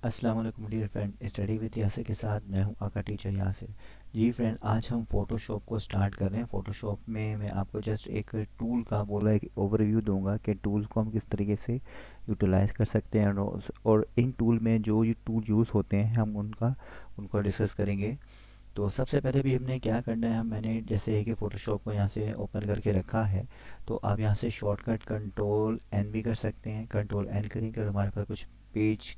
अस्सलाम वालेकुम dear friend, study with Yasir के साथ मैं हूं आपका टीचर यासिर। जी फ्रेंड, आज हम फ़ोटोशॉप को स्टार्ट कर रहे हैं। फ़ोटोशॉप में मैं आपको जस्ट एक टूल का बोला एक ओवरव्यू दूंगा कि टूल्स को हम किस तरीके से यूटिलाइज कर सकते हैं और इन टूल में जो ये टूल यूज़ होते हैं हम उनको डिस्कस करेंगे। तो सबसे पहले भी हमने क्या करना है, मैंने जैसे है कि फ़ोटोशॉप को यहाँ से ओपन करके रखा है। तो आप यहाँ से शॉर्टकट कंट्रोल एन भी कर सकते हैं। कंट्रोल एन करेंगे और हमारे पास कुछ पेज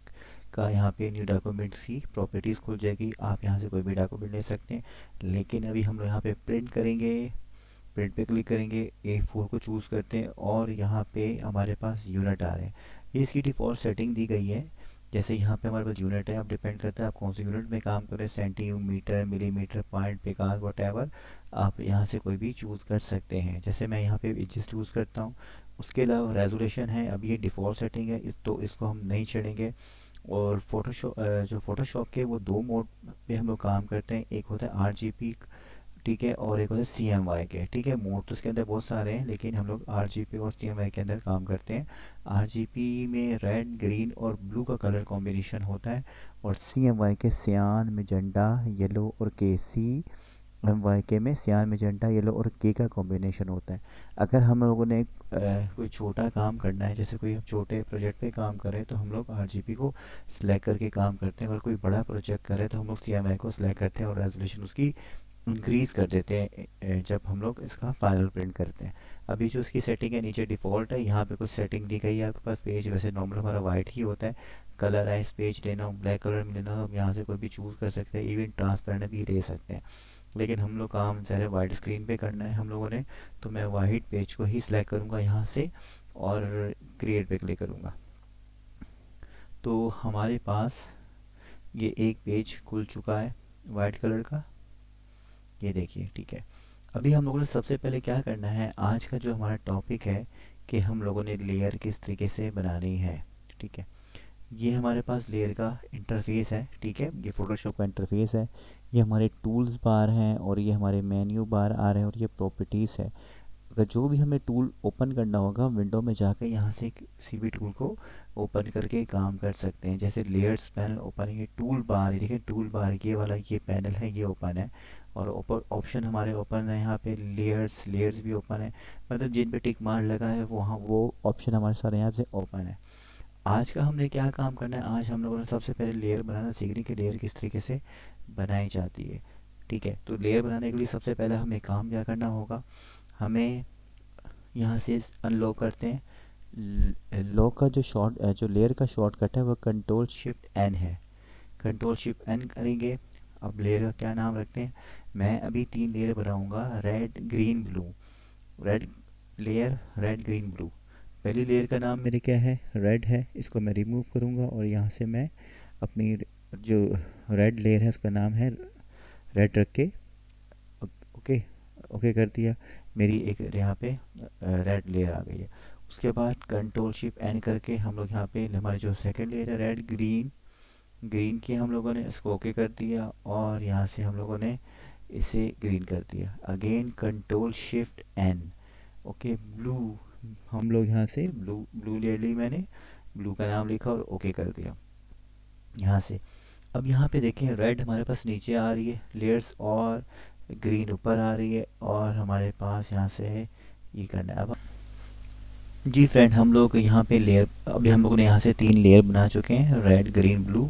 का यहाँ पे न्यू डॉक्यूमेंट्स की प्रॉपर्टीज़ खुल जाएगी। आप यहाँ से कोई भी डॉक्यूमेंट ले सकते हैं, लेकिन अभी हम लोग यहाँ पे प्रिंट करेंगे। प्रिंट पे क्लिक करेंगे, A4 को चूज़ करते हैं और यहाँ पे हमारे पास यूनिट आ रहे हैं। ये इसकी डिफ़ॉल्ट सेटिंग दी गई है। जैसे यहाँ पे हमारे पास यूनिट है, अब डिपेंड करता है आप कौन सी यूनिट में काम कर रहे हैं, सेंटीमीटर, मिलीमीटर, पॉइंट, बेकार, वट आप यहाँ से कोई भी चूज़ कर सकते हैं। जैसे मैं यहाँ पे इंचेस चूज़ करता हूँ। उसके अलावा रेजोल्यूशन है, अब ये डिफ़ॉल्ट सेटिंग है, तो इसको हम नहीं छेड़ेंगे। और फ़ोटोशॉप के वो दो मोड पे हम लोग काम करते हैं। एक होता है RGB, ठीक है, और एक होता है CMY के। ठीक है, मोड तो इसके अंदर बहुत सारे हैं, लेकिन हम लोग RGB और CMY के अंदर काम करते हैं। RGB में रेड, ग्रीन और ब्लू का कलर कॉम्बिनेशन होता है, और CMY के सियान, मैजेंटा, येलो और MYK में सियान, मैजेंटा, येलो और के का कॉम्बिनेशन होता है। अगर हम लोगों ने कोई छोटा काम करना है, जैसे कोई हम छोटे प्रोजेक्ट पे काम करें, तो हम लोग RGB को सिलेक्ट करके काम करते हैं। अगर कोई बड़ा प्रोजेक्ट करें तो हम लोग CMY को सिलेक्ट करते हैं और रेजोल्यूशन उसकी इंक्रीज़ कर देते हैं जब हम लोग इसका फाइनल प्रिंट करते हैं। अभी जो इसकी सेटिंग है नीचे डिफ़ॉल्ट है, यहाँ पे कुछ सेटिंग दी गई है आपके पास। पेज वैसे नॉर्मल हमारा वाइट ही होता है। कलर है, इस पेज लेना हो, ब्लैक कलर में लेना हो, हम यहाँ से कोई भी चूज़ कर सकते हैं। इवन ट्रांसपेरेंट भी ले सकते हैं, लेकिन हम लोग काम ज़्यादा वाइट स्क्रीन पे करना है हम लोगों ने। तो मैं वाइट पेज को ही सिलेक्ट करूँगा यहाँ से और क्रिएट पे क्लिक करूँगा। तो हमारे पास ये एक पेज खुल चुका है वाइट कलर का, ये देखिए। ठीक है, अभी हम लोगों ने सबसे पहले क्या करना है, आज का जो हमारा टॉपिक है कि हम लोगों ने लेयर किस तरीके से बनानी है। ठीक है, ये हमारे पास लेयर का इंटरफेस है। ठीक है, ये फोटोशॉप का इंटरफेस है। ये हमारे टूल्स बार हैं और ये हमारे मेन्यू बार आ रहे हैं और ये प्रॉपर्टीज़ है। अगर जो भी हमें टूल ओपन करना होगा, विंडो में जाकर यहाँ से किसी भी टूल को ओपन करके काम कर सकते हैं। जैसे लेयर्स पैनल ओपन है, ये टूल बार है, देखिए टूल बार ये वाला ये पैनल है, ये ओपन है। और ऑप्शन हमारे ओपन है, यहाँ पे लेयर्स भी ओपन है। मतलब जिन पे टिक मार्क लगा है वहाँ वो ऑप्शन हमारे सारे यहाँ से ओपन है। आज का हमने क्या काम करना है, आज हम लोगों ने सबसे पहले लेयर बनाना सीखने की, लेयर किस तरीके से बनाई जाती है। ठीक है, तो लेयर बनाने के लिए सबसे पहले हमें काम क्या करना होगा, हमें यहाँ से अनलॉक करते हैं। लॉक का जो लेयर का शॉर्टकट है वो Ctrl+Shift+N है। Ctrl+Shift+N करेंगे। अब लेयर का क्या नाम रखते हैं, मैं अभी 3 लेयर बनाऊंगा, red, green, blue. Red layer, red, green, blue. पहली लेयर का नाम मेरे क्या है, रेड है, इसको मैं रिमूव करूँगा और यहाँ से मैं अपनी जो रेड लेयर है उसका नाम है रेड रख के ओके ओके कर दिया। मेरी एक यहाँ पे रेड लेयर आ गई है। उसके बाद Ctrl+Shift+N करके हम लोग यहाँ पे हमारी जो सेकंड लेयर है रेड, ग्रीन, ग्रीन की हम लोगों ने इसको ओके कर दिया और यहाँ से हम लोगों ने इसे ग्रीन कर दिया। Again Ctrl+Shift+N, okay. ब्लू, हम लोग यहाँ से ब्लू ब्लू ले ली मैंने, ब्लू का नाम लिखा और ओके कर दिया यहाँ से। अब यहाँ पे देखें, रेड हमारे पास नीचे आ रही है लेयर्स और ग्रीन ऊपर आ रही है, और हमारे पास यहाँ से ये करना है। अब जी फ्रेंड, हम लोग यहाँ पे लेयर, अभी हम लोगों ने यहाँ से 3 लेयर बना चुके हैं, रेड, ग्रीन, ब्लू।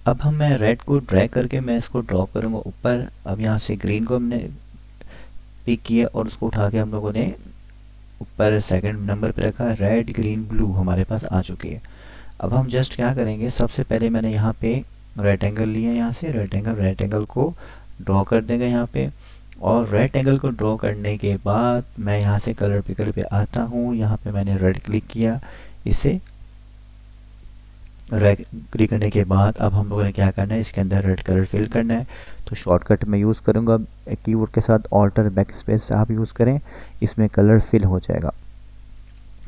अब मैं रेड को ड्रैग करके मैं इसको ड्रॉप करूँगा ऊपर। अब यहाँ से ग्रीन को हमने पिक किया और उसको उठा के हम लोगों ने ऊपर सेकंड नंबर पे रखा। रेड, ग्रीन, ब्लू हमारे पास आ चुकी है। अब हम जस्ट क्या करेंगे, सबसे पहले मैंने यहाँ पे रेक्टेंगल लिया, यहाँ से रेक्टेंगल को ड्रॉ कर देंगे यहाँ पे। और रेक्टेंगल को ड्रॉ करने के बाद मैं यहाँ से कलर पिकर पे आता हूँ, यहाँ पे मैंने रेड क्लिक किया। इसे रेड क्लिक करने के बाद अब हम लोगों ने क्या करना है, इसके अंदर रेड कलर फिल करना है। तो शॉर्टकट में यूज़ करूँगा कीबोर्ड के साथ ऑल्टर बैकस्पेस आप यूज़ करें, इसमें कलर फिल हो जाएगा।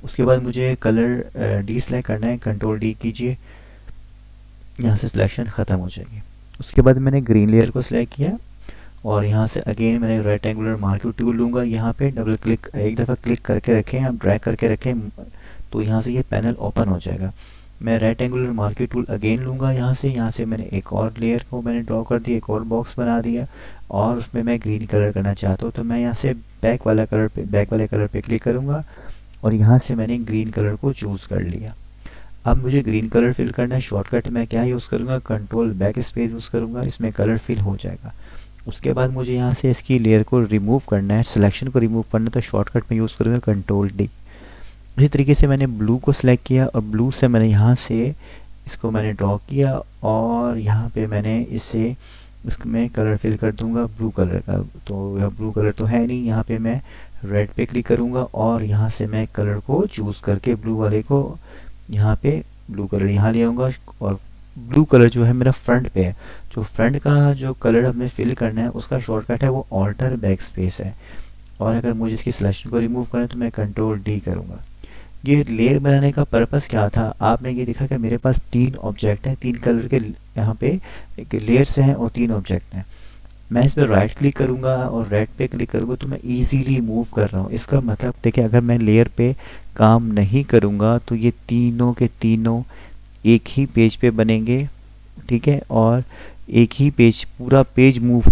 उसके बाद मुझे कलर डी सेलेक्ट करना है, Ctrl+D कीजिए, यहाँ से सिलेक्शन ख़त्म हो जाएगी। उसके बाद मैंने ग्रीन लेयर को सिलेक्ट किया और यहाँ से अगेन मैंने रेक्टेंगुलर मार्क्यूट टूल लूँगा, यहाँ पे डबल क्लिक, एक दफ़ा क्लिक करके रखें, आप ड्रैग करके रखें, तो यहाँ से ये पैनल ओपन हो जाएगा। मैं रेक्टेंगुलर मार्क्यू टूल अगेन लूँगा यहाँ से मैंने एक और लेयर को मैंने ड्रॉ कर दिया, एक और बॉक्स बना दिया और उसमें मैं ग्रीन कलर करना चाहता हूँ। तो मैं यहाँ से बैक वाले कलर पे क्लिक करूँगा और यहाँ से मैंने ग्रीन कलर को चूज़ कर लिया। अब मुझे ग्रीन कलर फिल करना है, शॉर्टकट मैं क्या यूज़ करूँगा, कंट्रोल बैक स्पेस यूज़ करूँगा, इसमें कलर फिल हो जाएगा। उसके बाद मुझे यहाँ से इसकी लेयर को रिमूव करना है, सिलेक्शन को रिमूव करना है, तो शॉर्टकट में यूज़ करूँगा कंट्रोल डी। इसी तरीके से मैंने ब्लू को सिलेक्ट किया और ब्लू से मैंने यहाँ से इसको मैंने ड्रॉ किया और यहाँ पे मैंने इसमें कलर फिल कर दूंगा ब्लू कलर का। तो यह ब्लू कलर तो है नहीं, यहाँ पे मैं रेड पे क्लिक करूँगा और यहाँ से मैं कलर को चूज़ करके ब्लू वाले को यहाँ पे ब्लू कलर यहाँ ले आऊँगा और ब्लू कलर जो है मेरा फ्रंट पे है। जो फ्रंट का जो कलर हमें फिल करना है उसका शॉर्टकट है वो ऑल्टर बैक स्पेस है। और अगर मुझे इसकी सिलेक्शन को रिमूव करना है तो मैं कंट्रोल डी करूँगा। ये लेयर बनाने का पर्पस क्या था, आपने ये देखा कि मेरे पास 3 ऑब्जेक्ट हैं, 3 कलर के यहाँ पे एक लेयर्स हैं और 3 ऑब्जेक्ट हैं। मैं इस पर राइट क्लिक करूँगा और रेड पे क्लिक करूँगा तो मैं इजीली मूव कर रहा हूँ। इसका मतलब देखिए अगर मैं लेयर पे काम नहीं करूँगा तो ये तीनों के तीनों एक ही पेज पे बनेंगे, ठीक है, और एक ही पेज पूरा पेज मूव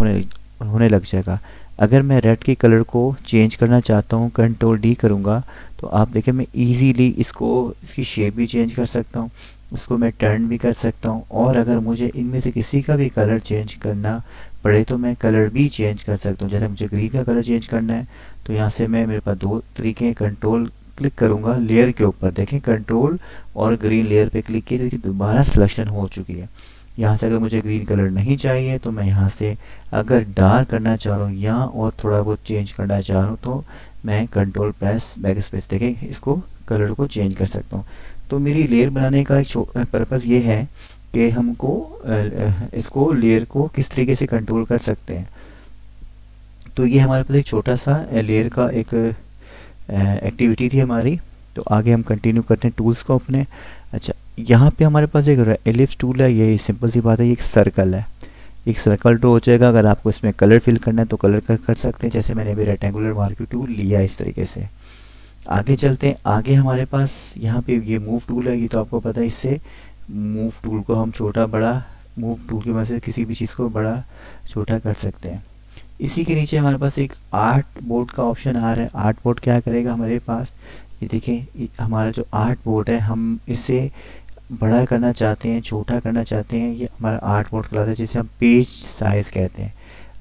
होने लग जाएगा। अगर मैं रेड के कलर को चेंज करना चाहता हूँ कंट्रोल डी करूँगा तो आप देखें मैं इजीली इसकी शेप भी चेंज कर सकता हूँ, उसको मैं टर्न भी कर सकता हूँ और अगर मुझे इनमें से किसी का भी कलर चेंज करना पड़े तो मैं कलर भी चेंज कर सकता हूँ। जैसे मुझे ग्रीन का कलर चेंज करना है तो यहाँ से मेरे पास 2 तरीके हैं, कंट्रोल क्लिक करूँगा लेयर के ऊपर, देखें कंट्रोल और ग्रीन लेयर पे क्लिक किया तो दोबारा सिलेक्शन हो चुकी है। यहाँ से अगर मुझे ग्रीन कलर नहीं चाहिए तो मैं यहाँ से अगर डार्क करना चाह रहा हूँ यहाँ और थोड़ा बहुत चेंज करना चाह रहा हूँ तो मैं कंट्रोल प्रेस बैक स्पेस देखें इसको कलर को चेंज कर सकता हूँ। तो मेरी लेयर बनाने का एक पर्पज़ ये है कि हमको इसको लेयर को किस तरीके से कंट्रोल कर सकते हैं। तो ये हमारे पास एक छोटा सा लेयर का एक एक्टिविटी थी हमारी। तो आगे हम कंटिन्यू करते हैं टूल्स को अपने। अच्छा, यहाँ पे हमारे पास एक एलिप्स टूल है, ये सिंपल सी बात है, ये एक सर्कल है, एक सर्कल ड्रॉ हो जाएगा। अगर आपको इसमें कलर फिल करना है तो कलर कर सकते हैं, जैसे मैंने अभी रेक्टेंगुलर मार्क्यू टूल लिया इस तरीके से। आगे चलते हैं, आगे हमारे पास यहाँ पे ये मूव टूल है, ये तो आपको पता है, इससे मूव टूल को हम छोटा बड़ा मूव टूल की वजह से किसी भी चीज़ को बड़ा छोटा कर सकते हैं। इसी के नीचे हमारे पास एक आर्ट बोर्ड का ऑप्शन आ रहा है। आर्ट बोर्ड क्या करेगा हमारे पास, ये देखिए हमारा जो आर्ट बोर्ड है हम इसे बड़ा करना चाहते हैं, छोटा करना चाहते हैं, ये हमारा आर्ट बोर्ड कहलाता है, जिसे हम पेज साइज़ कहते हैं।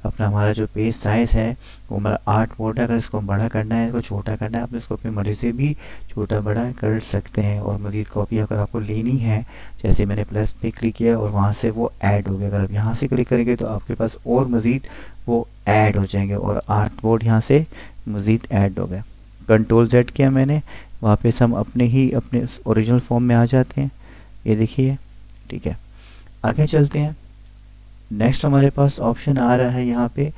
अपना हमारा जो पेज साइज़ है वो हमारा आर्ट बोर्ड है। अगर इसको बड़ा करना है, इसको छोटा करना है, आप इसको अपनी मर्ज़ी से भी छोटा बड़ा कर सकते हैं। और मज़ीद कॉपी अगर आपको लेनी है, जैसे मैंने प्लस पे क्लिक किया और वहाँ से वो ऐड हो गया, अगर आप यहाँ से क्लिक करेंगे तो आपके पास और मज़ीद वो ऐड हो जाएंगे और आर्ट बोर्ड यहाँ से मज़ीद ऐड हो गया। कंट्रोल जेड किया मैंने, वापस हम अपने ओरिजिनल फॉर्म में आ जाते हैं, ये देखिए, ठीक है। आगे चलते हैं, नेक्स्ट हमारे पास ऑप्शन आ रहा है यहाँ पे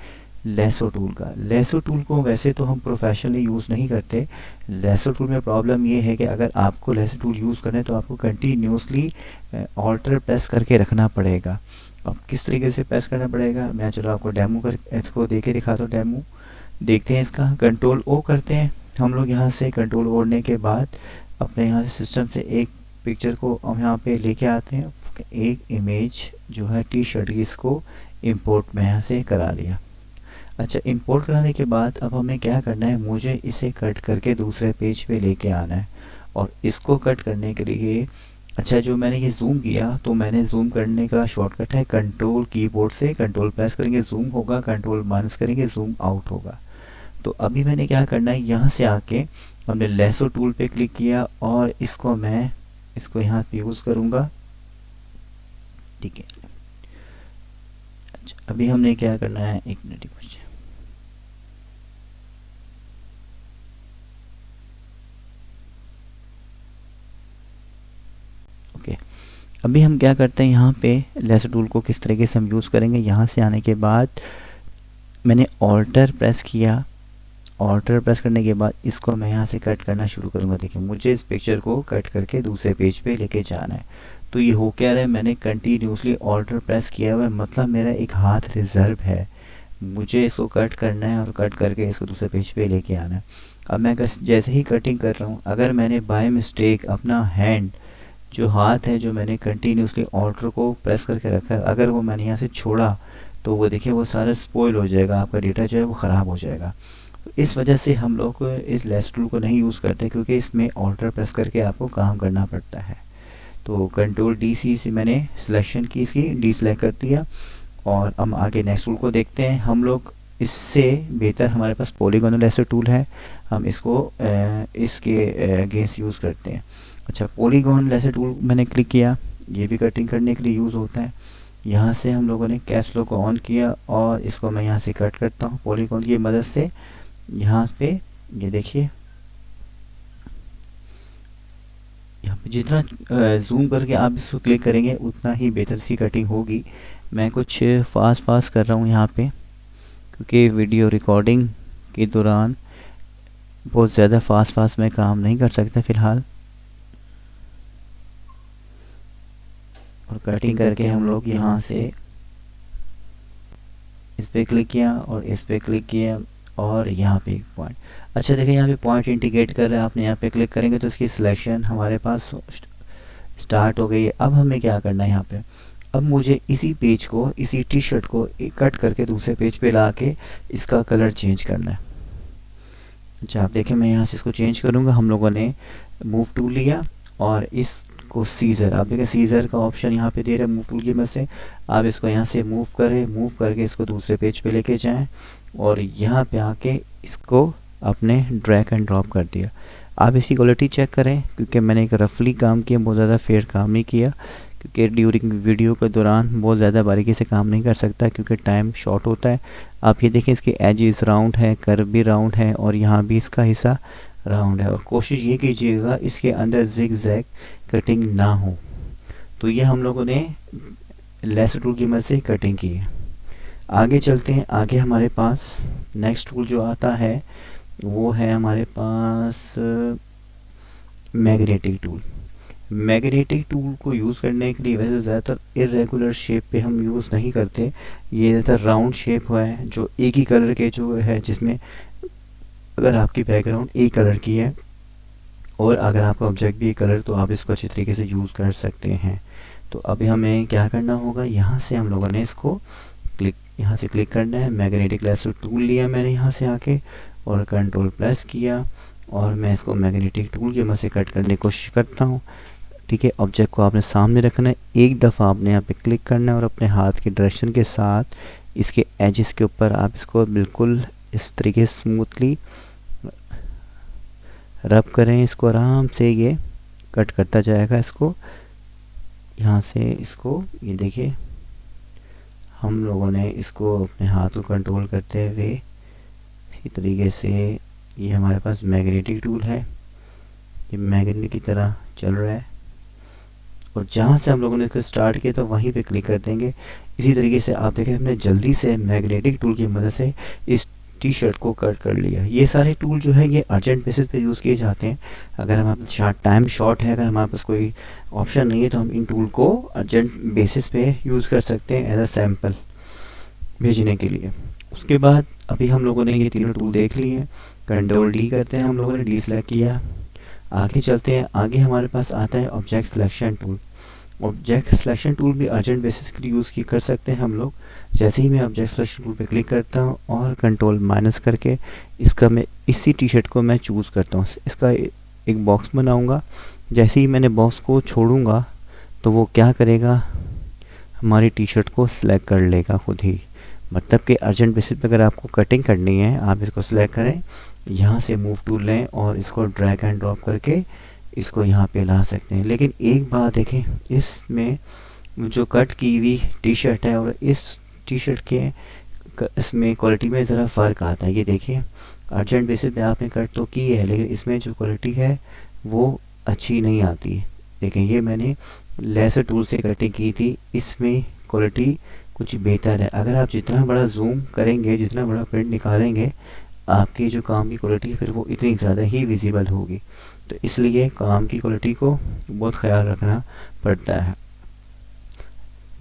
लेसो टूल का। लेसो टूल को वैसे तो हम प्रोफेशनली यूज़ नहीं करते। लेसो टूल में प्रॉब्लम ये है कि अगर आपको लेसो टूल यूज़ करना है तो आपको कंटिन्यूसली ऑल्टर प्रेस करके रखना पड़ेगा। अब किस तरीके से प्रेस करना पड़ेगा, मैं चलो आपको डेमो कर इसको दे के दिखाता हूँ। डेमो देखते हैं इसका। कंट्रोल ओ करते हैं हम लोग, यहाँ से कंट्रोल ओढ़ने के बाद अपने यहाँ से सिस्टम से एक पिक्चर को हम यहाँ पे लेके आते हैं। एक इमेज जो है टी शर्ट की, इसको इंपोर्ट में यहाँ से करा लिया। अच्छा, इंपोर्ट कराने के बाद अब हमें क्या करना है, मुझे इसे कट करके दूसरे पेज पे लेके आना है। और इसको कट करने के लिए अच्छा, जो मैंने ये जूम किया तो मैंने जूम करने का शॉर्टकट है कंट्रोल कीबोर्ड से कंट्रोल प्रेस करेंगे जूम होगा, कंट्रोल माइनस करेंगे जूम आउट होगा। तो अभी मैंने क्या करना है, यहाँ से आके हमने लेसो टूल पे क्लिक किया और इसको यहाँ पे यूज़ करूँगा, ठीक है। अच्छा, अभी हमने क्या करना है, एक मिनट कुछ, ओके। अभी हम क्या करते हैं, यहाँ पे लेसो टूल को किस तरीके से हम यूज़ करेंगे। यहाँ से आने के बाद मैंने ऑल्टर प्रेस किया, ऑल्टर प्रेस करने के बाद इसको मैं यहाँ से कट करना शुरू करूँगा। देखिए मुझे इस पिक्चर को कट करके दूसरे पेज पे लेके जाना है। तो ये हो क्या रहा है, मैंने कंटिन्यूसली ऑल्टर प्रेस किया हुआ है, मतलब मेरा एक हाथ रिजर्व है। मुझे इसको कट करना है और कट करके इसको दूसरे पेज पे लेके आना है। अब मैं जैसे ही कटिंग कर रहा हूँ, अगर मैंने बाय मिस्टेक अपना हैंड जो हाथ है जो मैंने कंटिन्यूसली ऑल्टर को प्रेस करके रखा है, अगर वो मैंने यहाँ से छोड़ा तो वो देखिए वो सारा स्पॉइल हो जाएगा, आपका डेटा जो है वो ख़राब हो जाएगा। तो इस वजह से हम लोग इस लेस टूल को नहीं यूज़ करते, क्योंकि इसमें ऑल्टर प्रेस करके आपको काम करना पड़ता है। तो कंट्रोल डी सी से मैंने सिलेक्शन की, इसकी डी सेलेक्ट कर दिया। और हम आगे नेक्स्ट टूल को देखते हैं। हम लोग इससे बेहतर हमारे पास पॉलीगोनल लेसर टूल है, हम इसको इसके अगेंस्ट यूज़ करते हैं। अच्छा, पॉलीगॉन लेसर टूल मैंने क्लिक किया, ये भी कटिंग करने के लिए यूज़ होता है। यहाँ से हम लोगों ने कैश फ्लो को ऑन किया और इसको मैं यहाँ से कट करता हूँ पॉलीगॉन की मदद से। यहाँ पे ये देखिए, यहाँ पे जितना जूम करके आप इसको क्लिक करेंगे उतना ही बेहतर सी कटिंग होगी। मैं कुछ फास्ट कर रहा हूँ यहाँ पे, क्योंकि वीडियो रिकॉर्डिंग के दौरान बहुत ज़्यादा फास्ट मैं काम नहीं कर सकता फ़िलहाल। और कटिंग करके हम लोग यहाँ से इस पे क्लिक किया और इस पे क्लिक किया और यहाँ पे एक पॉइंट। अच्छा देखिए, यहाँ पे पॉइंट इंडिकेट कर रहा है, आपने यहाँ पे क्लिक करेंगे तो इसकी सिलेक्शन हमारे पास स्टार्ट हो गई है। अब हमें क्या करना है यहाँ पे, अब मुझे इसी पेज को, इसी टी शर्ट को कट करके दूसरे पेज पे ला के इसका कलर चेंज करना है। अच्छा आप देखें, मैं यहाँ से इसको चेंज करूँगा। हम लोगों ने मूव टूल लिया और इसको सीजर, आप देखें सीजर का ऑप्शन यहाँ पे दे रहा है मूव टूल की मदद से। आप इसको यहाँ से मूव करें, मूव करके इसको दूसरे पेज पे लेके जाएं और यहाँ पे आके इसको अपने ड्रैग एंड ड्रॉप कर दिया। आप इसकी क्वालिटी चेक करें, क्योंकि मैंने एक रफली काम किया, बहुत ज़्यादा फेयर काम नहीं किया, क्योंकि ड्यूरिंग वीडियो के दौरान बहुत ज़्यादा बारीकी से काम नहीं कर सकता, क्योंकि टाइम शॉर्ट होता है। आप ये देखें, इसकी एजेस राउंड है, कर्व भी राउंड है और यहाँ भी इसका हिस्सा राउंड है। और कोशिश ये कीजिएगा इसके अंदर जिग जैग कटिंग ना हो। तो ये हम लोगों ने लेसर टूल की मदद से कटिंग की है। आगे चलते हैं। आगे हमारे पास नेक्स्ट टूल जो आता है वो है हमारे पास मैग्नेटिक टूल। मैग्नेटिक टूल को यूज़ करने के लिए वैसे ज़्यादातर इरेगुलर शेप पे हम यूज़ नहीं करते। ये ज़्यादातर राउंड शेप है जो एक ही कलर के जो है, जिसमें अगर आपकी बैकग्राउंड एक कलर की है और अगर आपका ऑब्जेक्ट भी एक कलर, तो आप इसको अच्छी तरीके से यूज़ कर सकते हैं। तो अभी हमें क्या करना होगा, यहाँ से हम लोगों ने इसको क्लिक, यहाँ से क्लिक करना है। मैग्नेटिक लेसर टूल लिया मैंने यहाँ से आके और कंट्रोल प्रेस किया और मैं इसको मैग्नेटिक टूल की मदद से कट करने की कोशिश करता हूँ। ठीक है, ऑब्जेक्ट को आपने सामने रखना है, एक दफ़ा आपने यहाँ पे क्लिक करना है और अपने हाथ के डायरेक्शन के साथ इसके एजेस के ऊपर आप इसको बिल्कुल इस तरीके से स्मूथली रब करें। इसको आराम से ये कट करता जाएगा। इसको यहाँ से इसको, ये देखिए हम लोगों ने इसको अपने हाथ को कंट्रोल करते हुए इसी तरीके से, ये हमारे पास मैग्नेटिक टूल है, ये मैग्नेट की तरह चल रहा है और जहाँ से हम लोगों ने इसको स्टार्ट किया तो वहीं पे क्लिक कर देंगे। इसी तरीके से आप देखें, हमने जल्दी से मैग्नेटिक टूल की मदद से इस टी शर्ट को कट कर लिया। ये सारे टूल जो है ये अर्जेंट बेसिस पे यूज़ किए जाते हैं। अगर हमारे पास टाइम शॉर्ट है, अगर हमारे पास कोई ऑप्शन नहीं है, तो हम इन टूल को अर्जेंट बेसिस पे यूज़ कर सकते हैं एज अ सैम्पल भेजने के लिए। उसके बाद अभी हम लोगों ने ये तीनों टूल देख लिए हैं। कंट्रोल डी करते हैं, हम लोगों ने डी सेलेक्ट किया। आगे चलते हैं। आगे हमारे पास आता है object selection tool. Object selection tool भी अर्जेंट बेसिस के लिए यूज़ की कर सकते हैं हम लोग। जैसे ही मैं ऑब्जेक्ट सिलेक्शन टूल पे क्लिक करता हूँ और कंट्रोल माइनस करके इसका मैं इसी टी शर्ट को मैं चूज़ करता हूँ। इसका एक बॉक्स बनाऊँगा। जैसे ही मैंने बॉक्स को छोड़ूंगा तो वो क्या करेगा, हमारी टी शर्ट को सिलेक्ट कर लेगा खुद ही। मतलब कि अर्जेंट बेसिस पे अगर आपको कटिंग करनी है, आप इसको सिलेक्ट करें, यहाँ से मूव टूल लें और इसको ड्रैग एंड ड्रॉप करके इसको यहाँ पे ला सकते हैं। लेकिन एक बात देखें, इसमें जो कट की हुई टी शर्ट है और इस टी शर्ट के इसमें क्वालिटी में ज़रा फ़र्क आता है। ये देखिए, अर्जेंट बेसिस पे आपने कट तो की है, लेकिन इसमें जो क्वालिटी है वो अच्छी नहीं आती। देखें, ये मैंने लेसर टूल से कटिंग की थी, इसमें क्वालिटी कुछ बेहतर है। अगर आप जितना बड़ा जूम करेंगे, जितना बड़ा प्रिंट निकालेंगे, आपकी जो काम की क्वालिटी फिर वो इतनी ज़्यादा ही विजिबल होगी। तो इसलिए काम की क्वालिटी को बहुत ख्याल रखना पड़ता है।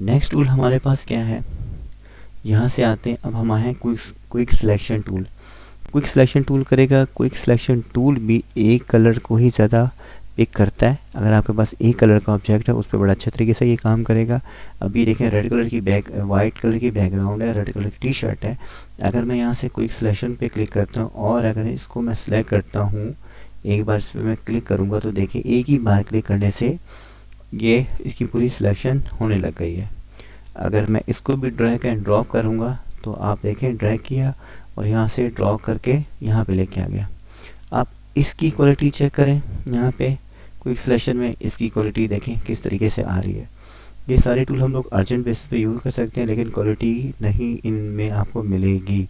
नेक्स्ट टूल हमारे पास क्या है, यहाँ से आते हैं। अब हम आए हैं quick selection tool. Quick selection tool करेगा। क्विक सिलेक्शन टूल भी एक कलर को ही ज़्यादा पिक करता है। अगर आपके पास एक कलर का ऑब्जेक्ट है उस पर बड़ा अच्छा तरीके से ये काम करेगा। अभी देखें रेड कलर की वाइट कलर की बैकग्राउंड है, रेड कलर की टी शर्ट है। अगर मैं यहाँ से क्विक सिलेक्शन पे क्लिक करता हूँ और अगर इसको मैं सिलेक्ट करता हूँ, एक बार इस पर मैं क्लिक करूँगा तो देखिए एक ही बार क्लिक करने से ये इसकी पूरी सिलेक्शन होने लग गई है। अगर मैं इसको भी ड्रैग एंड ड्रॉप करूँगा तो आप देखें ड्रैग किया और यहाँ से ड्रॉ करके यहाँ पे लेके आ गया। आप इसकी क्वालिटी चेक करें, यहाँ पे क्विक सिलेक्शन में इसकी क्वालिटी देखें किस तरीके से आ रही है। ये सारे टूल हम लोग अर्जेंट बेसिस पे यूज़ कर सकते हैं, लेकिन क्वालिटी नहीं इनमें आपको मिलेगी,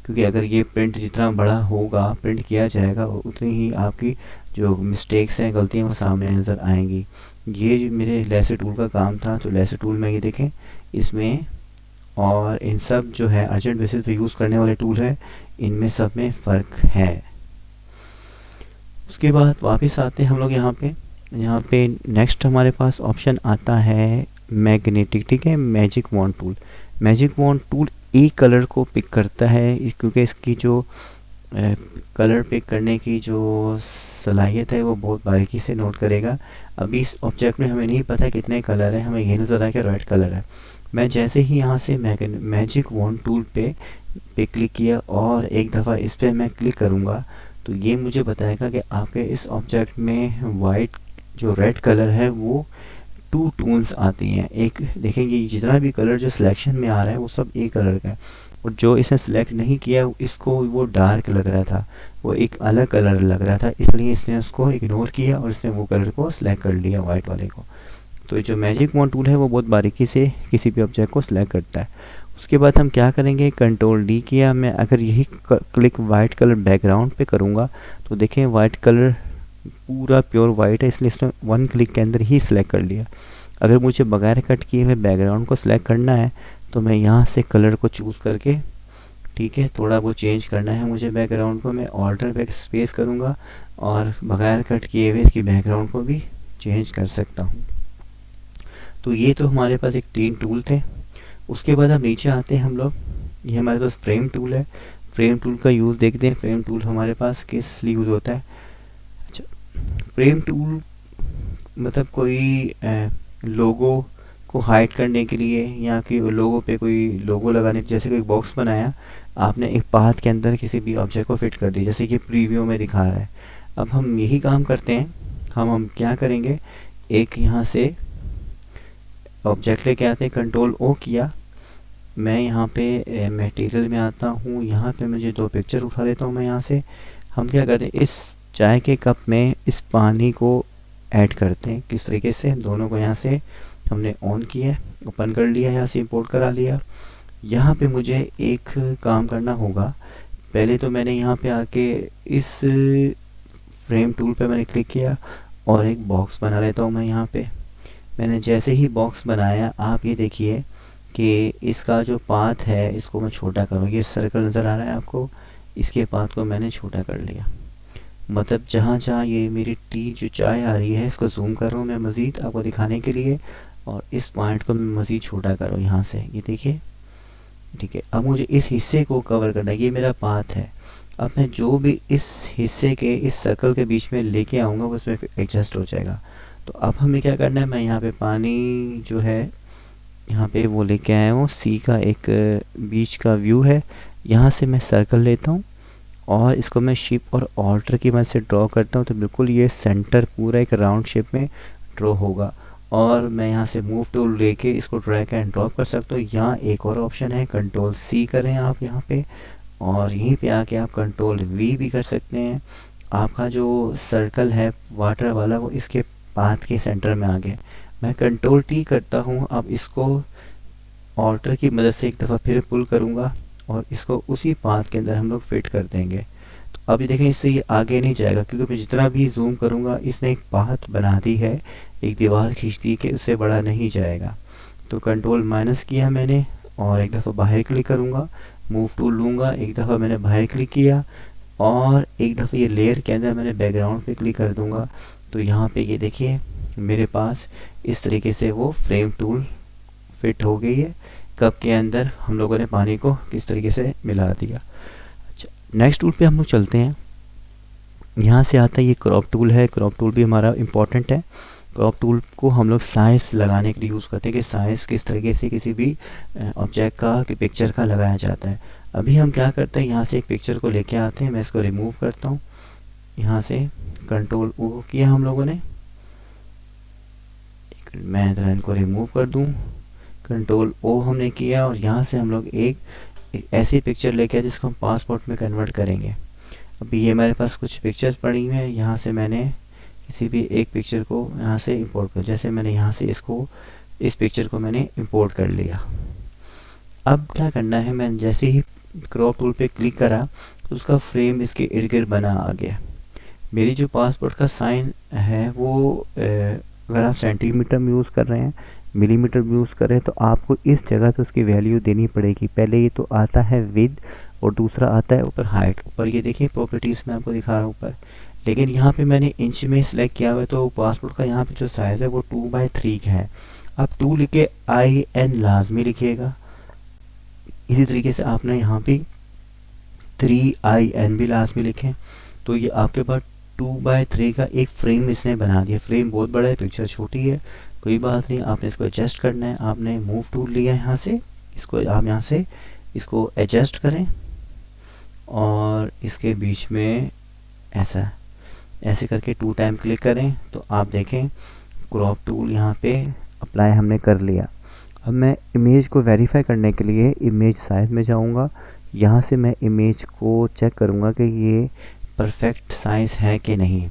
क्योंकि अगर ये प्रिंट जितना बड़ा होगा प्रिंट किया जाएगा उतनी ही आपकी जो मिस्टेक्स हैं गलतियाँ वो सामने नज़र आएंगी। ये मेरे लेसर टूल का काम था, तो लेसर टूल में ये देखें इसमें और इन सब जो है अर्जेंट बेसिस पे यूज़ करने वाले टूल है, इनमें सब में फ़र्क है। उसके बाद वापस आते हैं हम लोग यहाँ पे नेक्स्ट हमारे पास ऑप्शन आता है मैग्नेटिक, ठीक है, magic wand tool. Magic wand tool एक कलर को पिक करता है, क्योंकि इसकी जो कलर पिक करने की जो सलाहियत है वो बहुत बारीकी से नोट करेगा। अभी इस ऑब्जेक्ट में हमें नहीं पता कितने कलर है, हमें ये नज़र आया कि रेड कलर है। मैं जैसे ही यहाँ से मैजिक वॉन्ड टूल पे क्लिक किया और एक दफ़ा इस पर मैं क्लिक करूँगा तो ये मुझे बताएगा कि आपके इस ऑब्जेक्ट में वाइट जो रेड कलर है वो 2 टोन्स आती हैं। एक देखेंगे जितना भी कलर जो सिलेक्शन में आ रहा है वो सब एक कलर का है, और जो इसने सिलेक्ट नहीं किया इसको वो डार्क लग रहा था, वो एक अलग कलर लग रहा था, इसलिए इसने उसको इग्नोर किया और इसने वो कलर को सिलेक्ट कर लिया वाइट वाले को। तो जो मैजिक वॉन्ड टूल है वो बहुत बारीकी से किसी भी ऑब्जेक्ट को सिलेक्ट करता है। उसके बाद हम क्या करेंगे, कंट्रोल डी किया, मैं अगर यही क्लिक वाइट कलर बैकग्राउंड पे करूँगा तो देखें वाइट कलर पूरा प्योर वाइट है, इसलिए इसने 1 क्लिक के अंदर ही सिलेक्ट कर लिया। अगर मुझे बगैर कट किए हुए बैकग्राउंड को सिलेक्ट करना है तो मैं यहाँ से कलर को चूज़ करके, ठीक है, थोड़ा वो चेंज करना है मुझे बैकग्राउंड को, मैं ऑल्टर बैक स्पेस करूँगा और बगैर कट किए हुए इसकी बैकग्राउंड को भी चेंज कर सकता हूँ। तो ये तो हमारे पास एक 3 टूल थे। उसके बाद अब नीचे आते हैं हम लोग, ये हमारे पास फ्रेम टूल है। फ्रेम टूल का यूज़ देखते हैं, फ्रेम टूल हमारे पास किस लिए यूज़ होता है। अच्छा, फ्रेम टूल मतलब कोई लोगो को हाइड करने के लिए या कि लोगो पे कोई लोगो लगाने, जैसे कोई बॉक्स बनाया आपने एक पाथ के अंदर किसी भी ऑब्जेक्ट को फिट कर दिया, जैसे कि प्रीव्यू में दिखा रहा है। अब हम यही काम करते हैं, हम क्या करेंगे, एक यहाँ से ऑब्जेक्ट लेके आते हैं, कंट्रोल ओ किया, मैं यहाँ पे मटेरियल में आता हूँ, यहाँ पे मुझे 2 पिक्चर उठा देता हूँ मैं यहाँ से। हम क्या करते हैं, इस चाय के कप में इस पानी को ऐड करते हैं। किस तरीके से, दोनों को यहाँ से हमने ऑन किया, ओपन कर लिया, यहाँ से इंपोर्ट करा लिया। यहाँ पे मुझे एक काम करना होगा, पहले तो मैंने यहाँ पे आके इस फ्रेम टूल पे मैंने क्लिक किया और एक बॉक्स बना लेता हूँ मैं यहाँ पे। मैंने जैसे ही बॉक्स बनाया आप ये देखिए कि इसका जो पाथ है इसको मैं छोटा करूँ, ये सर्कल नज़र आ रहा है आपको, इसके पाथ को मैंने छोटा कर लिया। मतलब जहाँ जहाँ ये मेरी टी जो चाय आ रही है इसको जूम कर रहा हूँ मैं मज़ीद आपको दिखाने के लिए, और इस पॉइंट को मैं मज़ीद छोटा करूँ यहाँ से, ये देखिए, ठीक है। अब मुझे इस हिस्से को कवर करना है, ये मेरा पाथ है। अब मैं जो भी इस हिस्से के इस सर्कल के बीच में लेके आऊँगा वो उसमें एडजस्ट हो जाएगा। तो अब हमें क्या करना है, मैं यहाँ पे पानी जो है यहाँ पे वो लेके आया हूँ, सी का एक बीच का व्यू है, यहाँ से मैं सर्कल लेता हूँ और इसको मैं शिप और ऑल्टर की मदद से ड्रॉ करता हूँ, तो बिल्कुल ये सेंटर पूरा एक राउंड शेप में ड्रॉ होगा। और मैं यहाँ से मूव टूल लेके इसको ड्रैग एंड ड्रॉप कर सकता हूँ। यहाँ एक और ऑप्शन है, कंट्रोल सी करें आप यहाँ पे, और यहीं पे आके आप कंट्रोल वी भी कर सकते हैं। आपका जो सर्कल है वाटर वाला वो इसके पाथ के सेंटर में आ गया। मैं कंट्रोल टी करता हूँ, अब इसको ऑल्टर की मदद से एक दफ़ा फिर पुल करूँगा और इसको उसी पाथ के अंदर हम लोग फिट कर देंगे। तो अभी देखें इससे ये आगे नहीं जाएगा, क्योंकि मैं जितना भी जूम करूँगा इसने एक पाथ बना दी है, एक दीवार खींच दी कि उससे बड़ा नहीं जाएगा। तो कंट्रोल माइनस किया मैंने और एक दफ़ा बाहर क्लिक करूँगा, मूव टूल लूँगा, एक दफ़ा मैंने बाहर क्लिक किया और एक दफ़ा ये लेयर के अंदर मैंने बैकग्राउंड पे क्लिक कर दूँगा। तो यहाँ पे ये देखिए मेरे पास इस तरीके से वो फ्रेम टूल फिट हो गई है। कप के अंदर हम लोगों ने पानी को किस तरीके से मिला दिया। अच्छा, नेक्स्ट टूल पे हम लोग चलते हैं। यहाँ से आता है ये क्रॉप टूल है। क्रॉप टूल भी हमारा इम्पोर्टेंट है। क्रॉप टूल को हम लोग साइज लगाने के लिए यूज़ करते हैं कि साइज़ किस तरीके से किसी भी ऑब्जेक्ट का कि पिक्चर का लगाया जाता है। अभी हम क्या करते हैं, यहाँ से एक पिक्चर को लेके आते हैं। मैं इसको रिमूव करता हूँ। यहाँ से कंट्रोल ओ किया हम लोगों ने। मैं ज़रा इनको रिमूव कर दूँ। कंट्रोल ओ हमने किया और यहाँ से हम लोग एक ऐसी पिक्चर लेके आए जिसको हम पासपोर्ट में कन्वर्ट करेंगे। अभी ये हमारे पास कुछ पिक्चर्स पड़ी हुई हैं। यहाँ से मैंने किसी भी एक पिक्चर को यहाँ से इंपोर्ट कर, जैसे मैंने यहाँ से इस पिक्चर को मैंने इंपोर्ट कर लिया। अब क्या करना है, मैं जैसे ही क्रॉप टूल पे क्लिक करा तो उसका फ्रेम इसके इर्द गिर्द बना आ गया। मेरी जो पासपोर्ट का साइन है वो अगर आप सेंटीमीटर में यूज़ कर रहे हैं, मिलीमीटर में यूज़ कर रहे हैं, तो आपको इस जगह पे उसकी वैल्यू देनी पड़ेगी। पहले ये तो आता है विद और दूसरा आता है ऊपर हाइट। ऊपर ये देखिए प्रॉपर्टीज़ में आपको दिखा रहा हूँ ऊपर, लेकिन यहाँ पे मैंने इंच में सिलेक्ट किया हुआ है तो पासपोर्ट का यहाँ पे जो साइज़ है वो 2/3 का है। आप 2 लिखे IN लाजमी लिखिएगा। इसी तरीके से आपने यहाँ पे 3IN भी लाजमी लिखें। तो ये आपके पास 2/3 का एक फ्रेम इसने बना दिया। फ्रेम बहुत बड़ा है, पिक्चर छोटी है, कोई बात नहीं। आपने इसको एडजस्ट करना है। आपने मूव टूल लिया है यहाँ से, इसको आप यहाँ से इसको एडजस्ट करें और इसके बीच में ऐसे करके 2 टाइम क्लिक करें तो आप देखें क्रॉप टूल यहाँ पे अप्लाई हमने कर लिया। अब मैं इमेज को वेरीफाई करने के लिए इमेज साइज़ में जाऊँगा। यहाँ से मैं इमेज को चेक करूँगा कि ये परफेक्ट साइज़ है कि नहीं।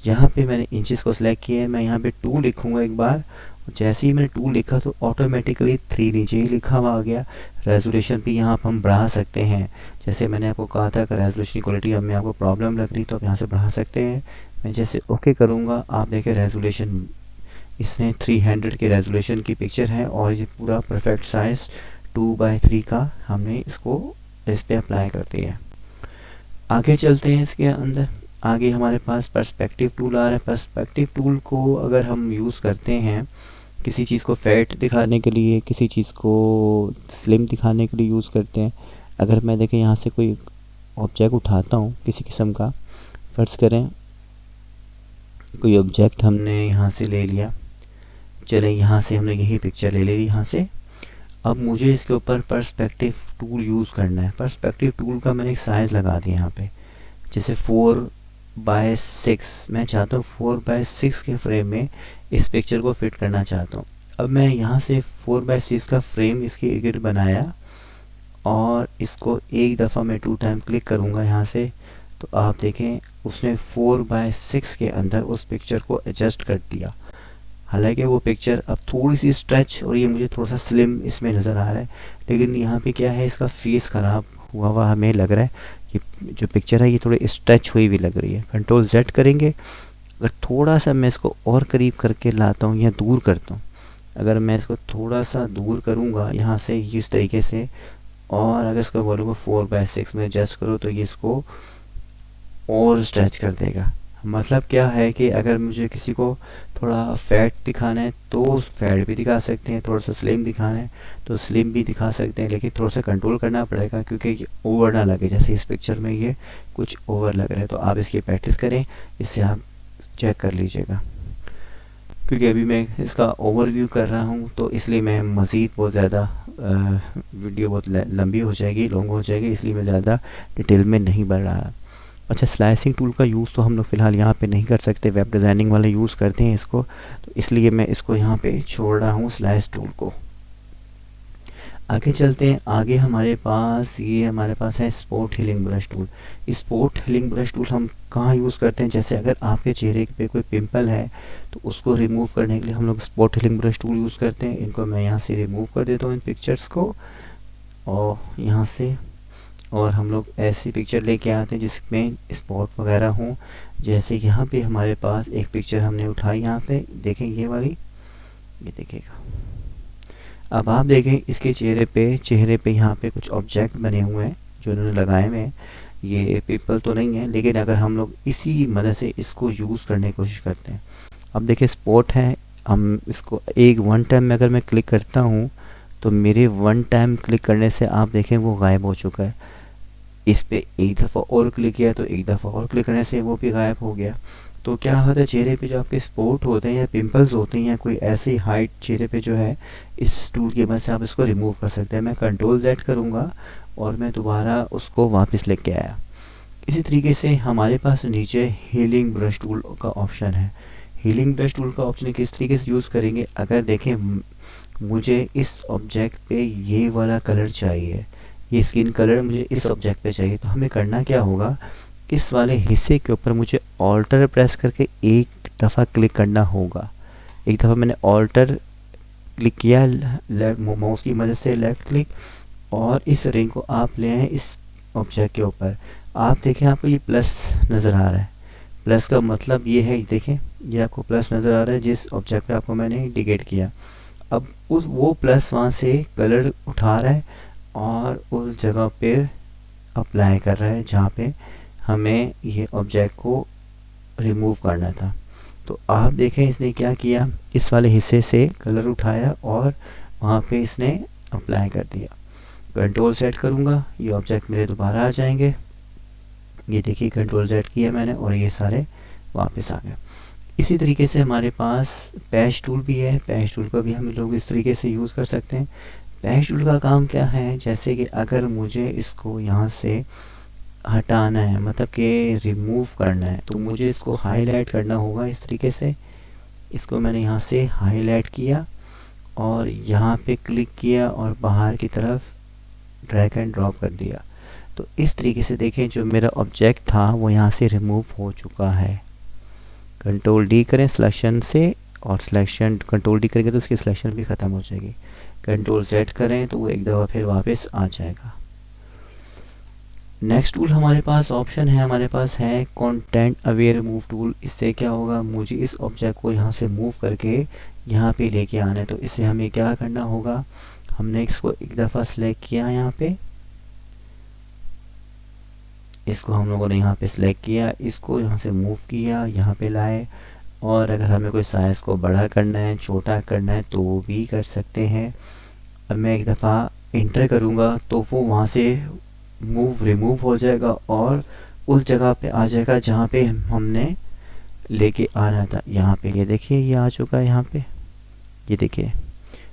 यहाँ पे मैंने इंचेस को सिलेक्ट किया है। मैं यहाँ पे 2 लिखूँगा एक बार। जैसे ही मैंने 2 लिखा तो ऑटोमेटिकली 3 नीचे ही लिखा हुआ आ गया। रेजोल्यूशन भी यहाँ पर हम बढ़ा सकते हैं। जैसे मैंने आपको कहा था कि रेजोल्यूशन क्वालिटी में आपको प्रॉब्लम लग रही तो आप यहाँ से बढ़ा सकते हैं। मैं जैसे ओके करूँगा, आप देखें रेजोल्यूशन इसने 300 के रेजोल्यूशन की पिक्चर है और ये पूरा परफेक्ट साइज़ 2/3 का हमने इसको इस पर अप्लाई कर दिया है। आगे चलते हैं इसके अंदर। आगे हमारे पास पर्सपेक्टिव टूल आ रहा है। पर्सपेक्टिव टूल को अगर हम यूज़ करते हैं किसी चीज़ को फैट दिखाने के लिए, किसी चीज़ को स्लिम दिखाने के लिए यूज़ करते हैं। अगर मैं देखें यहाँ से कोई ऑब्जेक्ट उठाता हूँ किसी किस्म का, फ़र्ज़ करें कोई ऑब्जेक्ट हमने यहाँ से ले लिया, चलें यहाँ से हमने यही पिक्चर ले ली यहाँ से। अब मुझे इसके ऊपर पर्सपेक्टिव टूल यूज़ करना है। पर्सपेक्टिव टूल का मैंने एक साइज़ लगा दिया यहाँ पे, जैसे 4/6। मैं चाहता हूँ 4/6 के फ्रेम में इस पिक्चर को फिट करना चाहता हूँ। अब मैं यहाँ से 4/6 का फ्रेम इसके इर्द गिर्द बनाया और इसको एक दफ़ा मैं 2 टाइम क्लिक करूँगा यहाँ से, तो आप देखें उसने 4/6 के अंदर उस पिक्चर को एडजस्ट कर दिया। हालांकि वो पिक्चर अब थोड़ी सी स्ट्रेच और ये मुझे थोड़ा सा स्लिम इसमें नज़र आ रहा है, लेकिन यहाँ पे क्या है, इसका फेस ख़राब हुआ हुआ हमें लग रहा है कि जो पिक्चर है ये थोड़ी स्ट्रेच हुई भी लग रही है। कंट्रोल Z करेंगे। अगर थोड़ा सा मैं इसको और करीब करके लाता हूँ या दूर करता हूँ, अगर मैं इसको थोड़ा सा दूर करूँगा यहाँ से इस तरीके से, और अगर इसको बोलूँगा 4/6 में एडजस्ट करो तो ये इसको और स्ट्रेच कर देगा। मतलब क्या है कि अगर मुझे किसी को थोड़ा फैट दिखाना है तो फैट भी दिखा सकते हैं, थोड़ा सा स्लिम दिखाना है तो स्लिम भी दिखा सकते हैं, लेकिन थोड़ा सा कंट्रोल करना पड़ेगा क्योंकि ये ओवर ना लगे। जैसे इस पिक्चर में ये कुछ ओवर लग रहा है, तो आप इसकी प्रैक्टिस करें, इससे आप चेक कर लीजिएगा। क्योंकि अभी मैं इसका ओवरव्यू कर रहा हूँ तो इसलिए मैं मज़ीद बहुत ज़्यादा वीडियो बहुत लंबी हो जाएगी, लॉन्ग हो जाएगी, इसलिए मैं ज़्यादा डिटेल में नहीं बढ़ रहा। अच्छा, स्लाइसिंग टूल का यूज़ तो हम लोग फ़िलहाल यहाँ पे नहीं कर सकते, वेब डिज़ाइनिंग वाले यूज़ करते हैं इसको, तो इसलिए मैं इसको यहाँ पे छोड़ रहा हूँ स्लाइस टूल को। आगे चलते हैं। आगे हमारे पास है spot healing brush tool. Spot healing brush tool हम कहाँ यूज़ करते हैं, जैसे अगर आपके चेहरे पे कोई पिंपल है तो उसको रिमूव करने के लिए हम लोग spot healing brush tool use करते हैं। इनको मैं यहाँ से रिमूव कर देता हूँ इन पिक्चर्स को, और यहाँ से, और हम लोग ऐसी पिक्चर लेके आते हैं जिसमें स्पॉट वगैरह हों। जैसे यहाँ पे हमारे पास एक पिक्चर हमने उठाई, यहाँ पे देखें ये वाली, ये देखिएगा। अब आप देखें इसके चेहरे पे यहाँ पे कुछ ऑब्जेक्ट बने हुए हैं जो इन्होंने लगाए हुए हैं। ये पीपल तो नहीं है, लेकिन अगर हम लोग इसी मदद से इसको यूज़ करने की कोशिश करते हैं, अब देखिए स्पॉट है, हम इसको वन टाइम में अगर मैं क्लिक करता हूँ तो मेरे 1 टाइम क्लिक करने से आप देखें वो गायब हो चुका है। इस पे एक दफ़ा और क्लिक किया तो एक दफ़ा और क्लिक करने से वो भी गायब हो गया। तो क्या होता है, चेहरे पे जो आपके स्पॉट होते हैं या पिंपल्स होते हैं या कोई ऐसी हाइट चेहरे पे जो है, इस टूल की मदद से आप इसको रिमूव कर सकते हैं। मैं कंट्रोल Z करूँगा और मैं दोबारा उसको वापस लेके आया। इसी तरीके से हमारे पास नीचे हीलिंग ब्रश टूल का ऑप्शन है। हीलिंग ब्रश टूल का ऑप्शन किस तरीके से यूज़ करेंगे, अगर देखें मुझे इस ऑब्जेक्ट पे ये वाला कलर चाहिए, ये स्किन कलर मुझे इस ऑब्जेक्ट पे चाहिए, तो हमें करना क्या होगा, इस वाले हिस्से के ऊपर मुझे ऑल्टर प्रेस करके एक दफ़ा क्लिक करना होगा। एक दफ़ा मैंने ऑल्टर क्लिक किया माउस की मदद से, लेफ़्ट क्लिक, और इस रिंग को आप ले आए इस ऑब्जेक्ट के ऊपर। आप देखें आपको ये प्लस नज़र आ रहा है। प्लस का मतलब ये है, देखें ये आपको प्लस नज़र आ रहा है जिस ऑब्जेक्ट पे आपको मैंने इंडिकेट किया। अब उस वो प्लस वहाँ से कलर उठा रहा है और उस जगह पे अप्लाई कर रहा है जहाँ पे हमें ये ऑब्जेक्ट को रिमूव करना था। तो आप देखें इसने क्या किया, इस वाले हिस्से से कलर उठाया और वहाँ पे इसने अप्लाई कर दिया। कंट्रोल सेट करूँगा, ये ऑब्जेक्ट मेरे दोबारा आ जाएंगे। ये देखिए कंट्रोल Z किया मैंने और ये सारे वापस आ गए। इसी तरीके से हमारे पास पैच टूल भी है। पैच टूल का भी हम लोग इस तरीके से यूज़ कर सकते हैं। पैच टूल का काम क्या है, जैसे कि अगर मुझे इसको यहाँ से हटाना है, मतलब कि रिमूव करना है, तो मुझे इसको हाईलाइट करना होगा इस तरीके से। इसको मैंने यहाँ से हाईलाइट किया और यहाँ पे क्लिक किया और बाहर की तरफ ड्रैग एंड ड्रॉप कर दिया। तो इस तरीके से देखें जो मेरा ऑब्जेक्ट था वो यहाँ से रिमूव हो चुका है। कंट्रोल D करें सिलेक्शन से, और सिलेक्शन कंट्रोल D करेंगे तो उसकी सिलेक्शन भी ख़त्म हो जाएगी। कंट्रोल Z करें तो वो एक दफ़ा फिर वापस आ जाएगा। नेक्स्ट टूल हमारे पास ऑप्शन है, हमारे पास है कंटेंट अवेयर मूव टूल। इससे क्या होगा, मुझे इस ऑब्जेक्ट को यहाँ से मूव करके यहाँ पे लेके आना है। तो इससे हमें क्या करना होगा, हमने इसको एक दफ़ा सेलेक्ट किया यहाँ पे, इसको हम लोगों ने यहाँ पे सिलेक्ट किया, इसको यहाँ से मूव किया, यहाँ पे लाए, और अगर हमें कोई साइज़ को बड़ा करना है, छोटा करना है तो वो भी कर सकते हैं। अब मैं एक दफ़ा इंटर करूँगा तो वो वहाँ से रिमूव हो जाएगा और उस जगह पे आ जाएगा जहाँ पे हमने लेके आना था। यहाँ पे ये देखिए ये आ चुका है यहाँ पे, ये देखिए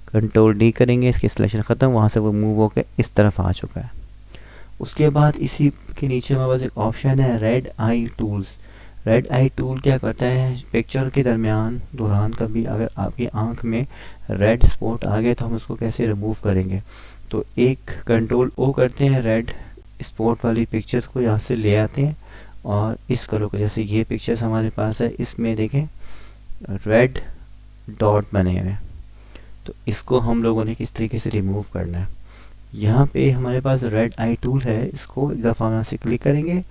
कंट्रोल D करेंगे, इसकी सिलेक्शन ख़त्म, वहाँ से वो मूव होकर इस तरफ आ चुका है। उसके बाद इसी के नीचे हमारे पास एक ऑप्शन है red I tools. Red I tool क्या करता है, पिक्चर के दौरान कभी अगर आपकी आंख में रेड स्पॉट आ गए तो हम उसको कैसे रिमूव करेंगे। तो एक कंट्रोल O करते हैं, रेड स्पॉट वाली पिक्चर्स को यहाँ से ले आते हैं और इस कलर को, जैसे ये पिक्चर्स हमारे पास है, इसमें देखें रेड डॉट बने हुए हैं, तो इसको हम लोगों ने किस तरीके से रिमूव करना है। यहाँ पे हमारे पास रेड आई टूल है, इसको एक दफ़ा यहाँ से क्लिक करेंगे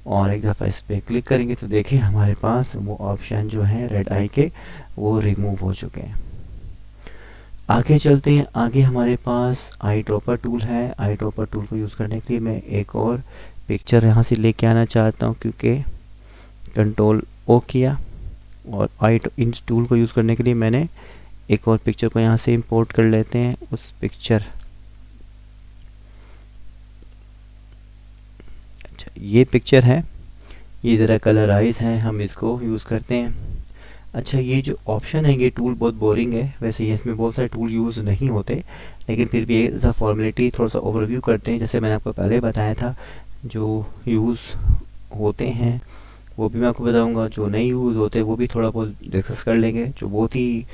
और एक दफ़ा इस पर क्लिक करेंगे तो देखिए हमारे पास वो ऑप्शन जो है रेड आई के वो रिमूव हो चुके हैं। आगे चलते हैं, आगे हमारे पास आई ड्रॉपर टूल है। आई ड्रॉपर टूल को यूज़ करने के लिए मैं एक और पिक्चर यहाँ से लेके आना चाहता हूँ, क्योंकि कंट्रोल O किया और इन टूल को यूज़ करने के लिए मैंने एक और पिक्चर को यहाँ से इंपोर्ट कर लेते हैं। उस पिक्चर, अच्छा ये पिक्चर है, ये ज़रा कलराइज है, हम इसको यूज़ करते हैं। अच्छा ये जो ऑप्शन है ये टूल बहुत बोरिंग है, वैसे ये इसमें बहुत सारे टूल यूज़ नहीं होते, लेकिन फिर भी एज अ फॉर्मेलिटी थोड़ा सा ओवरव्यू करते हैं। जैसे मैंने आपको पहले बताया था जो यूज़ होते हैं वो भी मैं आपको बताऊंगा, जो नहीं यूज़ होते वो भी थोड़ा बहुत डिस्कस कर लेंगे। जो बहुत ही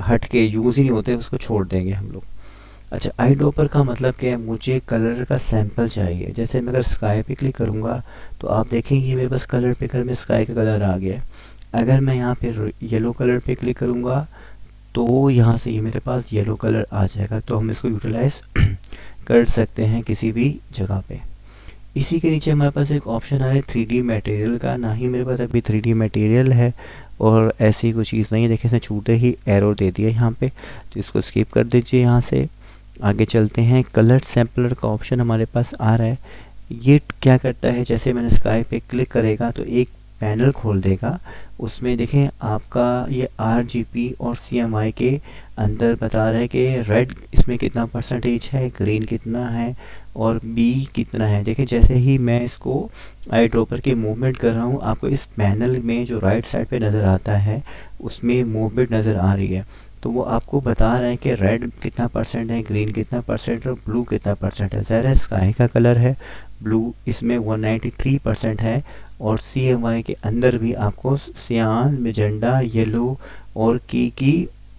हट के यूज़ ही नहीं होते उसको छोड़ देंगे हम लोग। अच्छा आई ड्रॉपर का मतलब क्या है, मुझे कलर का सैंपल चाहिए। जैसे मैं अगर स्काई पे क्लिक करूँगा तो आप देखेंगे मेरे पास कलर पिकर में स्काई का कलर आ गया है। अगर मैं यहाँ पे येलो कलर पे क्लिक करूँगा तो यहाँ से ये मेरे पास येलो कलर आ जाएगा। तो हम इसको यूटिलाइज कर सकते हैं किसी भी जगह पे। इसी के नीचे हमारे पास एक ऑप्शन आ रहा है 3D मटेरियल का। ना ही मेरे पास अभी 3D मटेरियल है और ऐसी कोई चीज़ नहीं है। देखिए इसने छूटे ही एरो दे दिया यहाँ पे, तो इसको स्किप कर दीजिए। यहाँ से आगे चलते हैं, कलर सैम्पलर का ऑप्शन हमारे पास आ रहा है। ये क्या करता है, जैसे मैंने स्काई पे क्लिक करेगा तो एक पैनल खोल देगा। उसमें देखें आपका ये RGB और CMY के अंदर बता रहा है कि रेड इसमें कितना परसेंटेज है, ग्रीन कितना है और B कितना है। देखिए जैसे ही मैं इसको आई ड्रॉपर की मूवमेंट कर रहा हूँ, आपको इस पैनल में जो राइट साइड पे नज़र आता है उसमें मूवमेंट नज़र आ रही है। तो वो आपको बता रहा है कि रेड कितना परसेंट है, ग्रीन कितना परसेंट और ब्लू कितना परसेंट है। ज़रा स्काई का कलर है ब्लू, इसमें 193% है। और CMY के अंदर भी आपको सियान, मेजेंडा, येलो और की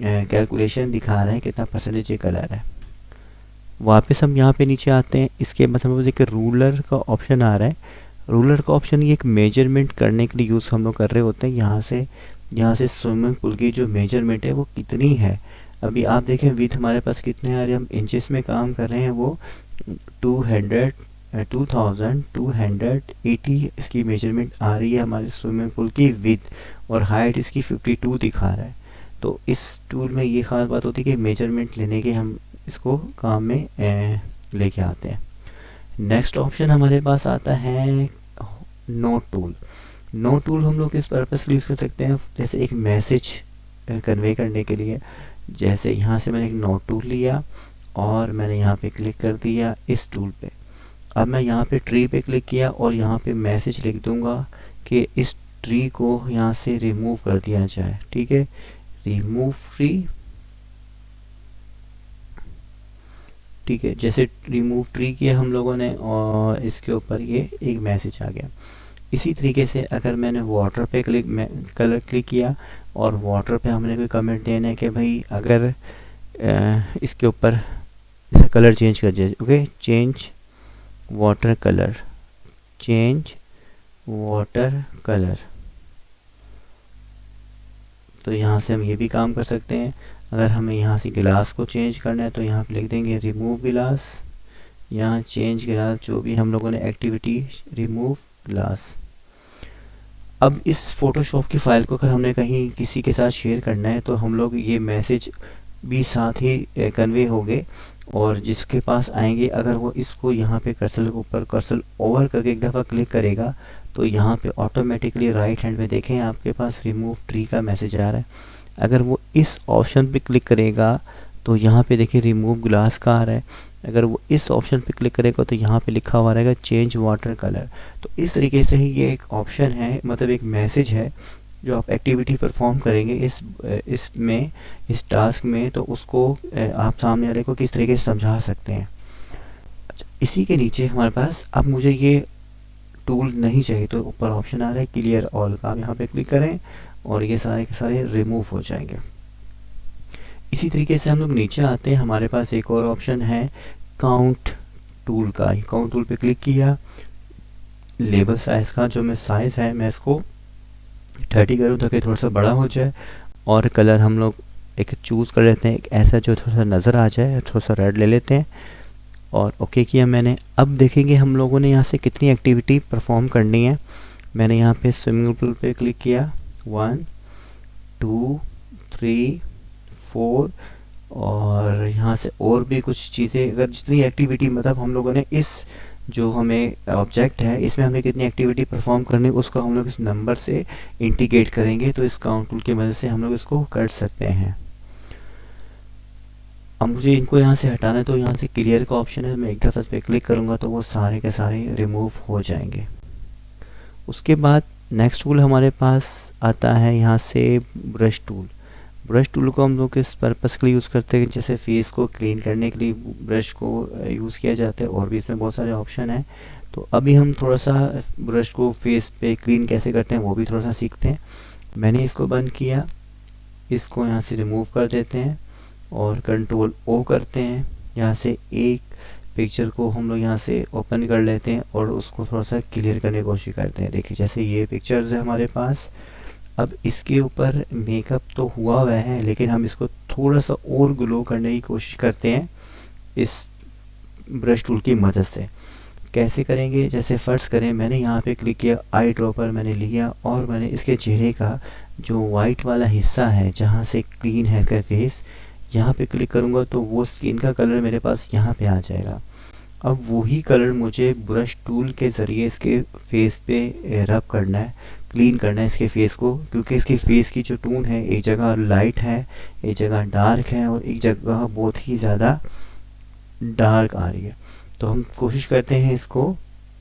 कैलकुलेशन दिखा रहा है कितना परसेंटेज ये कलर है। वापस हम यहाँ पे नीचे आते हैं। इसके बाद हमें देखिए रूलर का ऑप्शन आ रहा है। रूलर का ऑप्शन ये एक मेजरमेंट करने के लिए यूज़ हम लोग कर रहे होते हैं। यहाँ से स्विमिंग पूल की जो मेजरमेंट है वो कितनी है। अभी आप देखें विथ हमारे पास कितने आ रहे हैं, हम इंचेस में काम कर रहे हैं। वो 2280 इसकी मेजरमेंट आ रही है हमारे स्विमिंग पूल की विथ, और हाइट इसकी 52 दिखा रहा है। तो इस टूल में ये ख़ास बात होती है कि मेजरमेंट लेने के हम इसको काम में लेके आते हैं। नेक्स्ट ऑप्शन हमारे पास आता है नोट टूल। नोट टूल हम लोग इस पर्पस के लिए यूज़ कर सकते हैं, जैसे एक मैसेज कन्वे करने के लिए। जैसे यहाँ से मैंने एक नोट टूल लिया और मैंने यहाँ पे क्लिक कर दिया इस टूल पे। अब मैं यहाँ पे ट्री पे क्लिक किया और यहाँ पे मैसेज लिख दूंगा कि इस ट्री को यहाँ से रिमूव कर दिया जाए। ठीक है, रिमूव ट्री। ठीक है, जैसे रिमूव ट्री किया हम लोगों ने और इसके ऊपर ये एक मैसेज आ गया। इसी तरीके से अगर मैंने वाटर पे कलर क्लिक किया और वाटर पे हमने कोई कमेंट देना है कि भाई अगर इसके ऊपर इसका कलर चेंज कर दिया। Okay, change water colour, change water colour. तो यहाँ से हम ये भी काम कर सकते हैं। अगर हमें यहाँ से गिलास को चेंज करना है तो यहाँ पे लिख देंगे रिमूव गिलास, यहाँ चेंज गिलास, जो भी हम लोगों ने एक्टिविटी रिमूव ग्लास। अब इस फोटोशॉप की फ़ाइल को अगर हमने कहीं किसी के साथ शेयर करना है तो हम लोग ये मैसेज भी साथ ही कन्वे होंगे, और जिसके पास आएंगे अगर वो इसको यहाँ पे कर्सर के ऊपर कर्सर ओवर करके एक दफ़ा क्लिक करेगा तो यहाँ पे ऑटोमेटिकली राइट हैंड में देखें आपके पास रिमूव ट्री का मैसेज आ रहा है। अगर वो इस ऑप्शन पे क्लिक करेगा तो यहाँ पे देखिए रिमूव ग्लास का आ रहा है। अगर वो इस ऑप्शन पे क्लिक करेगा तो यहाँ पे लिखा हुआ रहेगा चेंज वाटर कलर। तो इस तरीके से ही ये एक ऑप्शन है, मतलब एक मैसेज है जो आप एक्टिविटी परफॉर्म करेंगे इस टास्क में, तो उसको आप सामने वाले को किस तरीके से समझा सकते हैं। अच्छा, इसी के नीचे हमारे पास अब मुझे ये टूल नहीं चाहिए तो ऊपर ऑप्शन आ रहा है क्लियर ऑल का। आप यहाँ पे क्लिक करें और ये सारे के सारे रिमूव हो जाएंगे। इसी तरीके से हम लोग नीचे आते हैं, हमारे पास एक और ऑप्शन है काउंट टूल का। काउंट टूल पे क्लिक किया, लेबल साइज़ का जो मैं साइज़ है मैं इसको 30 करूँ ताकि थोड़ा सा बड़ा हो जाए, और कलर हम लोग एक चूज़ कर लेते हैं, एक ऐसा जो थोड़ा सा नज़र आ जाए, थोड़ा सा रेड ले लेते हैं और ओके किया मैंने। अब देखेंगे हम लोगों ने यहाँ से कितनी एक्टिविटी परफॉर्म करनी है। मैंने यहाँ पे स्विमिंग पूल पे क्लिक किया, 1 2 3 4, और यहाँ से और भी कुछ चीज़ें, अगर जितनी एक्टिविटी मतलब हम लोगों ने इस जो हमें ऑब्जेक्ट है इसमें हमें कितनी एक्टिविटी परफॉर्म करनी है उसको हम लोग इस नंबर से इंडिकेट करेंगे। तो इस काउंट टूल की मदद से हम लोग इसको कर सकते हैं। अब मुझे इनको यहाँ से हटाना है तो यहाँ से क्लियर का ऑप्शन है, मैं एक दफ़ा इस पर क्लिक करूँगा तो वो सारे के सारे रिमूव हो जाएंगे। उसके बाद नेक्स्ट टूल हमारे पास आता है यहाँ से ब्रश टूल। ब्रश टूल को हम लोग किस पर्पस के लिए यूज़ करते हैं, जैसे फेस को क्लीन करने के लिए ब्रश को यूज़ किया जाता है, और भी इसमें बहुत सारे ऑप्शन हैं। तो अभी हम थोड़ा सा ब्रश को फेस पे क्लीन कैसे करते हैं वो भी थोड़ा सा सीखते हैं। मैंने इसको बंद किया, इसको यहाँ से रिमूव कर देते हैं और कंट्रोल ओ करते हैं। यहाँ से एक पिक्चर को हम लोग यहाँ से ओपन कर लेते हैं और उसको थोड़ा सा क्लियर करने की कोशिश करते हैं। देखिए जैसे ये पिक्चर्स है हमारे पास। अब इसके ऊपर मेकअप तो हुआ हुआ है लेकिन हम इसको थोड़ा सा और ग्लो करने की कोशिश करते हैं इस ब्रश टूल की मदद से। कैसे करेंगे, जैसे फ़र्ज़ करें मैंने यहाँ पे क्लिक किया, आई ड्रॉपर मैंने लिया और मैंने इसके चेहरे का जो वाइट वाला हिस्सा है जहाँ से क्लीन है इसका फेस, यहाँ पे क्लिक करूँगा तो वो स्किन का कलर मेरे पास यहाँ पे आ जाएगा। अब वही कलर मुझे ब्रश टूल के ज़रिए इसके फेस पे रब करना है, क्लीन करना है इसके फेस को, क्योंकि इसके फेस की जो टोन है एक जगह लाइट है, एक जगह डार्क है और एक जगह बहुत ही ज़्यादा डार्क आ रही है। तो हम कोशिश करते हैं इसको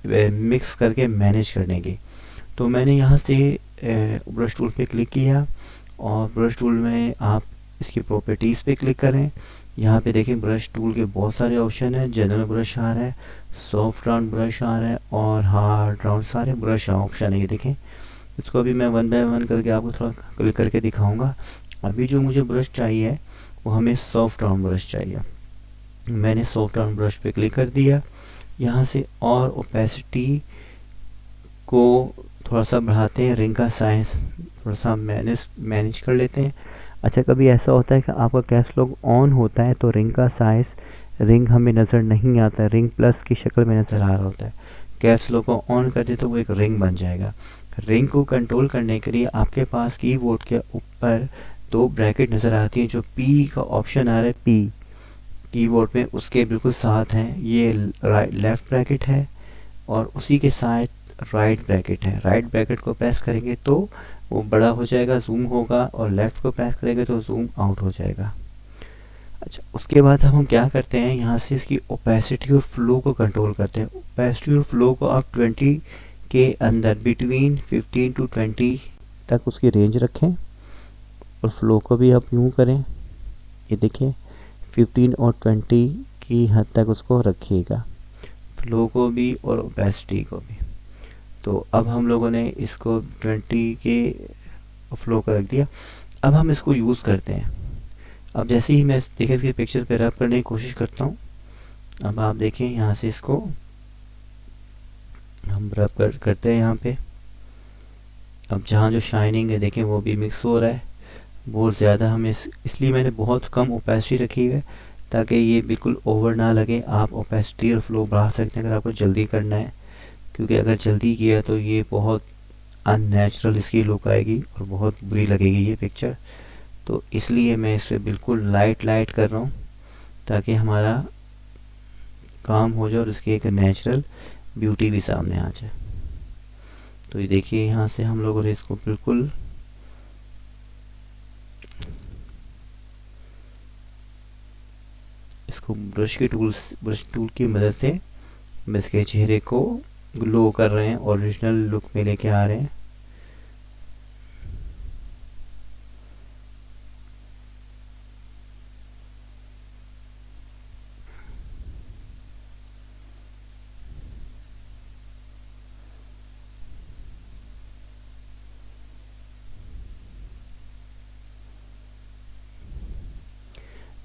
मिक्स करके मैनेज करने की। तो मैंने यहाँ से ब्रश टूल पे क्लिक किया और ब्रश टूल में आप इसकी प्रॉपर्टीज़ पे क्लिक करें। यहाँ पे देखें ब्रश टूल के बहुत सारे ऑप्शन हैं। जनरल ब्रश आ रहा है, सॉफ्ट राउंड ब्रश आ रहा है और हार्ड राउंड, सारे ब्रश ऑप्शन है। ये देखें, इसको अभी मैं वन बाय वन करके आपको थोड़ा क्लिक करके दिखाऊंगा। अभी जो मुझे ब्रश चाहिए वो हमें सॉफ्ट राउंड ब्रश चाहिए। मैंने सॉफ्ट राउंड ब्रश पे क्लिक कर दिया। यहाँ से और ओपेसिटी को थोड़ा सा बढ़ाते हैं, रिंग का साइज थोड़ा सा मैनेज कर लेते हैं। अच्छा, कभी ऐसा होता है कि आपका कैश लॉक ऑन होता है तो रिंग का साइज, रिंग हमें नज़र नहीं आता, रिंग प्लस की शक्ल में नज़र आ रहा होता है। कैश लॉक को ऑन कर दे तो वो एक रिंग बन जाएगा। रिंग को कंट्रोल करने के लिए आपके पास कीबोर्ड के ऊपर दो ब्रैकेट नज़र आती हैं। जो पी का ऑप्शन आ रहा है, पी कीबोर्ड में उसके बिल्कुल साथ हैं, ये लेफ़्ट ब्रैकेट है और उसी के साथ राइट ब्रैकेट है। राइट ब्रैकेट को प्रेस करेंगे तो वो बड़ा हो जाएगा, जूम होगा, और लेफ़्ट को प्रेस करेंगे तो जूम आउट हो जाएगा। अच्छा, उसके बाद हम क्या करते हैं, यहाँ से इसकी ओपेसिटी और फ्लो को कंट्रोल करते हैं। ओपेसिटी और फ्लो को आप 20 के अंदर बिटवीन 15 टू 20 तक उसकी रेंज रखें और फ्लो को भी आप यूँ करें, ये देखिए 15 और 20 की हद तक उसको रखिएगा, फ्लो को भी और ओपेसिटी को भी। तो अब हम लोगों ने इसको 20 के फ्लो को रख दिया। अब हम इसको यूज़ करते हैं। अब जैसे ही मैं देखिए इसके पिक्चर पे रब करने की कोशिश करता हूँ, अब आप देखें यहाँ से इसको हम रब करते हैं यहाँ पे। अब जहाँ जो शाइनिंग है देखें वो भी मिक्स हो रहा है बहुत ज़्यादा। हमें इसलिए मैंने बहुत कम ओपेसिटी रखी है ताकि ये बिल्कुल ओवर ना लगे। आप ओपेसिटी और फ्लो बढ़ा सकते हैं अगर आपको जल्दी करना है, क्योंकि अगर जल्दी किया तो ये बहुत अननेचुरल इसकी लुक आएगी और बहुत बुरी लगेगी ये पिक्चर। तो इसलिए मैं इसे बिल्कुल लाइट कर रहा हूँ ताकि हमारा काम हो जाए और इसकी एक नेचुरल ब्यूटी भी सामने आ जाए। तो ये देखिए यहाँ से हम लोगों ने इसको बिल्कुल इसको ब्रश टूल की मदद से इसके चेहरे को ग्लो कर रहे हैं, ओरिजिनल लुक में लेके आ रहे हैं।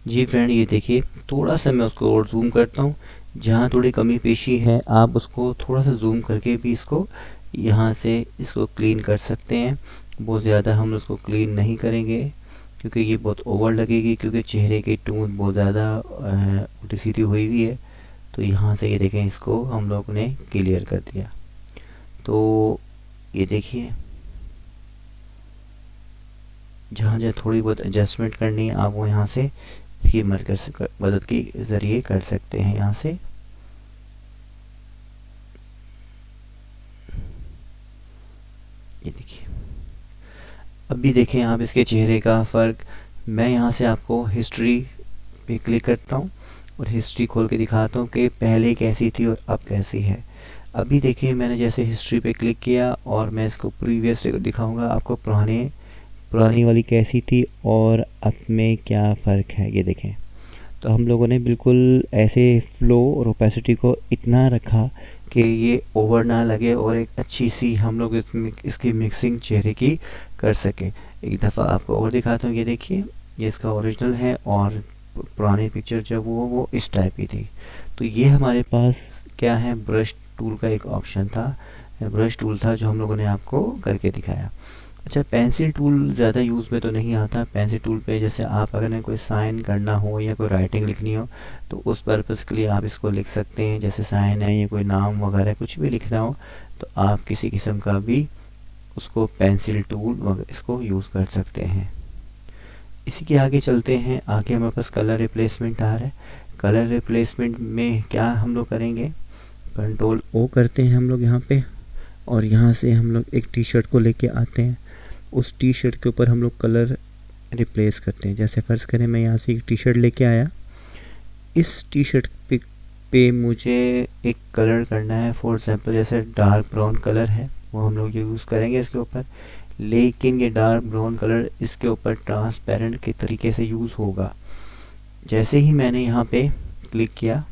जी फ्रेंड, ये देखिए थोड़ा सा मैं उसको और जूम करता हूँ। जहाँ थोड़ी कमी पेशी है आप उसको थोड़ा सा जूम करके भी इसको यहाँ से इसको क्लीन कर सकते हैं। बहुत ज़्यादा हम उसको क्लीन नहीं करेंगे क्योंकि ये बहुत ओवर लगेगी, क्योंकि चेहरे की टोन बहुत ज़्यादा उल्टी सीधी हुई हुई है। तो यहाँ से ये देखें इसको हम लोग ने क्लियर कर दिया। तो ये देखिए जहाँ जहाँ थोड़ी बहुत एडजस्टमेंट करनी है आप वो यहाँ से इसकी मदद के ज़रिए कर सकते हैं। यहाँ से ये देखिए, अभी देखें आप इसके चेहरे का फ़र्क। मैं यहाँ से आपको हिस्ट्री पे क्लिक करता हूँ और हिस्ट्री खोल के दिखाता हूँ कि पहले कैसी थी और अब कैसी है। अभी देखिए मैंने जैसे हिस्ट्री पे क्लिक किया और मैं इसको प्रीवियस दिखाऊंगा आपको पुरानी वाली कैसी थी और अब में क्या फ़र्क है। ये देखें, तो हम लोगों ने बिल्कुल ऐसे फ्लो और ओपेसिटी को इतना रखा कि ये ओवर ना लगे और एक अच्छी सी हम लोग इसकी मिक्सिंग चेहरे की कर सकें। एक दफ़ा आपको और दिखाता हूँ। ये देखिए, ये इसका ओरिजिनल है और पुरानी पिक्चर जब वो इस टाइप की थी। तो ये हमारे पास क्या है, ब्रश टूल का एक ऑप्शन था, ब्रश टूल था जो हम लोगों ने आपको करके दिखाया। अच्छा, पेंसिल टूल ज़्यादा यूज़ में तो नहीं आता। पेंसिल टूल पे जैसे आप अगर कोई साइन करना हो या कोई राइटिंग लिखनी हो तो उस पर्पज़ के लिए आप इसको लिख सकते हैं। जैसे साइन है या कोई नाम वगैरह कुछ भी लिखना हो तो आप किसी किस्म का भी उसको पेंसिल टूल इसको यूज़ कर सकते हैं। इसी के आगे चलते हैं। आगे हमारे पास कलर रिप्लेसमेंट आ रहा है। कलर रिप्लेसमेंट में क्या हम लोग करेंगे, कंट्रोल ओ करते हैं हम लोग यहाँ पे और यहाँ से हम लोग एक टी शर्ट को लेके आते हैं। उस टी शर्ट के ऊपर हम लोग कलर रिप्लेस करते हैं। जैसे फ़र्ज़ करें मैं यहाँ से एक टी शर्ट लेके आया, इस टी शर्ट पे मुझे एक कलर करना है। फॉर एग्जांपल जैसे डार्क ब्राउन कलर है वो हम लोग यूज़ करेंगे इसके ऊपर, लेकिन ये डार्क ब्राउन कलर इसके ऊपर ट्रांसपेरेंट के तरीके से यूज़ होगा। जैसे ही मैंने यहाँ पे क्लिक किया,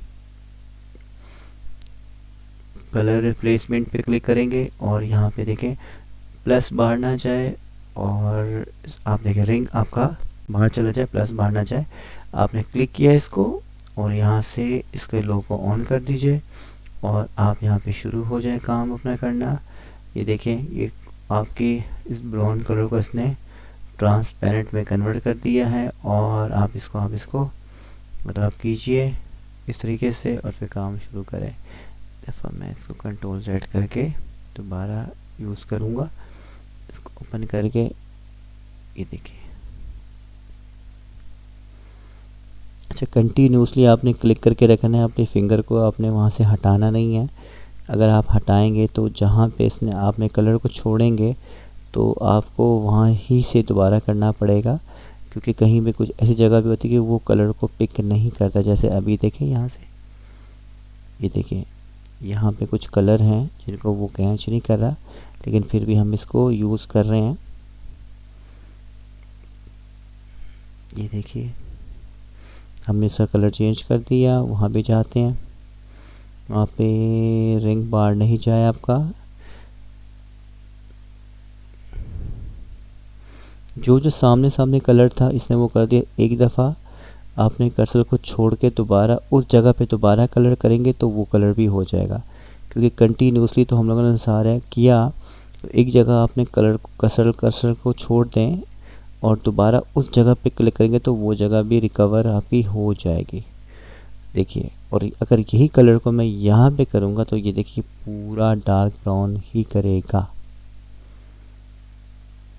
कलर रिप्लेसमेंट पे क्लिक करेंगे और यहाँ पे देखें प्लस बाहर ना जाए, और आप देखें रिंग आपका बाहर चला जाए, प्लस बाहर ना जाए। आपने क्लिक किया इसको और यहाँ से इसके लोगो ऑन कर दीजिए और आप यहाँ पे शुरू हो जाए काम अपना करना। ये देखें ये आपकी इस ब्राउन कलर को इसने ट्रांसपेरेंट में कन्वर्ट कर दिया है, और आप इसको रब कीजिए इस तरीके से और फिर काम शुरू करें। दफ़ा मैं इसको कंट्रोल Z करके दोबारा यूज़ करूँगा, इसको ओपन करके ये देखिए। अच्छा, कंटिन्यूसली आपने क्लिक करके रखना है, अपने फिंगर को आपने वहाँ से हटाना नहीं है। अगर आप हटाएंगे तो जहाँ पे इसने आपने कलर को छोड़ेंगे तो आपको वहाँ ही से दोबारा करना पड़ेगा, क्योंकि कहीं पे कुछ ऐसी जगह भी होती है कि वो कलर को पिक नहीं करता। जैसे अभी देखें यहाँ से, ये देखिए यहाँ पे कुछ कलर हैं जिनको वो कैच नहीं कर रहा, लेकिन फिर भी हम इसको यूज़ कर रहे हैं। ये देखिए हमने इसका कलर चेंज कर दिया। वहाँ पे जाते हैं, वहाँ पे रिंग बार नहीं जाए आपका। जो सामने कलर था इसने वो कर दिया। एक दफ़ा आपने कर्सर को छोड़ के दोबारा उस जगह पे दोबारा कलर करेंगे तो वो कलर भी हो जाएगा, क्योंकि कंटिन्यूसली तो हम लोगों ने सारा किया। तो एक जगह आपने कर्सर को छोड़ दें और दोबारा उस जगह पे क्लिक करेंगे तो वो जगह भी रिकवर आपकी हो जाएगी। देखिए, और अगर यही कलर को मैं यहाँ पे करूँगा तो ये देखिए पूरा डार्क ब्राउन ही करेगा।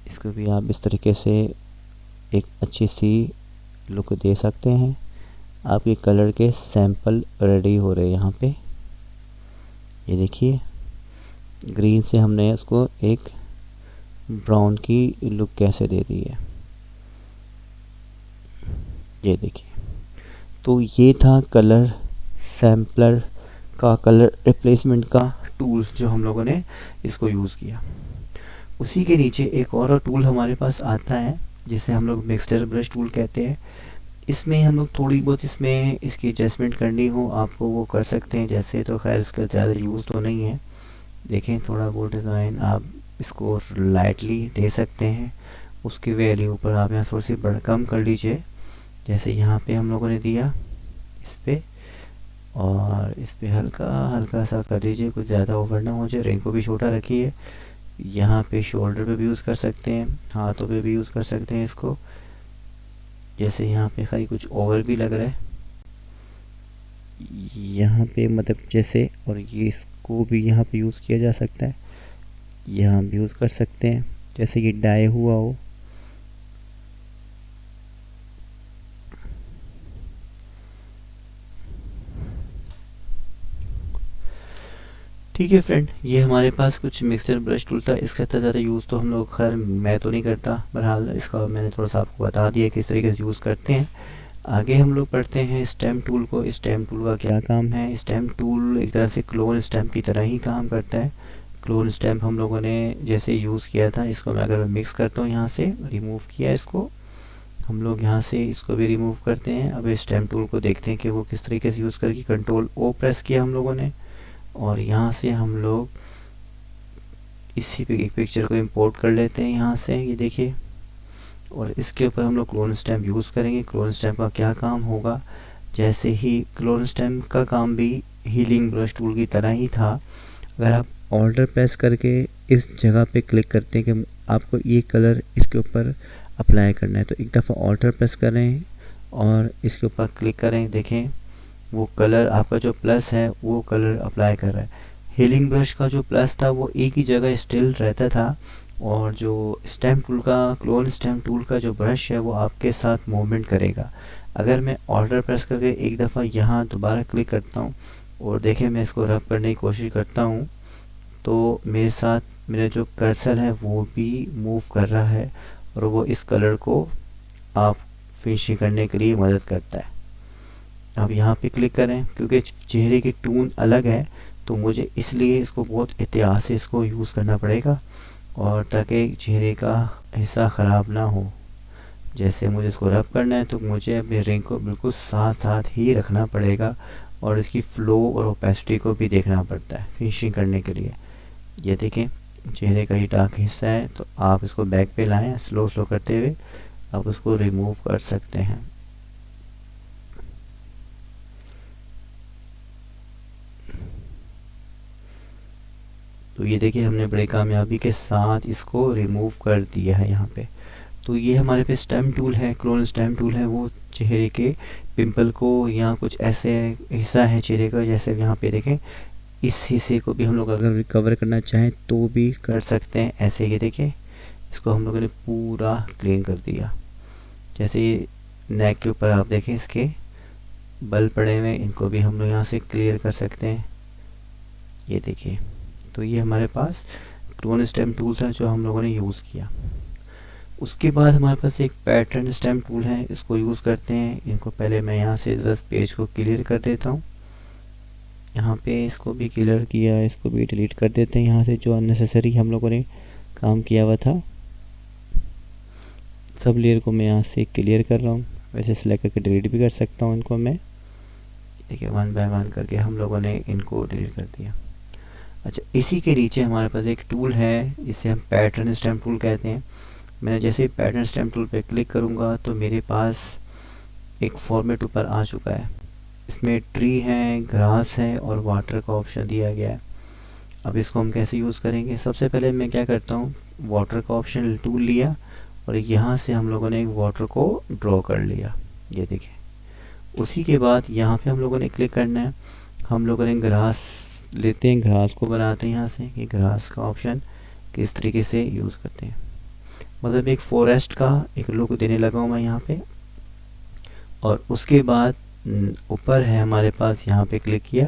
इसको भी आप इस तरीके से एक अच्छी सी लुक दे सकते हैं। आपके कलर के सैंपल रेडी हो रहे हैं यहाँ पे। ये देखिए ग्रीन से हमने इसको एक ब्राउन की लुक कैसे दे दी है, ये देखिए। तो ये था कलर सैम्पलर का, कलर रिप्लेसमेंट का टूल जो हम लोगों ने इसको यूज़ किया। उसी के नीचे एक और टूल हमारे पास आता है जिसे हम लोग मिक्सचर ब्रश टूल कहते हैं। इसमें हम लोग थोड़ी बहुत इसमें इसकी एडजस्टमेंट करनी हो आपको वो कर सकते हैं। जैसे तो खैर इसका ज़्यादा यूज़ तो नहीं है। देखें थोड़ा बहुत डिज़ाइन आप इसको लाइटली दे सकते हैं। उसकी वैल्यू पर आप यहाँ थोड़ी सी बढ़ कम कर लीजिए, जैसे यहाँ पे हम लोगों ने दिया इस पे, और इस पे हल्का हल्का सा कर दीजिए, कुछ ज़्यादा ओवर ना हो जाए। रिंग को भी छोटा रखिए। यहाँ पे शोल्डर पे भी यूज़ कर सकते हैं, हाथों पे भी यूज़ कर सकते हैं इसको। जैसे यहाँ पे खाली कुछ ओवर भी लग रहा है यहाँ पे, मतलब जैसे, और ये इसको भी यहाँ पे यूज़ किया जा सकता है। यहाँ भी यूज़ कर सकते हैं जैसे ये डाई हुआ हो। ठीक है फ्रेंड, ये हमारे पास कुछ मिक्सचर ब्रश टूल था। इसका इतना ज़्यादा यूज़ तो हम लोग, खैर मैं तो नहीं करता, बहरहाल इसका मैंने थोड़ा सा आपको बता दिया किस तरीके से यूज़ करते हैं। आगे हम लोग पढ़ते हैं स्टेम टूल को। स्टेम टूल का क्या काम है। स्टेम टूल एक तरह से क्लोन स्टैम्प की तरह ही काम करता है। क्लोन स्टैम्प हम लोगों ने जैसे यूज़ किया था, इसको मैं अगर मिक्स करता हूँ, यहाँ से रिमूव किया इसको, हम लोग यहाँ से इसको भी रिमूव करते हैं। अब स्टेम टूल को देखते हैं कि वो किस तरीके से यूज़ करके, कंट्रोल O प्रेस किया हम लोगों ने, और यहाँ से हम लोग इसी पे एक पिक्चर को इंपोर्ट कर लेते हैं यहाँ से, ये देखिए। और इसके ऊपर हम लोग क्लोन स्टैम्प यूज़ करेंगे। क्लोन स्टैम्प का क्या काम होगा, जैसे ही क्लोन स्टैम्प का काम भी हीलिंग ब्रश टूल की तरह ही था। अगर आप ऑल्टर प्रेस करके इस जगह पे क्लिक करते हैं कि आपको ये कलर इसके ऊपर अप्लाई करना है, तो एक दफ़ा ऑल्टर प्रेस करें और इसके ऊपर क्लिक करें। देखें वो कलर आपका जो प्लस है वो कलर अप्लाई कर रहा है। हीलिंग ब्रश का जो प्लस था वो एक ही जगह स्टिल रहता था, और जो स्टैम्प टूल का, क्लोन स्टैम्प टूल का जो ब्रश है वो आपके साथ मूवमेंट करेगा। अगर मैं ऑल्टर प्रेस करके एक दफ़ा यहाँ दोबारा क्लिक करता हूँ और देखें मैं इसको रब करने की कोशिश करता हूँ, तो मेरे साथ मेरा जो कर्सर है वो भी मूव कर रहा है और वो इस कलर को आप फिनिशिंग करने के लिए मदद करता है। अब यहाँ पे क्लिक करें, क्योंकि चेहरे की टून अलग है तो मुझे इसलिए इसको बहुत एहतियात से इसको यूज़ करना पड़ेगा, और ताकि चेहरे का हिस्सा ख़राब ना हो। जैसे मुझे इसको रब करना है तो मुझे अपने रिंग को बिल्कुल साथ साथ ही रखना पड़ेगा, और इसकी फ़्लो और ओपेसिटी को भी देखना पड़ता है फिनिशिंग करने के लिए। ये देखें चेहरे का ही डार्क हिस्सा है, तो आप इसको बैक पे लाएं स्लो स्लो करते हुए, आप उसको रिमूव कर सकते हैं। तो ये देखिए हमने बड़ी कामयाबी के साथ इसको रिमूव कर दिया है यहाँ पे। तो ये हमारे पे स्टेम टूल है, क्लोन स्टेम टूल है, वो चेहरे के पिंपल को या कुछ ऐसे हिस्सा है चेहरे का, जैसे यहाँ पे देखें इस हिस्से को भी हम लोग अगर रिकवर करना चाहें तो भी कर सकते हैं। ऐसे ये देखिए इसको हम लोगों ने पूरा क्लीन कर दिया। जैसे नेक के ऊपर आप देखें इसके बल पड़े हुए, इनको भी हम लोग यहाँ से क्लियर कर सकते हैं। ये देखिए, तो ये हमारे पास क्लोन स्टेम टूल था जो हम लोगों ने यूज़ किया। उसके बाद हमारे पास एक पैटर्न स्टेम टूल है, इसको यूज़ करते हैं। इनको पहले मैं यहाँ से 10 पेज को क्लियर कर देता हूँ। यहाँ पे इसको भी क्लियर किया, इसको भी डिलीट कर देते हैं यहाँ से, जो अननेसेसरी हम लोगों ने काम किया हुआ था। सब लेयर को मैं यहाँ से क्लियर कर रहा हूँ। वैसे सिलेक्ट करके डिलीट भी कर सकता हूँ इनको मैं। देखिए 1 बाय 1 करके हम लोगों ने इनको डिलीट कर दिया। अच्छा, इसी के नीचे हमारे पास एक टूल है, इसे हम पैटर्न स्टेम टूल कहते हैं। मैं जैसे ही पैटर्न स्टेम टूल पे क्लिक करूँगा तो मेरे पास एक फॉर्मेट ऊपर आ चुका है। इसमें ट्री है, ग्रास है और वाटर का ऑप्शन दिया गया है। अब इसको हम कैसे यूज़ करेंगे? सबसे पहले मैं क्या करता हूँ, वाटर का ऑप्शन टूल लिया और यहाँ से हम लोगों ने एक वाटर को ड्रॉ कर लिया। ये देखिए, उसी के बाद यहाँ पे हम लोगों ने क्लिक करना है। हम लोगों ने ग्रास लेते हैं, ग्रास को बनाते हैं यहाँ से, कि ग्रास का ऑप्शन किस तरीके से यूज़ करते हैं। मतलब एक फॉरेस्ट का एक लुक देने लगा हूँ मैं यहाँ पे। और उसके बाद ऊपर है हमारे पास, यहाँ पे क्लिक किया।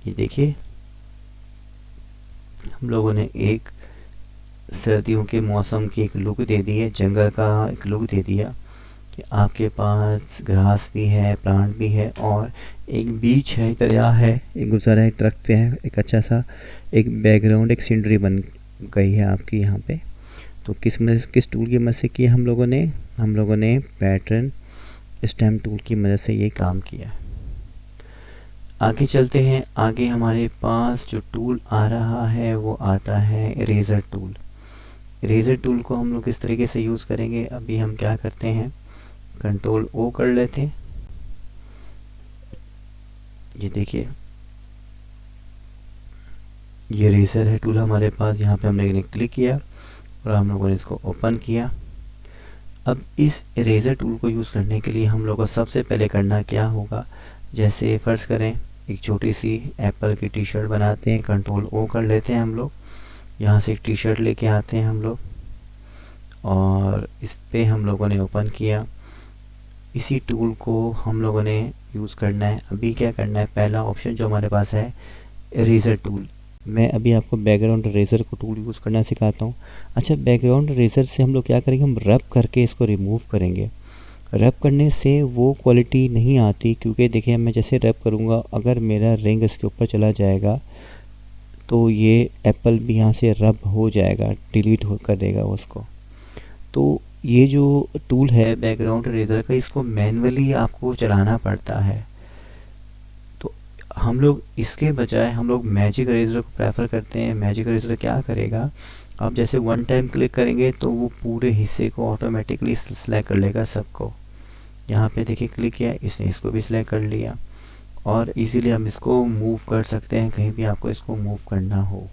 ये देखिए हम लोगों ने एक सर्दियों के मौसम की एक लुक दे दी है, जंगल का एक लुक दे दिया कि आपके पास घास भी है, प्लांट भी है, और एक बीच है, दरिया है, एक गुजरा है, एक दरख्त है, एक अच्छा सा एक बैकग्राउंड, एक सीनरी बन गई है आपकी यहाँ पे। तो किस टूल की मदद से किया हम लोगों ने पैटर्न स्टेम टूल की मदद से ये काम किया। आगे चलते हैं। आगे हमारे पास जो टूल आ रहा है वो आता है इरेज़र टूल। इरेज़र टूल को हम लोग किस तरीके से यूज़ करेंगे, अभी हम क्या करते हैं, कंट्रोल ओ कर लेते हैं। ये देखिए ये इरेज़र है टूल हमारे पास, यहाँ पे हमने क्लिक किया और हम लोगों ने इसको ओपन किया। अब इस इरेज़र टूल को यूज़ करने के लिए हम लोग को सबसे पहले करना क्या होगा, जैसे फ़र्ज़ करें एक छोटी सी एप्पल की टी शर्ट बनाते हैं, कंट्रोल ओ कर लेते हैं हम लोग। यहाँ से एक टी शर्ट लेके आते हैं हम लोग और इस पे हम लोगों ने ओपन किया। इसी टूल को हम लोगों ने यूज़ करना है। अभी क्या करना है, पहला ऑप्शन जो हमारे पास है इरेज़र टूल। मैं अभी आपको बैकग्राउंड इरेज़र को टूल यूज़ करना सिखाता हूँ। अच्छा, बैकग्राउंड इरेज़र से हम लोग क्या करेंगे, हम रब करके इसको रिमूव करेंगे। रब करने से वो क्वालिटी नहीं आती, क्योंकि देखिए मैं जैसे रब करूँगा, अगर मेरा रिंग इसके ऊपर चला जाएगा तो ये एप्पल भी यहाँ से रब हो जाएगा, डिलीट कर देगा उसको। तो ये जो टूल है बैकग्राउंड इरेज़र का, इसको मैन्युअली आपको चलाना पड़ता है। तो हम लोग इसके बजाय हम लोग मैजिक इरेज़र को प्रेफर करते हैं। मैजिक इरेज़र क्या करेगा, आप जैसे 1 टाइम क्लिक करेंगे तो वो पूरे हिस्से को ऑटोमेटिकली सिलेक्ट कर लेगा सबको। यहाँ पे देखिए क्लिक किया, इसने इसको भी सिलेक्ट कर लिया और इजीली हम इसको मूव कर सकते हैं कहीं भी आपको इसको मूव करना हो।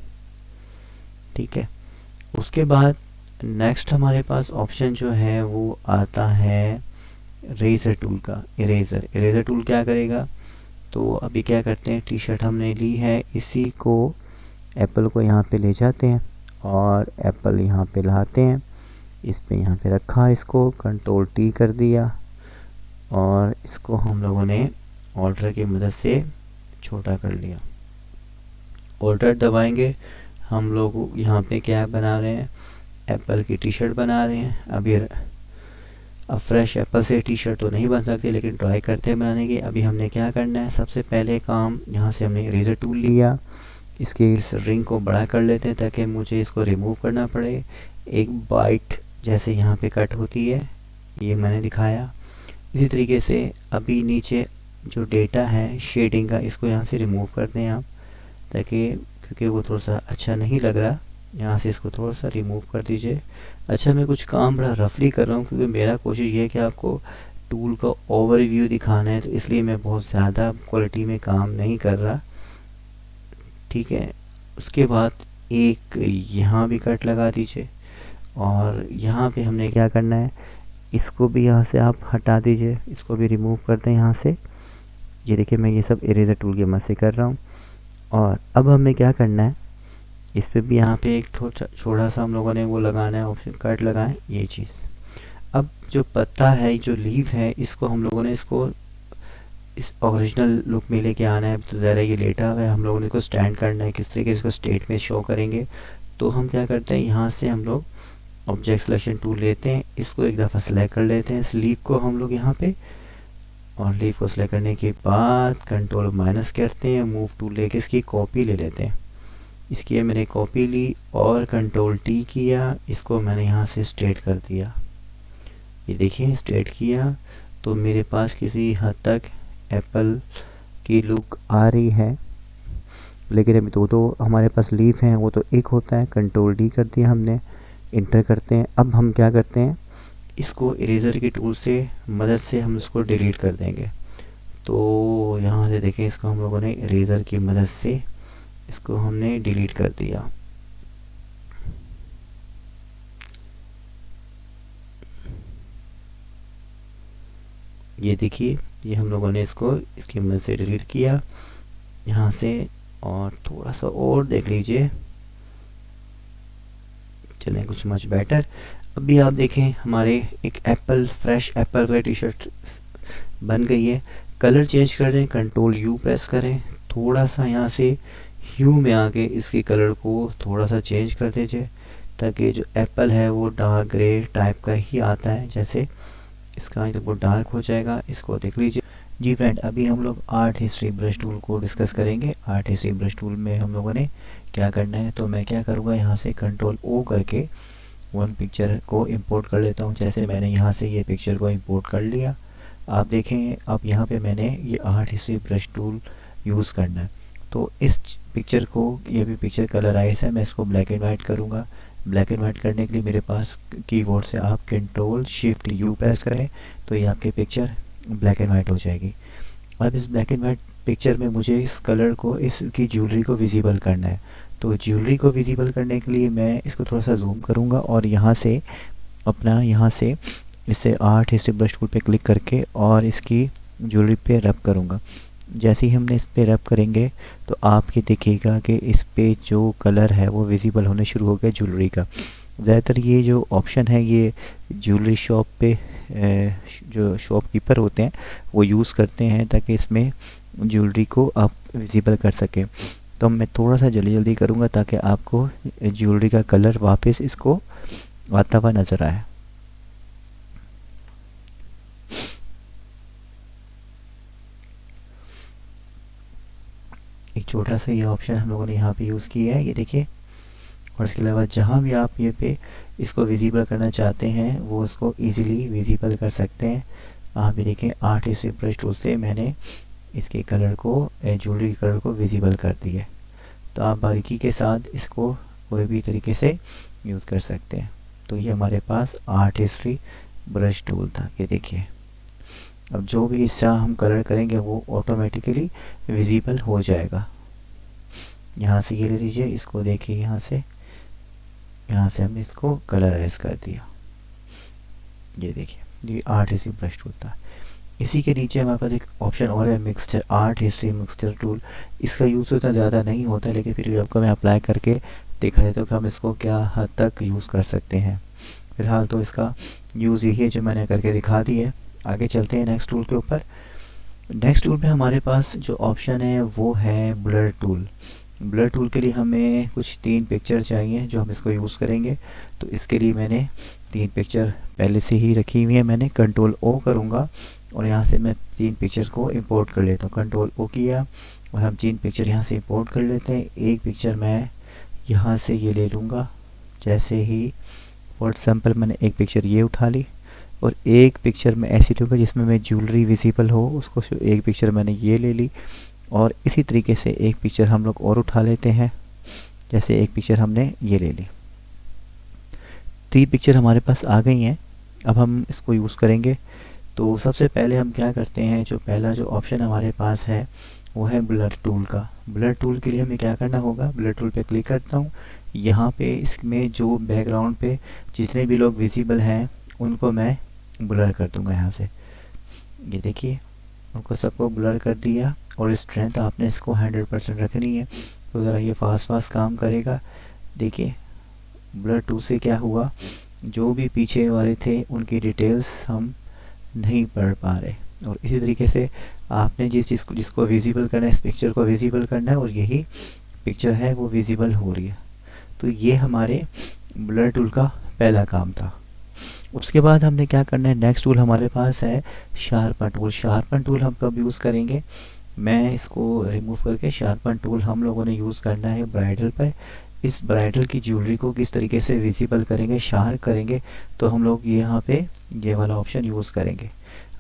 ठीक है, उसके बाद नेक्स्ट हमारे पास ऑप्शन जो है वो आता है इरेज़र टूल का। इरेज़र टूल क्या करेगा, तो अभी क्या करते हैं, टी शर्ट हमने ली है, इसी को एप्पल को यहाँ पे ले जाते हैं और एप्पल यहाँ पे लाते हैं, इस पे यहाँ पे रखा, इसको कंट्रोल टी कर दिया और इसको हम लोगों ने ऑल्टर की मदद से छोटा कर लिया। ऑल्टर दबाएंगे, हम लोग यहाँ पे क्या बना रहे हैं, एप्पल की टी शर्ट बना रहे हैं। अब फ्रेश एप्पल से टी शर्ट तो नहीं बन सकती, लेकिन ट्राई करते हैं बनाने की। अभी हमने क्या करना है, सबसे पहले काम, यहाँ से हमने इरेजर टूल लिया, इसके इस रिंग को बड़ा कर लेते हैं ताकि मुझे इसको रिमूव करना पड़े। एक बाइट जैसे यहाँ पे कट होती है, ये मैंने दिखाया। इसी तरीके से अभी नीचे जो डेटा है शेडिंग का, इसको यहाँ से रिमूव कर दें आप, ताकि क्योंकि वो थोड़ा सा अच्छा नहीं लग रहा, यहाँ से इसको थोड़ा सा रिमूव कर दीजिए। अच्छा, मैं कुछ काम बड़ा रफली कर रहा हूँ क्योंकि मेरा कोशिश ये है कि आपको टूल का ओवरव्यू दिखाना है, तो इसलिए मैं बहुत ज़्यादा क्वालिटी में काम नहीं कर रहा। ठीक है, उसके बाद एक यहाँ भी कट लगा दीजिए, और यहाँ पे हमने क्या करना है, इसको भी यहाँ से आप हटा दीजिए, इसको भी रिमूव कर दें यहाँ से। ये देखिए, मैं ये सब इरेजर टूल की मदद से कर रहा हूँ। और अब हमें क्या करना है, इस पे भी यहाँ पे एक छोटा सा हम लोगों ने वो लगाना है, ऑप्शन कट लगाएं, ये चीज़। अब जो पत्ता है, जो लीफ है, इसको हम लोगों ने इसको इस ओरिजिनल लुक में लेके आना है। तो ज़रा ये लेटा हुआ है, हम लोगों ने इसको स्टैंड करना है, किस तरीके से इसको स्टेट में शो करेंगे। तो हम क्या करते हैं, यहाँ से हम लोग ऑब्जेक्ट सिलेक्शन टूल लेते हैं, इसको एक दफ़ा सेलेक्ट कर लेते हैं, इस लीफ को हम लोग यहाँ पे, और लीफ को सेलेक्ट करने के बाद कंट्रोल माइनस करते हैं, मूव टूल लेके इसकी कॉपी ले लेते हैं। इसकी मैंने कॉपी ली और कंट्रोल टी किया, इसको मैंने यहाँ से स्ट्रेट कर दिया। ये देखिए, स्ट्रेट किया तो मेरे पास किसी हद तक एप्पल की लुक आ रही है। लेकिन अभी तो हमारे पास लीफ हैं, वो तो एक होता है। कंट्रोल डी कर दिया हमने, इंटर करते हैं। अब हम क्या करते हैं, इसको इरेज़र के टूल से मदद से हम इसको डिलीट कर देंगे। तो यहाँ से देखें, इसको हम लोगों ने इरेज़र की मदद से इसको हमने डिलीट कर दिया। ये देखिए, ये हम लोगों ने इसको इसकी मदद से डिलीट किया यहाँ से। और थोड़ा सा और देख लीजिए, चलें कुछ मच बेटर। अभी आप देखें, हमारे एक एप्पल, फ्रेश एप्पल वाली टी शर्ट बन गई है। कलर चेंज कर दें, कंट्रोल यू प्रेस करें, थोड़ा सा यहाँ से ह्यू में आके इसके कलर को थोड़ा सा चेंज कर दीजिए, ताकि जो एप्पल है वो डार्क ग्रे टाइप का ही आता है। जैसे इसका तो वो डार्क हो जाएगा, इसको देख लीजिए। जी फ्रेंड, अभी हम लोग आर्ट हिस्ट्री ब्रश टूल को डिस्कस करेंगे। आर्ट हिस्ट्री ब्रश टूल में हम लोगों ने क्या करना है, तो मैं क्या करूँगा, यहाँ से कंट्रोल ओ करके वन पिक्चर को इंपोर्ट कर लेता हूँ। जैसे मैंने यहाँ से ये पिक्चर को इंपोर्ट कर लिया, आप देखें अब यहाँ पे मैंने ये art history brush tool use करना है। तो इस पिक्चर को, ये भी पिक्चर कलर आइस है, मैं इसको ब्लैक एंड वाइट करूँगा। ब्लैक एंड वाइट करने के लिए मेरे पास कीबोर्ड से आप कंट्रोल शिफ्ट यू प्रेस करें, तो ये आपकी पिक्चर ब्लैक एंड वाइट हो जाएगी। अब इस ब्लैक एंड वाइट पिक्चर में मुझे इस कलर को, इसकी ज्वेलरी को विजिबल करना है। तो ज्वेलरी को विजिबल करने के लिए मैं इसको थोड़ा सा जूम करूँगा, और यहाँ से अपना, यहाँ से इसे आर्ट हिस्ट्री ब्रश टूल पे क्लिक करके और इसकी ज्वेलरी पे रब करूँगा। जैसे ही हमने इस पे रब करेंगे, तो आपके देखिएगा कि इस पे जो कलर है वो विजिबल होने शुरू हो गया ज्वेलरी का। ज़्यादातर ये जो ऑप्शन है, ये ज्वेलरी शॉप पे जो शॉपकीपर होते हैं वो यूज़ करते हैं, ताकि इसमें ज्वेलरी को आप विजिबल कर सकें। तो मैं थोड़ा सा जल्दी जल्दी करूँगा ताकि आपको ज्वेलरी का कलर वापस इसको आता हुआ नज़र आए। एक छोटा सा ये ऑप्शन हम लोगों ने यहाँ पे यूज़ किया है, ये देखिए। और इसके अलावा जहाँ भी आप ये पे इसको विजिबल करना चाहते हैं, वो इसको इजीली विजिबल कर सकते हैं। आप ये देखें, आर्ट हिस्ट्री ब्रश टूल से मैंने इसके कलर को, ज्वेलरी के कलर को विजिबल कर दिया है। तो आप बारीकी के साथ इसको कोई भी तरीके से यूज़ कर सकते हैं। तो ये हमारे पास आर्ट हिस्ट्री ब्रश टूल था, ये देखिए। अब जो भी हिस्सा हम कलर करेंगे वो ऑटोमेटिकली विजिबल हो जाएगा। यहाँ से ये ले लीजिए, इसको देखिए, यहाँ से हमने इसको कलराइज कर दिया। ये देखिए, ये आर्ट हिस्ट्री ब्रश टूल था। इसी के नीचे हमारे पास एक ऑप्शन और है, mixture, art history mixture tool. इसका यूज़ उतना ज़्यादा नहीं होता, लेकिन फिर भी आपको मैं अप्लाई करके देखा जाता है कि हम इसको क्या हद तक यूज़ कर सकते हैं। फिलहाल तो इसका यूज़ यही है जो मैंने करके दिखा दी है। आगे चलते हैं नेक्स्ट टूल के ऊपर। नेक्स्ट टूल पे हमारे पास जो ऑप्शन है वो है ब्लर टूल। ब्लर टूल के लिए हमें कुछ 3 पिक्चर चाहिए जो हम इसको यूज़ करेंगे। तो इसके लिए मैंने 3 पिक्चर पहले से ही रखी हुई है। मैंने कंट्रोल ओ करूँगा और यहाँ से मैं 3 पिक्चर को इंपोर्ट कर लेता हूँ। कंट्रोल ओ किया और हम 3 पिक्चर यहाँ से इंपोर्ट कर लेते हैं। एक पिक्चर मैं यहाँ से ये ले लूँगा। जैसे ही फॉर एग्जाम्पल मैंने एक पिक्चर ये उठा ली और एक पिक्चर मैं ऐसी लूँगा जिसमें मैं ज्वेलरी विजिबल हो, उसको एक पिक्चर मैंने ये ले ली। और इसी तरीके से एक पिक्चर हम लोग और उठा लेते हैं। जैसे एक पिक्चर हमने ये ले ली। 3 पिक्चर हमारे पास आ गई हैं। अब हम इसको यूज़ करेंगे। तो सबसे पहले हम क्या करते हैं, जो पहला जो ऑप्शन हमारे पास है वो है ब्लर टूल का। ब्लर टूल के लिए हमें क्या करना होगा, ब्लर टूल पे क्लिक करता हूँ। यहाँ पे इसमें जो बैकग्राउंड पे जितने भी लोग विजिबल हैं उनको मैं ब्लर कर दूंगा यहाँ से। ये देखिए उनको सबको ब्लर कर दिया। और स्ट्रेंथ आपने इसको 100% रखनी है तो ज़रा ये फास्ट काम करेगा। देखिए ब्लर टूल से क्या हुआ, जो भी पीछे वाले थे उनकी डिटेल्स हम नहीं पढ़ पा रहे। और इसी तरीके से आपने जिस चीज़ को जिसको विजिबल करना है, इस पिक्चर को विजिबल करना है और यही पिक्चर है वो विजिबल हो रही है। तो ये हमारे ब्लर टूल का पहला काम था। उसके बाद हमने क्या करना है, नेक्स्ट टूल हमारे पास है शार्पन टूल। शार्पन टूल हम कब यूज़ करेंगे, मैं इसको रिमूव करके शार्पन टूल हम लोगों ने यूज़ करना है ब्राइडल पर। इस ब्राइडल की ज्वेलरी को किस तरीके से विजिबल करेंगे, शार्प करेंगे, तो हम लोग यहाँ पे ये वाला ऑप्शन यूज़ करेंगे।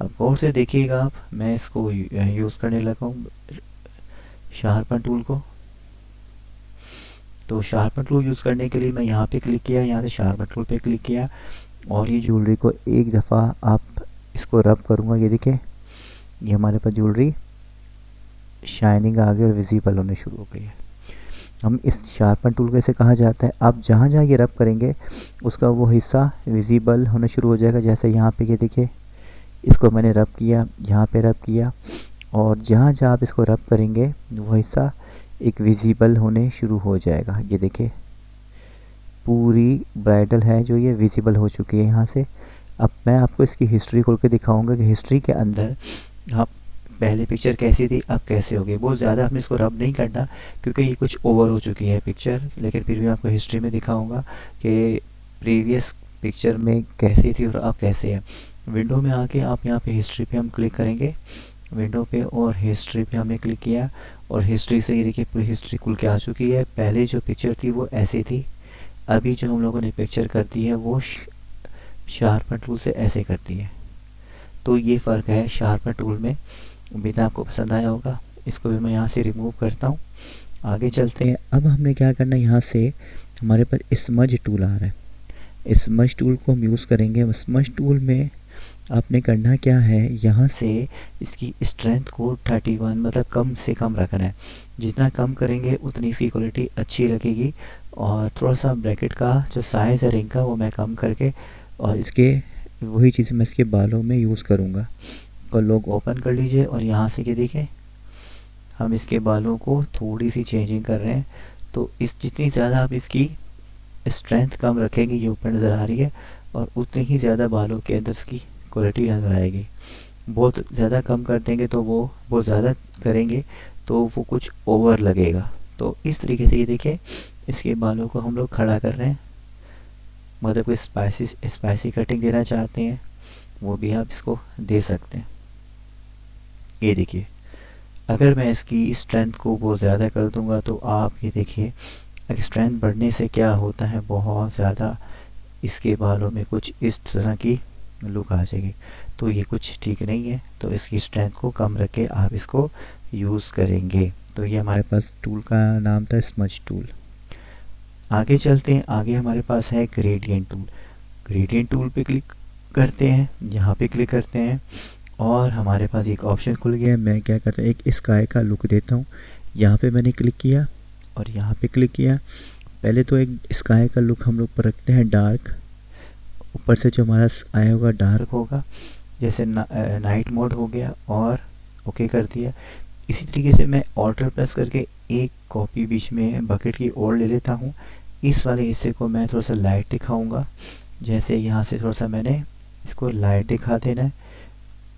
अब गौर से देखिएगा आप, मैं इसको यूज़ करने लगा हूँ शार्पन टूल को। तो शार्पन टूल यूज़ करने के लिए मैं यहाँ पे क्लिक किया, यहाँ से शार्पन टूल पे क्लिक किया और ये ज्वेलरी को एक दफ़ा आप इसको रब करूँगा। ये देखिए ये हमारे पास ज्वेलरी शाइनिंग आ गई और विजिबल होने शुरू हो गई है। हम इस शार्पन टूल को ऐसे कहा जाता है, आप जहाँ जहाँ ये रब करेंगे उसका वो हिस्सा विजिबल होना शुरू हो जाएगा। जैसे यहाँ पे ये देखिए इसको मैंने रब किया, यहाँ पे रब किया और जहाँ जहाँ आप इसको रब करेंगे वो हिस्सा एक विजिबल होने शुरू हो जाएगा। ये देखिए पूरी ब्राइडल है जो ये विजिबल हो चुकी है यहाँ से। अब मैं आपको इसकी हिस्ट्री खोल के दिखाऊंगा कि हिस्ट्री के अंदर आप पहले पिक्चर कैसी थी अब कैसे हो गई। बहुत ज़्यादा आपने इसको रब नहीं करना क्योंकि ये कुछ ओवर हो चुकी है पिक्चर, लेकिन फिर भी आपको हिस्ट्री में दिखाऊंगा कि प्रीवियस पिक्चर में कैसी थी और अब कैसे है। विंडो में आके आप यहाँ पे हिस्ट्री पे हम क्लिक करेंगे, विंडो पे और हिस्ट्री पे हमने क्लिक किया और हिस्ट्री से ये देखिए पूरी हिस्ट्री खुल के आ चुकी है। पहले जो पिक्चर थी वो ऐसी थी, अभी जो हम लोगों ने पिक्चर कर दी है वो शार्पन टूल से ऐसे करती है। तो ये फ़र्क है शार्पन टूल में। उम्मीद है आपको पसंद आया होगा। इसको भी मैं यहाँ से रिमूव करता हूँ, आगे चलते हैं। अब हमने क्या करना है, यहाँ से हमारे पास स्मज टूल आ रहा है। स्मज टूल को हम यूज़ करेंगे। स्मज टूल में आपने करना क्या है, यहाँ से इसकी स्ट्रेंथ को 31 मतलब कम से कम रखना है। जितना कम करेंगे उतनी इसकी क्वालिटी अच्छी लगेगी। और थोड़ा सा ब्रैकेट का जो साइज़ है रिंग का वो मैं कम करके और इसके वही चीज़ मैं इसके बालों में यूज़ करूँगा। तो लोग ओपन कर लीजिए और यहाँ से ये देखिए हम इसके बालों को थोड़ी सी चेंजिंग कर रहे हैं। तो इस जितनी ज़्यादा आप इसकी स्ट्रेंथ कम रखेंगे, ये ऊपर नज़र आ रही है, और उतनी ही ज़्यादा बालों के अंदर इसकी क्वालिटी नज़र आएगी। बहुत ज़्यादा कम कर देंगे तो वो बहुत ज़्यादा करेंगे तो वो कुछ ओवर लगेगा। तो इस तरीके से ये देखिए इसके बालों को हम लोग खड़ा कर रहे हैं। मतलब कोई स्पाइसी कटिंग देना चाहते हैं वो भी आप इसको दे सकते हैं। ये देखिए अगर मैं इसकी स्ट्रेंथ को बहुत ज़्यादा कर दूंगा तो आप ये देखिए स्ट्रेंथ बढ़ने से क्या होता है, बहुत ज़्यादा इसके बालों में कुछ इस तरह की लुक आ जाएगी। तो ये कुछ ठीक नहीं है। तो इसकी स्ट्रेंथ को कम रख के आप इसको यूज़ करेंगे। तो ये हमारे पास टूल का नाम था स्मज टूल। आगे चलते हैं। आगे हमारे पास है ग्रेडियंट टूल। ग्रेडियंट टूल पे क्लिक करते हैं, यहाँ पे क्लिक करते हैं और हमारे पास एक ऑप्शन खुल गया है। मैं क्या करता हूँ, एक स्काई का लुक देता हूँ। यहाँ पे मैंने क्लिक किया और यहाँ पे क्लिक किया। पहले तो एक स्काई का लुक हम लोग पर रखते हैं डार्क। ऊपर से जो हमारा स्काई होगा डार्क होगा, जैसे नाइट मोड हो गया और ओके कर दिया। इसी तरीके से मैं ऑल्टर प्रेस करके एक कॉपी बीच में बकेट की और ले लेता हूँ। इस वाले हिस्से को मैं थोड़ा सा लाइट दिखाऊंगा। जैसे यहाँ से थोड़ा सा मैंने इसको लाइट दिखा देना है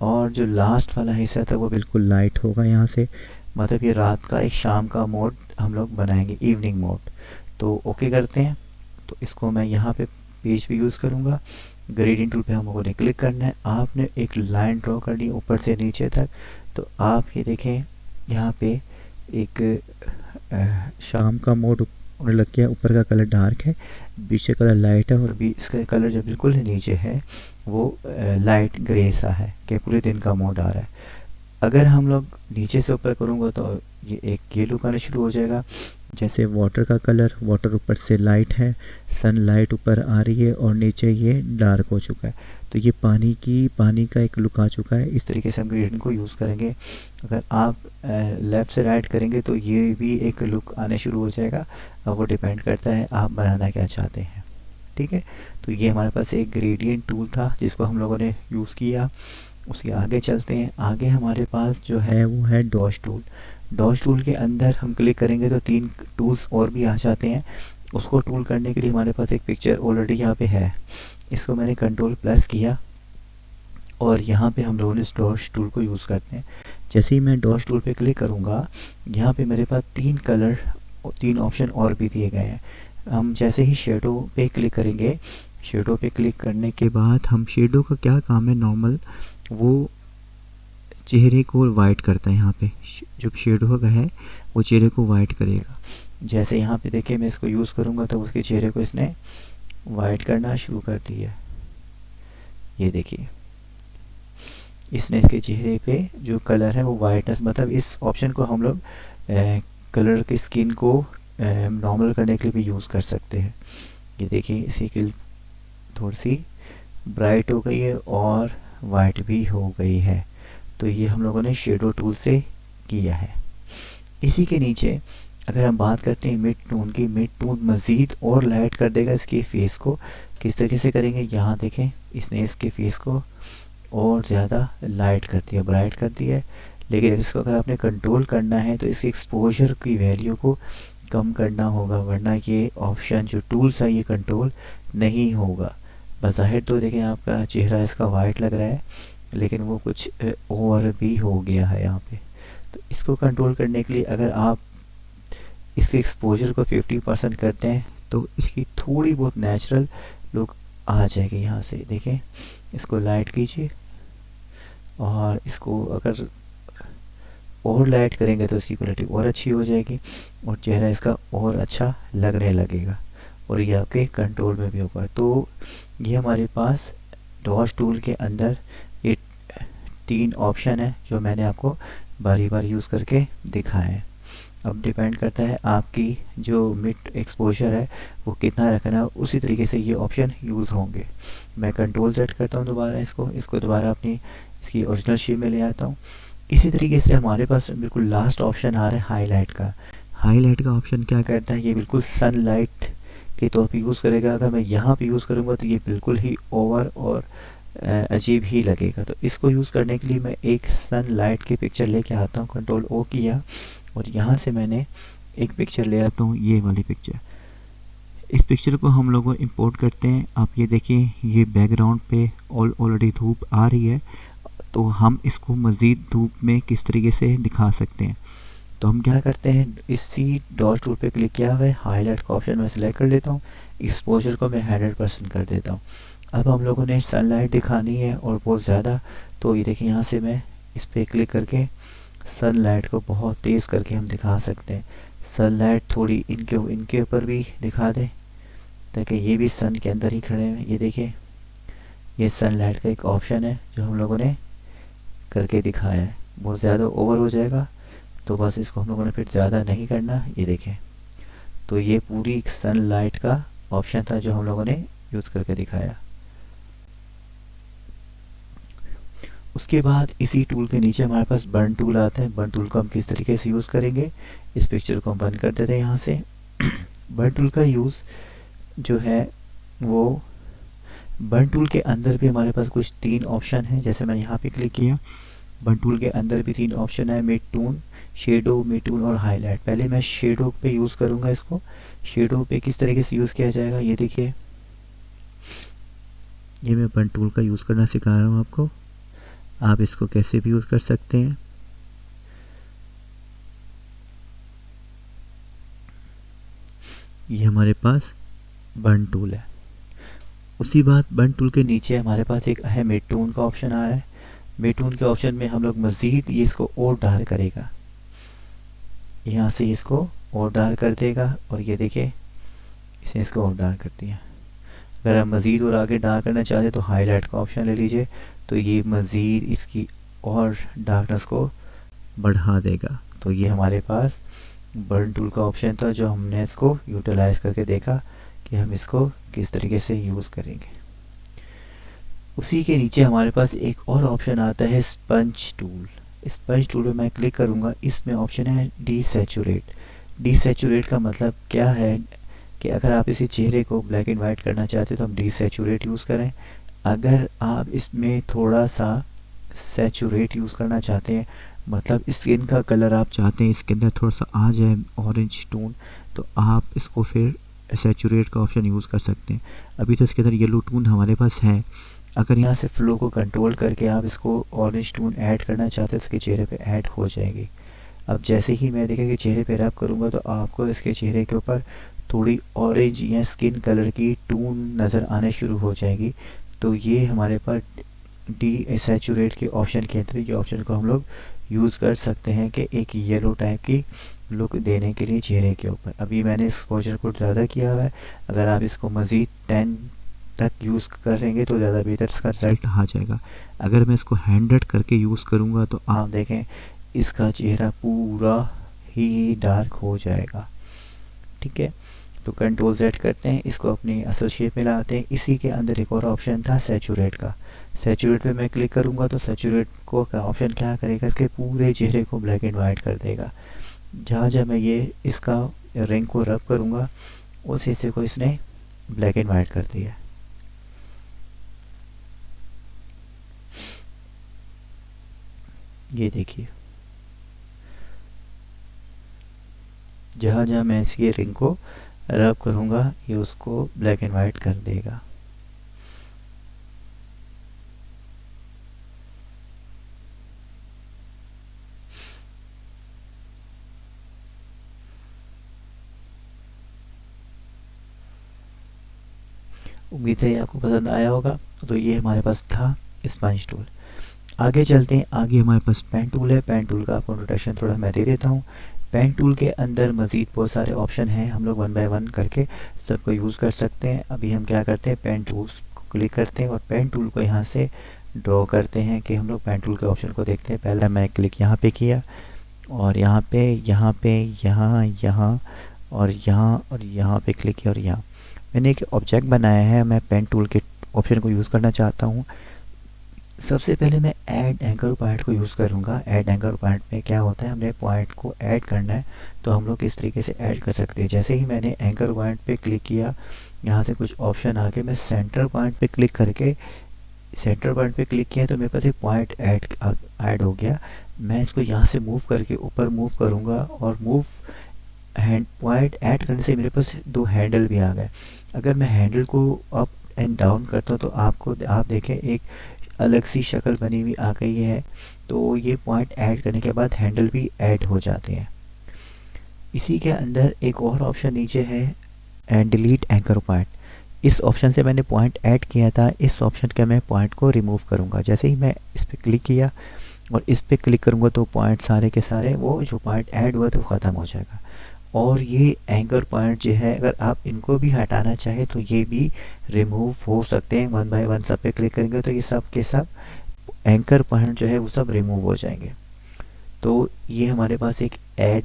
और जो लास्ट वाला हिस्सा था वो बिल्कुल लाइट होगा यहाँ से। मतलब ये रात का एक शाम का मोड हम लोग बनाएंगे इवनिंग मोड। तो ओके करते हैं। तो इसको मैं यहाँ पे पेज पे यूज़ करूँगा। ग्रेडियंट टूल पे हम लोगों ने क्लिक करना है। आपने एक लाइन ड्रॉ करनी है ऊपर से नीचे तक। तो आप ये देखें यहाँ पे एक शाम का मोड होने लग गया। ऊपर का कलर डार्क है, बीच का कलर लाइट है, और इसका कलर जो बिल्कुल नीचे है वो लाइट ग्रे सा है कि पूरे दिन का मोड आ रहा है। अगर हम लोग नीचे से ऊपर करूँगा तो ये एक येलो आना शुरू हो जाएगा। जैसे वाटर का कलर, वाटर ऊपर से लाइट है, सनलाइट ऊपर आ रही है और नीचे ये डार्क हो चुका है। तो ये पानी का एक लुक आ चुका है। इस तरीके से हम ग्रेडियंट को यूज़ करेंगे। अगर आप लेफ़्ट से राइट करेंगे तो ये भी एक लुक आने शुरू हो जाएगा। अब वो डिपेंड करता है आप बनाना क्या चाहते हैं। ठीक है, तो ये हमारे पास एक ग्रेडियंट टूल था जिसको हम लोगों ने यूज़ किया। उसके आगे चलते हैं। आगे हमारे पास जो है वो है डॉश टूल। डॉश टूल के अंदर हम क्लिक करेंगे तो 3 टूल्स और भी आ जाते हैं। उसको टूल करने के लिए हमारे पास एक पिक्चर ऑलरेडी यहाँ पे है। इसको मैंने कंट्रोल प्लस किया और यहाँ पे हम लोगों ने डॉश टूल को यूज़ करते हैं। जैसे ही मैं डॉश टूल पे क्लिक करूँगा, यहाँ पे मेरे पास 3 कलर, 3 ऑप्शन और भी दिए गए हैं। हम जैसे ही शेडो पे क्लिक करेंगे, शेडो पे क्लिक करने के बाद हम शेडो का क्या काम है, नॉर्मल वो चेहरे को वाइट करता है। यहाँ पे जो शेडो का है वो चेहरे को वाइट करेगा। जैसे यहाँ पे देखिए मैं इसको यूज़ करूँगा तो उसके चेहरे को इसने वाइट करना शुरू कर दिया। ये देखिए इसने इसके चेहरे पे जो कलर है वो वाइटनेस, मतलब इस ऑप्शन को हम लोग कलर की स्किन को नॉर्मल करने के लिए भी यूज़ कर सकते हैं। ये देखिए इसकी की थोड़ी सी ब्राइट हो गई है और वाइट भी हो गई है। तो ये हम लोगों ने शेडो टूल से किया है। इसी के नीचे अगर हम बात करते हैं मिड टोन की, मिड टोन मज़ीद और लाइट कर देगा इसके फेस को। किस तरीके से करेंगे, यहाँ देखें इसने इसके फेस को और ज़्यादा लाइट कर दिया, ब्राइट कर दिया है। लेकिन इसको अगर आपने कंट्रोल करना है तो इसकी एक्सपोजर की वैल्यू को कम करना होगा, वरना ये ऑप्शन जो टूल्स है ये कंट्रोल नहीं होगा। बज़ाहिर तो देखें आपका चेहरा इसका वाइट लग रहा है, लेकिन वो कुछ और भी हो गया है यहाँ पे। तो इसको कंट्रोल करने के लिए अगर आप इसके एक्सपोजर को 50% करते हैं तो इसकी थोड़ी बहुत नेचुरल लुक आ जाएगी। यहाँ से देखें, इसको लाइट कीजिए और इसको अगर और लाइट करेंगे तो इसकी क्वालिटी और अच्छी हो जाएगी और चेहरा इसका और अच्छा लगने लगेगा और ये आपके कंट्रोल में भी होगा। तो ये हमारे पास डॉश टूल के अंदर ये 3 ऑप्शन है जो मैंने आपको बारी बारी यूज़ करके दिखाए हैं। अब डिपेंड करता है आपकी जो मिड एक्सपोजर है वो कितना रखना है, उसी तरीके से ये ऑप्शन यूज़ होंगे। मैं कंट्रोल सेट करता हूँ दोबारा, इसको दोबारा अपनी इसकी ओरिजिनल शेप में ले आता हूँ। इसी तरीके से हमारे पास बिल्कुल लास्ट ऑप्शन आ रहा है हाईलाइट का। हाईलाइट का ऑप्शन क्या करता है, ये बिल्कुल सनलाइट के तौर पे यूज़ करेगा। अगर मैं यहाँ पे यूज़ करूँगा तो ये बिल्कुल ही ओवर और अजीब ही लगेगा। तो इसको यूज़ करने के लिए मैं एक सनलाइट की पिक्चर लेके आता हूँ, कंट्रोल ओ किया और यहाँ से मैंने एक पिक्चर ले आता हूँ, ये वाली पिक्चर। इस पिक्चर को हम लोग इंपोर्ट करते हैं। आप ये देखिए ये बैकग्राउंड पे ऑलरेडी धूप आ रही है, तो हम इसको मज़ीद धूप में किस तरीके से दिखा सकते हैं। तो हम क्या करते हैं, इसी डॉट टूल पे क्लिक किया हुआ है, हाईलाइट का ऑप्शन मैं सिलेक्ट कर लेता हूँ, एक्सपोजर को मैं 100% कर देता हूँ। अब हम लोगों ने सनलाइट दिखानी है और बहुत ज़्यादा, तो ये देखिए यहाँ से मैं इस पर क्लिक करके सनलाइट को बहुत तेज़ करके हम दिखा सकते हैं। सनलाइट थोड़ी इनके ऊपर भी दिखा दें ताकि ये भी सन के अंदर ही खड़े हैं। ये देखिए ये सनलाइट का एक ऑप्शन है जो हम लोगों ने करके दिखाया है। बहुत ज़्यादा ओवर हो जाएगा तो बस इसको हम लोगों ने फिर ज़्यादा नहीं करना। ये देखें, तो ये पूरी सनलाइट का ऑप्शन था जो हम लोगों ने यूज़ करके दिखाया। उसके बाद इसी टूल के नीचे हमारे पास बर्न टूल आता है। बर्न टूल को हम किस तरीके से यूज़ करेंगे, इस पिक्चर को हम बंद कर देते हैं यहाँ से। बर्न टूल का यूज़ जो है वो बर्न टूल के अंदर भी हमारे पास कुछ 3 ऑप्शन हैं। जैसे मैंने यहाँ पे क्लिक किया, बर्न टूल के अंदर भी 3 ऑप्शन है, mid tone, shadow, mid tone और हाईलाइट। पहले मैं शेडो पे यूज़ करूँगा इसको। शेडो पे किस तरीके से यूज़ किया जाएगा, ये देखिए ये मैं बर्न टूल का यूज़ करना सिखा रहा हूँ आपको, आप इसको कैसे भी यूज़ कर सकते हैं। ये हमारे पास बर्न टूल है। उसी बात बर्न टूल के नीचे हमारे पास एक है मिड टून का ऑप्शन आ रहा है। मिड टून के ऑप्शन में हम लोग मज़ीद ये इसको और डार्क करेगा, यहाँ से इसको और डार्क कर देगा, और ये देखिए इसने इसको और डार्क कर दिया। अगर आप मज़ीद और आगे डार्क करना चाहते तो हाईलाइट का ऑप्शन ले लीजिए, तो ये मज़ीद इसकी और डार्कनेस को बढ़ा देगा। तो ये हमारे पास बर्न टूल का ऑप्शन था जो हमने इसको यूटिलाइज करके देखा कि हम इसको किस तरीके से यूज़ करेंगे। उसी के नीचे हमारे पास एक और ऑप्शन आता है स्पंज टूल। स्पंज टूल पे मैं क्लिक करूँगा, इसमें ऑप्शन है डीसैचुरेट। डीसैचुरेट का मतलब क्या है कि अगर आप इसी चेहरे को ब्लैक एंड वाइट करना चाहते हो तो हम डीसैचुरेट यूज़ करें। अगर आप इसमें थोड़ा सा सैचुरेट यूज़ करना चाहते हैं, मतलब स्किन का कलर आप चाहते हैं इसके अंदर थोड़ा सा आ जाए ऑरेंज टोन, तो आप इसको फिर सैचुरेट का ऑप्शन यूज़ कर सकते हैं। अभी तो इसके अंदर येलो टोन हमारे पास है। अगर यहाँ से फ्लो को कंट्रोल करके आप इसको ऑरेंज टोन ऐड करना चाहते हो तो इसके चेहरे पे ऐड हो जाएगी। अब जैसे ही मैं देखा कि चेहरे पे रब करूँगा तो आपको इसके चेहरे के ऊपर थोड़ी ऑरेंज या स्किन कलर की टोन नज़र आने शुरू हो जाएगी। तो ये हमारे पास डी सैचुरेट के ऑप्शन के अंदर ये ऑप्शन को हम लोग यूज़ कर सकते हैं कि एक येलो टाइप की लुक देने के लिए चेहरे के ऊपर। अभी मैंने एक्सपोजर को ज़्यादा किया हुआ है, अगर आप इसको मज़ीद 10 तक यूज़ करेंगे तो ज़्यादा बेहतर इसका रिजल्ट आ जाएगा। अगर मैं इसको 100 करके यूज़ करूँगा तो आप देखें इसका चेहरा पूरा ही डार्क हो जाएगा। ठीक है, तो कंट्रोल Z करते हैं, इसको अपनी असल शेप में लाते हैं। इसी के अंदर एक और ऑप्शन था सैचुरेट का। सैचुरेट पे मैं क्लिक करूँगा तो सैचुरेट को का ऑप्शन क्या करेगा, इसके पूरे चेहरे को ब्लैक एंड वाइट कर देगा। जहाँ जहाँ मैं ये इसका रिंग को रब करूँगा उस हिस्से को इसने ब्लैक एंड वाइट कर दिया। ये देखिए, जहाँ जहाँ मैं इसकी रिंग को रब करूँगा ये उसको ब्लैक एंड वाइट कर देगा। उम्मीद है आपको पसंद आया होगा। तो ये हमारे पास था स्पंज टूल। आगे चलते हैं, आगे हमारे पास पेन टूल है। पेन टूल का आपको इंट्रोडक्शन थोड़ा मैं दे देता हूँ। पेन टूल के अंदर मज़ीद बहुत सारे ऑप्शन हैं, हम लोग वन बाय वन करके सबको यूज़ कर सकते हैं। अभी हम क्या करते हैं, पेन टूल्स को क्लिक करते हैं और पेन टूल को यहाँ से ड्रॉ करते हैं कि हम लोग पेन टूल के ऑप्शन को देखते हैं। पहले मैं क्लिक यहाँ पे किया और यहाँ पे यहाँ पे यहाँ यहाँ और यहाँ पे क्लिक किया और यहाँ मैंने एक ऑब्जेक्ट बनाया है। मैं पेन टूल के ऑप्शन को यूज़ करना चाहता हूँ। सबसे पहले मैं ऐड एंकर पॉइंट को यूज़ करूँगा। ऐड एंकर पॉइंट में क्या होता है, हमने पॉइंट को ऐड करना है तो हम लोग किस तरीके से ऐड कर सकते हैं। जैसे ही मैंने एंकर पॉइंट पे क्लिक किया, यहाँ से कुछ ऑप्शन आके मैं सेंटर पॉइंट पे क्लिक करके सेंटर पॉइंट पे क्लिक किया तो मेरे पास एक पॉइंट ऐड हो गया। मैं इसको यहाँ से मूव करके ऊपर मूव करूँगा और मूव हैंड पॉइंट ऐड करने से मेरे पास 2 हैंडल भी आ गए। अगर मैं हैंडल को अप एंड डाउन करता हूँ तो आप देखें एक अलग सी शक्ल बनी हुई आ गई है। तो ये पॉइंट ऐड करने के बाद हैंडल भी ऐड हो जाते हैं। इसी के अंदर एक और ऑप्शन नीचे है डिलीट एंकर पॉइंट। इस ऑप्शन से मैंने पॉइंट ऐड किया था, इस ऑप्शन का मैं पॉइंट को रिमूव करूँगा। जैसे ही मैं इस पर क्लिक किया और इस पर क्लिक करूँगा तो पॉइंट सारे के सारे वो जो पॉइंट ऐड हुआ तो ख़त्म हो जाएगा। और ये एंकर पॉइंट जो है अगर आप इनको भी हटाना चाहें तो ये भी रिमूव हो सकते हैं। वन बाय वन सब पे क्लिक करेंगे तो ये सब के सब एंकर पॉइंट जो है वो सब रिमूव हो जाएंगे। तो ये हमारे पास एक ऐड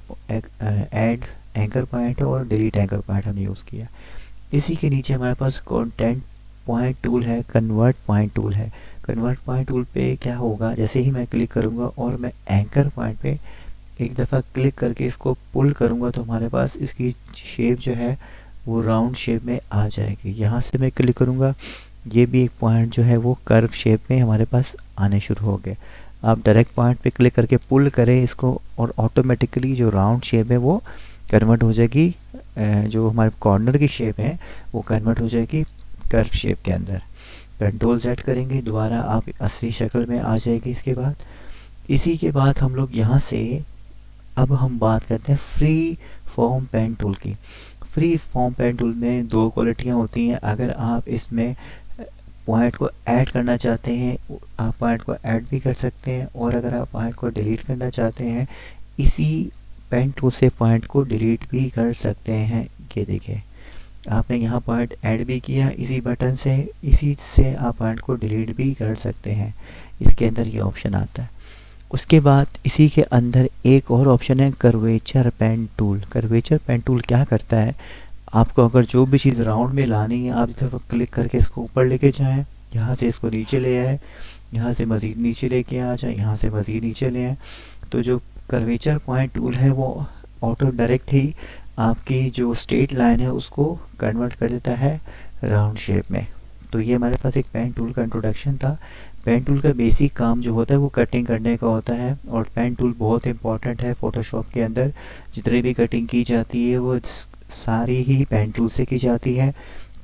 एंकर पॉइंट है और डिलीट एंकर पॉइंट हमने यूज़ किया। इसी के नीचे हमारे पास कंटेंट पॉइंट टूल है, कन्वर्ट पॉइंट टूल है। कन्वर्ट पॉइंट टूल पे क्या होगा, जैसे ही मैं क्लिक करूँगा और मैं एंकर पॉइंट पे एक दफ़ा क्लिक करके इसको पुल करूँगा तो हमारे पास इसकी शेप जो है वो राउंड शेप में आ जाएगी। यहाँ से मैं क्लिक करूँगा, ये भी एक पॉइंट जो है वो कर्व शेप में हमारे पास आने शुरू हो गए। आप डायरेक्ट पॉइंट पे क्लिक करके पुल करें इसको और ऑटोमेटिकली जो राउंड शेप है वो कन्वर्ट हो जाएगी। जो हमारे कॉर्नर की शेप है वो कन्वर्ट हो जाएगी कर्व शेप के अंदर। कंट्रोल Z करेंगे, दोबारा आप असली शक्ल में आ जाएगी। इसके बाद इसी के बाद हम लोग यहाँ से अब हम बात करते हैं फ्री फॉर्म पेन टूल की। फ्री फॉर्म पेन टूल में दो क्वालिटियाँ होती हैं। अगर आप इसमें पॉइंट को ऐड करना चाहते हैं, आप पॉइंट को ऐड भी कर सकते हैं, और अगर आप पॉइंट को डिलीट करना चाहते हैं, इसी पेन टूल से पॉइंट को डिलीट भी कर सकते हैं। ये देखिए, आपने यहाँ पॉइंट ऐड भी किया इसी बटन से, इसी से आप पॉइंट को डिलीट भी कर सकते हैं। इसके अंदर ये ऑप्शन आता है। उसके बाद इसी के अंदर एक और ऑप्शन है curvature pen tool. Curvature pen tool क्या करता है, आपको अगर जो भी चीज़ राउंड में लानी है, आप इधर क्लिक करके इसको ऊपर लेके जाएं, यहाँ से इसको नीचे ले आए, यहाँ से मज़ीद नीचे लेके आ जाए, यहाँ से मज़ीद नीचे ले आए, तो जो कर्वेचर पॉइंट टूल है वो ऑटो डायरेक्ट ही आपकी जो स्ट्रेट लाइन है उसको कन्वर्ट कर देता है राउंड शेप में। तो ये हमारे पास एक पेन टूल का इंट्रोडक्शन था। पेन टूल का बेसिक काम जो होता है वो कटिंग करने का होता है, और पेन टूल बहुत इंपॉर्टेंट है फ़ोटोशॉप के अंदर। जितनी भी कटिंग की जाती है वो सारी ही पेन टूल से की जाती है।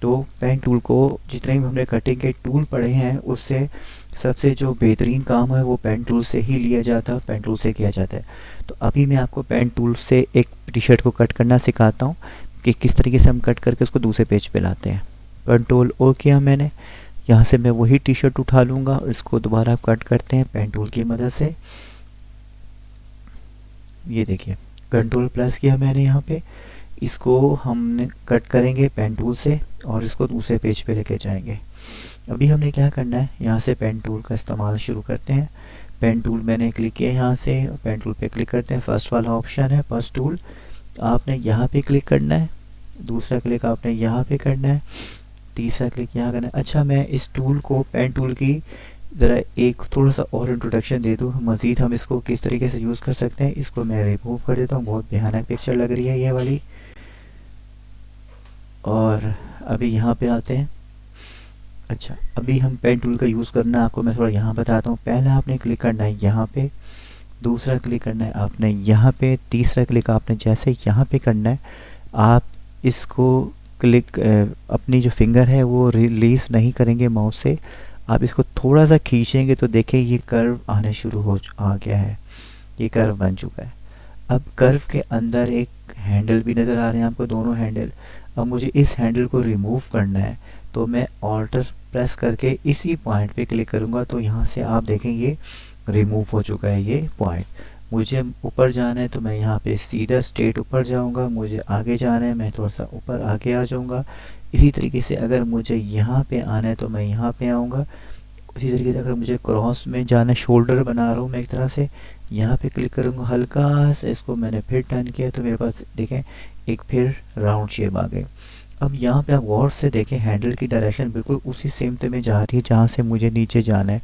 तो पेन टूल को जितने भी हमने कटिंग के टूल पढ़े हैं उससे सबसे जो बेहतरीन काम है वो पेन टूल से ही लिया जाता है, पेन टूल से किया जाता है। तो अभी मैं आपको पेन टूल से एक टी शर्ट को कट करना सिखाता हूँ कि किस तरीके से हम कट करके उसको दूसरे पेज पे लाते हैं। कंट्रोल ओ किया मैंने, यहाँ से मैं वही टी शर्ट उठा लूँगा और इसको दोबारा कट करते हैं पेन टूल की मदद से। ये देखिए, कंट्रोल प्लस किया मैंने यहाँ पे, इसको हमने कट करेंगे पेन टूल से और इसको दूसरे पेज पे लेके जाएंगे। अभी हमने क्या करना है, यहाँ से पेन टूल का इस्तेमाल शुरू करते हैं। पेन टूल मैंने क्लिक किया यहाँ से, पेन टूल पे क्लिक करते हैं। फर्स्ट वाला ऑप्शन है फर्स्ट टूल, आपने यहाँ पे क्लिक करना है। दूसरा क्लिक आपने यहाँ पे करना है। तीसरा क्लिक यहाँ करना है। अच्छा, मैं इस टूल को, पेन टूल की ज़रा एक थोड़ा सा और इंट्रोडक्शन दे दूँ, मज़ीद हम इसको किस तरीके से यूज़ कर सकते हैं। इसको मैं रिमूव कर देता हूँ, बहुत भयानक पिक्चर लग रही है ये वाली। और अभी यहाँ पे आते हैं। अच्छा, अभी हम पेन टूल का यूज़ करना आपको मैं थोड़ा यहाँ बताता हूँ। पहले आपने क्लिक करना है यहाँ पे, दूसरा क्लिक करना है आपने यहाँ पे, तीसरा क्लिक आपने जैसे यहाँ पे करना है, आप इसको क्लिक अपनी जो फिंगर है वो रिलीज़ नहीं करेंगे माउस से, आप इसको थोड़ा सा खींचेंगे तो देखिए ये कर्व आने शुरू हो आ गया है, ये कर्व बन चुका है। अब कर्व के अंदर एक हैंडल भी नज़र आ रहे हैं आपको, दोनों हैंडल। अब मुझे इस हैंडल को रिमूव करना है, तो मैं ऑल्टर प्रेस करके इसी पॉइंट पे क्लिक करूँगा, तो यहाँ से आप देखेंगे रिमूव हो चुका है ये पॉइंट। मुझे ऊपर जाना है तो मैं यहाँ पे सीधा स्ट्रेट ऊपर जाऊँगा, मुझे आगे जाना है मैं थोड़ा सा ऊपर आगे आ जाऊँगा। इसी तरीके से अगर मुझे यहाँ पे आना है तो मैं यहाँ पे आऊँगा। उसी तरीके से अगर मुझे क्रॉस में जाना है, शोल्डर बना रहा हूँ मैं एक तरह से, यहाँ पे क्लिक करूँगा, हल्का सा इसको मैंने फिर टर्न किया तो मेरे पास देखें एक फिर राउंड शेप आ गई। अब यहाँ पे आप गौर से देखें, हैंडल की डायरेक्शन बिल्कुल उसी सेम में जा रही है जहाँ से मुझे नीचे जाना है।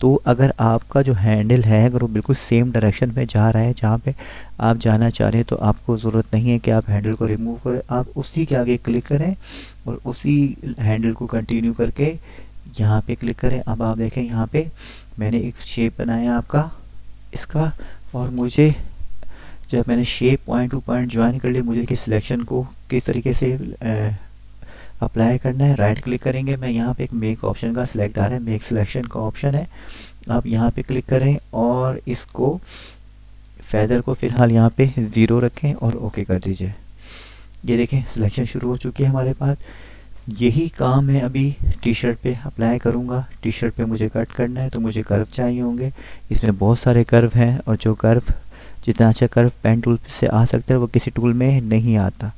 तो अगर आपका जो हैंडल है अगर वो बिल्कुल सेम डायरेक्शन में जा रहा है जहाँ पे आप जाना चाह रहे हैं, तो आपको ज़रूरत नहीं है कि आप हैंडल को रिमूव करें, आप उसी के आगे क्लिक करें और उसी हैंडल को कंटिन्यू करके यहाँ पे क्लिक करें। अब आप देखें यहाँ पे मैंने एक शेप बनाया आपका इसका, और मुझे जब मैंने shape point two point join कर लिया, मुझे कि सिलेक्शन को किस तरीके से अप्लाई करना है। राइट क्लिक करेंगे, मैं यहाँ पे एक मेक ऑप्शन का सिलेक्ट आ रहा है, मेक सिलेक्शन का ऑप्शन है, आप यहाँ पे क्लिक करें और इसको फेदर को फ़िलहाल यहाँ पे 0 रखें और ओके कर दीजिए। ये देखें सिलेक्शन शुरू हो चुकी है हमारे पास। यही काम मैं अभी टी शर्ट पे अप्लाई करूँगा। टी शर्ट पे मुझे कट करना है तो मुझे कर्व चाहिए होंगे, इसमें बहुत सारे कर्व हैं, और जो कर्व जितना अच्छा कर्व पेन टूल से आ सकता है वो किसी टूल में नहीं आता।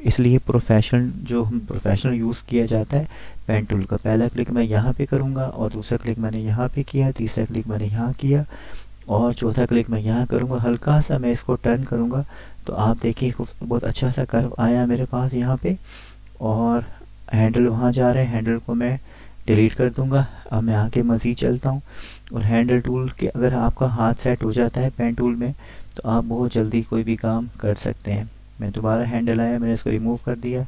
इसलिए प्रोफेशनल यूज़ किया जाता है पेन टूल का। पहला क्लिक मैं यहाँ पे करूँगा और दूसरा क्लिक मैंने यहाँ पे किया, तीसरा क्लिक मैंने यहाँ किया और चौथा क्लिक मैं यहाँ करूँगा। हल्का सा मैं इसको टर्न करूँगा तो आप देखिए बहुत अच्छा सा कर्व आया मेरे पास यहाँ पे, और हैंडल वहाँ जा रहे हैं, हैंडल को मैं डिलीट कर दूँगा। अब मैं आगे मज़ीद चलता हूँ, और हैंडल टूल के अगर आपका हाथ सेट हो जाता है पेन टूल में तो आप बहुत जल्दी कोई भी काम कर सकते हैं। मैं दोबारा हैंडल आया, मैंने इसको रिमूव कर दिया।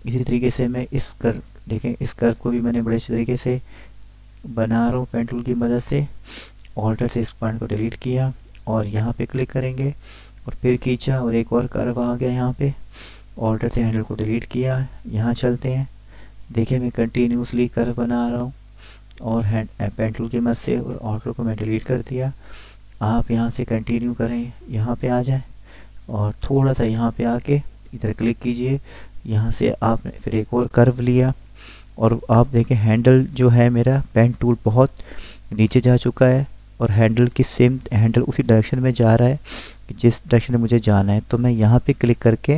इसी तरीके से मैं इस कर्व, देखें इस कर्व को भी मैंने बड़े अच्छे तरीके से बना रहा हूँ पेन टूल की मदद से। ऑल्टर से इस पॉइंट को डिलीट किया और यहाँ पे क्लिक करेंगे और फिर खींचा और एक और कर्व आ गया यहाँ पे। ऑल्टर से हैंडल को डिलीट किया, यहाँ चलते हैं। देखिए मैं कंटिन्यूसली कर्व बना रहा हूँ और पेन टूल की मदद से, और ऑल्टर को मैं डिलीट कर दिया। आप यहाँ से कंटिन्यू करें, यहाँ पे आ जाएं और थोड़ा सा यहाँ पे आके इधर क्लिक कीजिए, यहाँ से आपने फिर एक और कर्व लिया और आप देखें हैंडल जो है मेरा पेन टूल बहुत नीचे जा चुका है और हैंडल की सेम हैंडल उसी डायरेक्शन में जा रहा है कि जिस डायरेक्शन में मुझे जाना है। तो मैं यहाँ पे क्लिक करके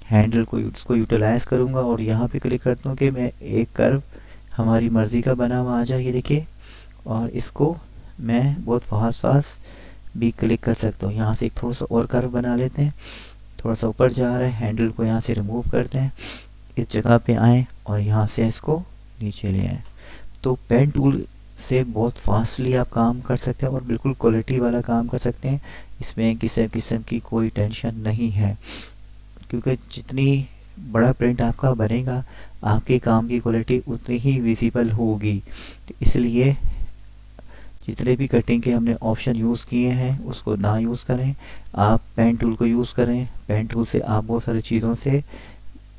हैंडल को उसको यूटिलाइज करूँगा और यहाँ पे क्लिक करता हूँ कि मैं एक कर्व हमारी मर्ज़ी का बना हुआ आ जाए, ये देखिए। और इसको मैं बहुत फास्ट फास्ट भी क्लिक कर सकता हूँ। यहाँ से एक थोड़ा सा और कर्व बना लेते हैं, थोड़ा सा ऊपर जा रहा है, हैंडल को यहाँ से रिमूव करते हैं, इस जगह पे आएँ और यहाँ से इसको नीचे ले आएँ। तो पेन टूल से बहुत फास्टली आप काम कर सकते हैं और बिल्कुल क्वालिटी वाला काम कर सकते हैं। इसमें किसी किस्म की कोई टेंशन नहीं है, क्योंकि जितनी बड़ा प्रिंट आपका बनेगा आपके काम की क्वालिटी उतनी ही विजिबल होगी। तो इसलिए जितने भी कटिंग के हमने ऑप्शन यूज़ किए हैं उसको ना यूज़ करें, आप पेन टूल को यूज़ करें। पेन टूल से आप बहुत सारी चीज़ों से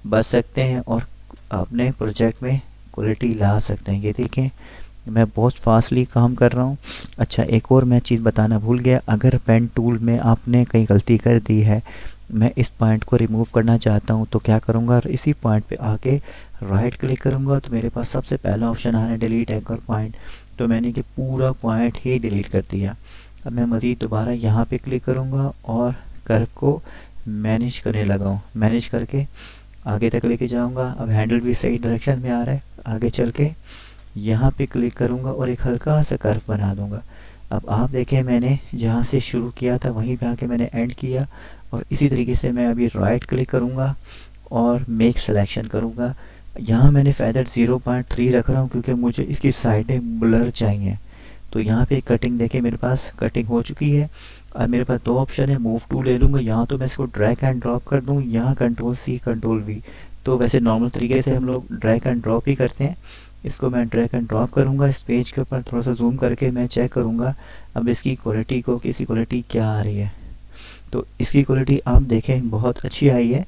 बच सकते हैं और अपने प्रोजेक्ट में क्वालिटी ला सकते हैं। ये देखें मैं बहुत फास्टली काम कर रहा हूँ। अच्छा, एक और मैं चीज़ बताना भूल गया, अगर पेन टूल में आपने कहीं गलती कर दी है, मैं इस पॉइंट को रिमूव करना चाहता हूँ, तो क्या करूँगा, इसी पॉइंट पे आके राइट क्लिक करूँगा तो मेरे पास सबसे पहला ऑप्शन आ रहा है डिलीट एंकर पॉइंट। तो मैंने कि पूरा पॉइंट ही डिलीट कर दिया। अब मैं मज़ीद दोबारा यहाँ पे क्लिक करूँगा और कर्व को मैनेज करने लगा हूँ। मैनेज करके आगे तक लेके जाऊँगा। अब हैंडल भी सही डायरेक्शन में आ रहा है। आगे चल के यहाँ पे क्लिक करूँगा और एक हल्का सा कर्व बना दूँगा। अब आप देखें मैंने जहाँ से शुरू किया था वहीं पे आके मैंने एंड किया। और इसी तरीके से मैं अभी राइट क्लिक करूँगा और मेक सिलेक्शन करूँगा। यहाँ मैंने फेदर 0.3 रख रहा हूँ क्योंकि मुझे इसकी साइडें ब्लर चाहिए। तो यहाँ पे कटिंग देखें मेरे पास कटिंग हो चुकी है। अब मेरे पास दो ऑप्शन है, मूव टू ले लूँगा, यहाँ तो मैं इसको ड्रैग एंड ड्रॉप कर दूँ, यहाँ कंट्रोल सी कंट्रोल वी। तो वैसे नॉर्मल तरीके से हम लोग ड्रैग एंड ड्रॉप ही करते हैं। इसको मैं ड्रैग एंड ड्रॉप करूँगा इस पेज के ऊपर, थोड़ा सा जूम करके मैं चेक करूँगा अब इसकी क्वालिटी को, किसी क्वालिटी क्या आ रही है। तो इसकी क्वालिटी आप देखें बहुत अच्छी आई है।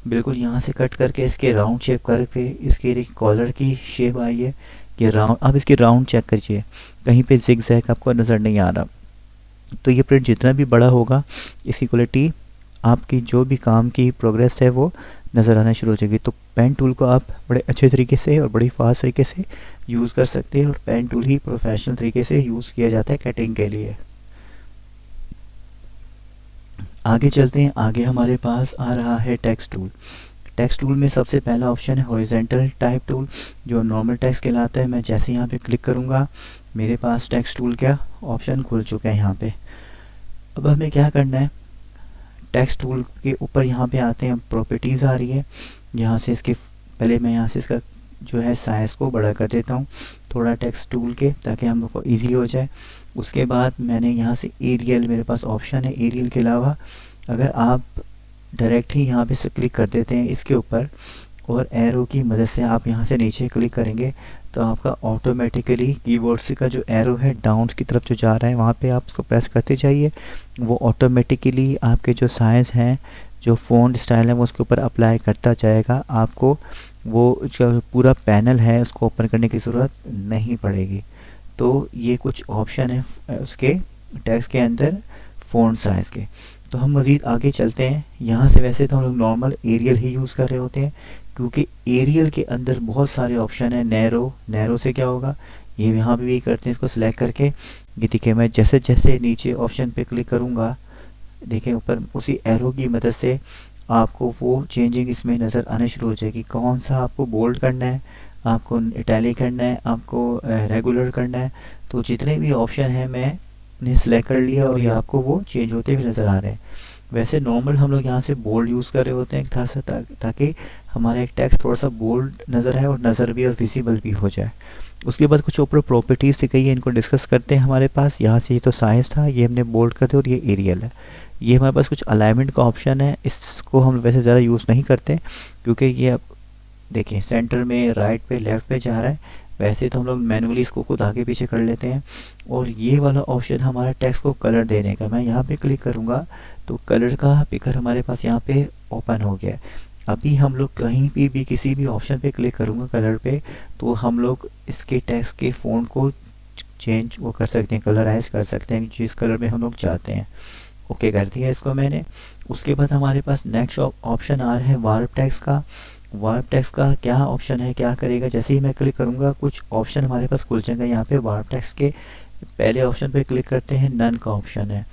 बिल्कुल यहाँ से कट करके इसके राउंड शेप करके इसके कॉलर की शेप आई है, ये राउंड। अब इसके राउंड चेक करिए, कहीं पे जिग जैग आपको नज़र नहीं आ रहा। तो ये प्रिंट जितना भी बड़ा होगा इसकी क्वालिटी, आपकी जो भी काम की प्रोग्रेस है वो नज़र आना शुरू हो जाएगी। तो पेन टूल को आप बड़े अच्छे तरीके से और बड़ी फास्ट तरीके से यूज़ कर सकते हैं और पेन टूल ही प्रोफेशनल तरीके से यूज़ किया जाता है कटिंग के लिए। आगे चलते हैं। आगे हमारे पास आ रहा है टेक्स्ट टूल। टेक्स्ट टूल में सबसे पहला ऑप्शन है हॉरिजॉन्टल टाइप टूल, जो नॉर्मल टेक्स्ट कहलाता है। मैं जैसे यहाँ पे क्लिक करूँगा मेरे पास टेक्स्ट टूल का ऑप्शन खुल चुका है यहाँ पे। अब हमें क्या करना है, टेक्स्ट टूल के ऊपर यहाँ पे आते हैं, प्रॉपर्टीज़ आ रही है। यहाँ से इसके पहले मैं यहाँ से इसका जो है साइज़ को बड़ा कर देता हूँ थोड़ा टेक्स्ट टूल के, ताकि हम लोग को ईजी हो जाए। उसके बाद मैंने यहाँ से एरियल, मेरे पास ऑप्शन है एरियल के अलावा अगर आप डायरेक्ट ही यहाँ पे से क्लिक कर देते हैं इसके ऊपर और एरो की मदद से आप यहाँ से नीचे क्लिक करेंगे तो आपका ऑटोमेटिकली कीबोर्ड से का जो एरो है डाउन की तरफ जो जा रहा है वहाँ पे आप उसको प्रेस करते जाइए, वो ऑटोमेटिकली आपके जो साइज़ हैं, जो फ़ॉन्ट स्टाइल है वो उसके ऊपर अप्लाई करता जाएगा। आपको वो जो पूरा पैनल है उसको ओपन करने की ज़रूरत नहीं पड़ेगी। तो ये कुछ ऑप्शन है उसके टेक्स्ट के अंदर फ़ॉन्ट साइज़ के। तो हम मज़ीद आगे चलते हैं। यहाँ से वैसे तो हम लोग नॉर्मल एरियल ही यूज़ कर रहे होते हैं, क्योंकि एरियल के अंदर बहुत सारे ऑप्शन है। नैरो, नैरो से क्या होगा, ये यहाँ पे भी करते हैं, इसको सिलेक्ट करके ये देखिए मैं जैसे जैसे नीचे ऑप्शन पे क्लिक करूँगा, देखिए ऊपर उसी एरो की मदद से आपको वो चेंजिंग इसमें नज़र आने शुरू हो जाएगी। कौन सा आपको बोल्ड करना है, आपको इटैलिक करना है, आपको रेगुलर करना है। तो जितने भी ऑप्शन हैं मैंने सिलेक्ट कर लिया और ये आपको वो चेंज होते हुए नज़र आ रहे हैं। वैसे नॉर्मल हम लोग यहाँ से बोल्ड यूज़ कर रहे होते हैं ताकि हमारा एक टेक्स्ट थोड़ा सा बोल्ड नज़र आए और नज़र भी और विजिबल भी हो जाए। उसके बाद कुछ ऊपर प्रॉपर्टीज़ दिखाई है, इनको डिस्कस करते हैं। हमारे पास यहाँ से ये तो साइज़ था, ये हमने बोल्ड कर दिया और ये एरियल है। ये हमारे पास कुछ अलाइनमेंट का ऑप्शन है, इसको हम वैसे ज़्यादा यूज़ नहीं करते क्योंकि ये अब देखिए सेंटर में राइट पे लेफ़्ट पे जा रहा है। वैसे तो हम लोग मैनुअली इसको खुद आगे पीछे कर लेते हैं। और ये वाला ऑप्शन हमारा टेक्स्ट को कलर देने का, मैं यहाँ पे क्लिक करूँगा तो कलर का पिकर हमारे पास यहाँ पे ओपन हो गया है। अभी हम लोग कहीं भी किसी भी ऑप्शन पे क्लिक करूँगा कलर पे, तो हम लोग इसके टेक्स्ट के फ़ॉन्ट को चेंज वो कर सकते हैं, कलराइज कर सकते हैं जिस कलर में हम लोग चाहते हैं। ओके कर दिया इसको मैंने। उसके बाद हमारे पास नेक्स्ट ऑप्शन आ रहा है वार्प टेक्स्ट का। वार्प टेक्स्ट का क्या ऑप्शन है, क्या करेगा, जैसे ही मैं क्लिक करूँगा कुछ ऑप्शन हमारे पास खुल जाएंगे। यहाँ पे वार्प टेक्स्ट के पहले ऑप्शन पे क्लिक करते हैं, नन का ऑप्शन है,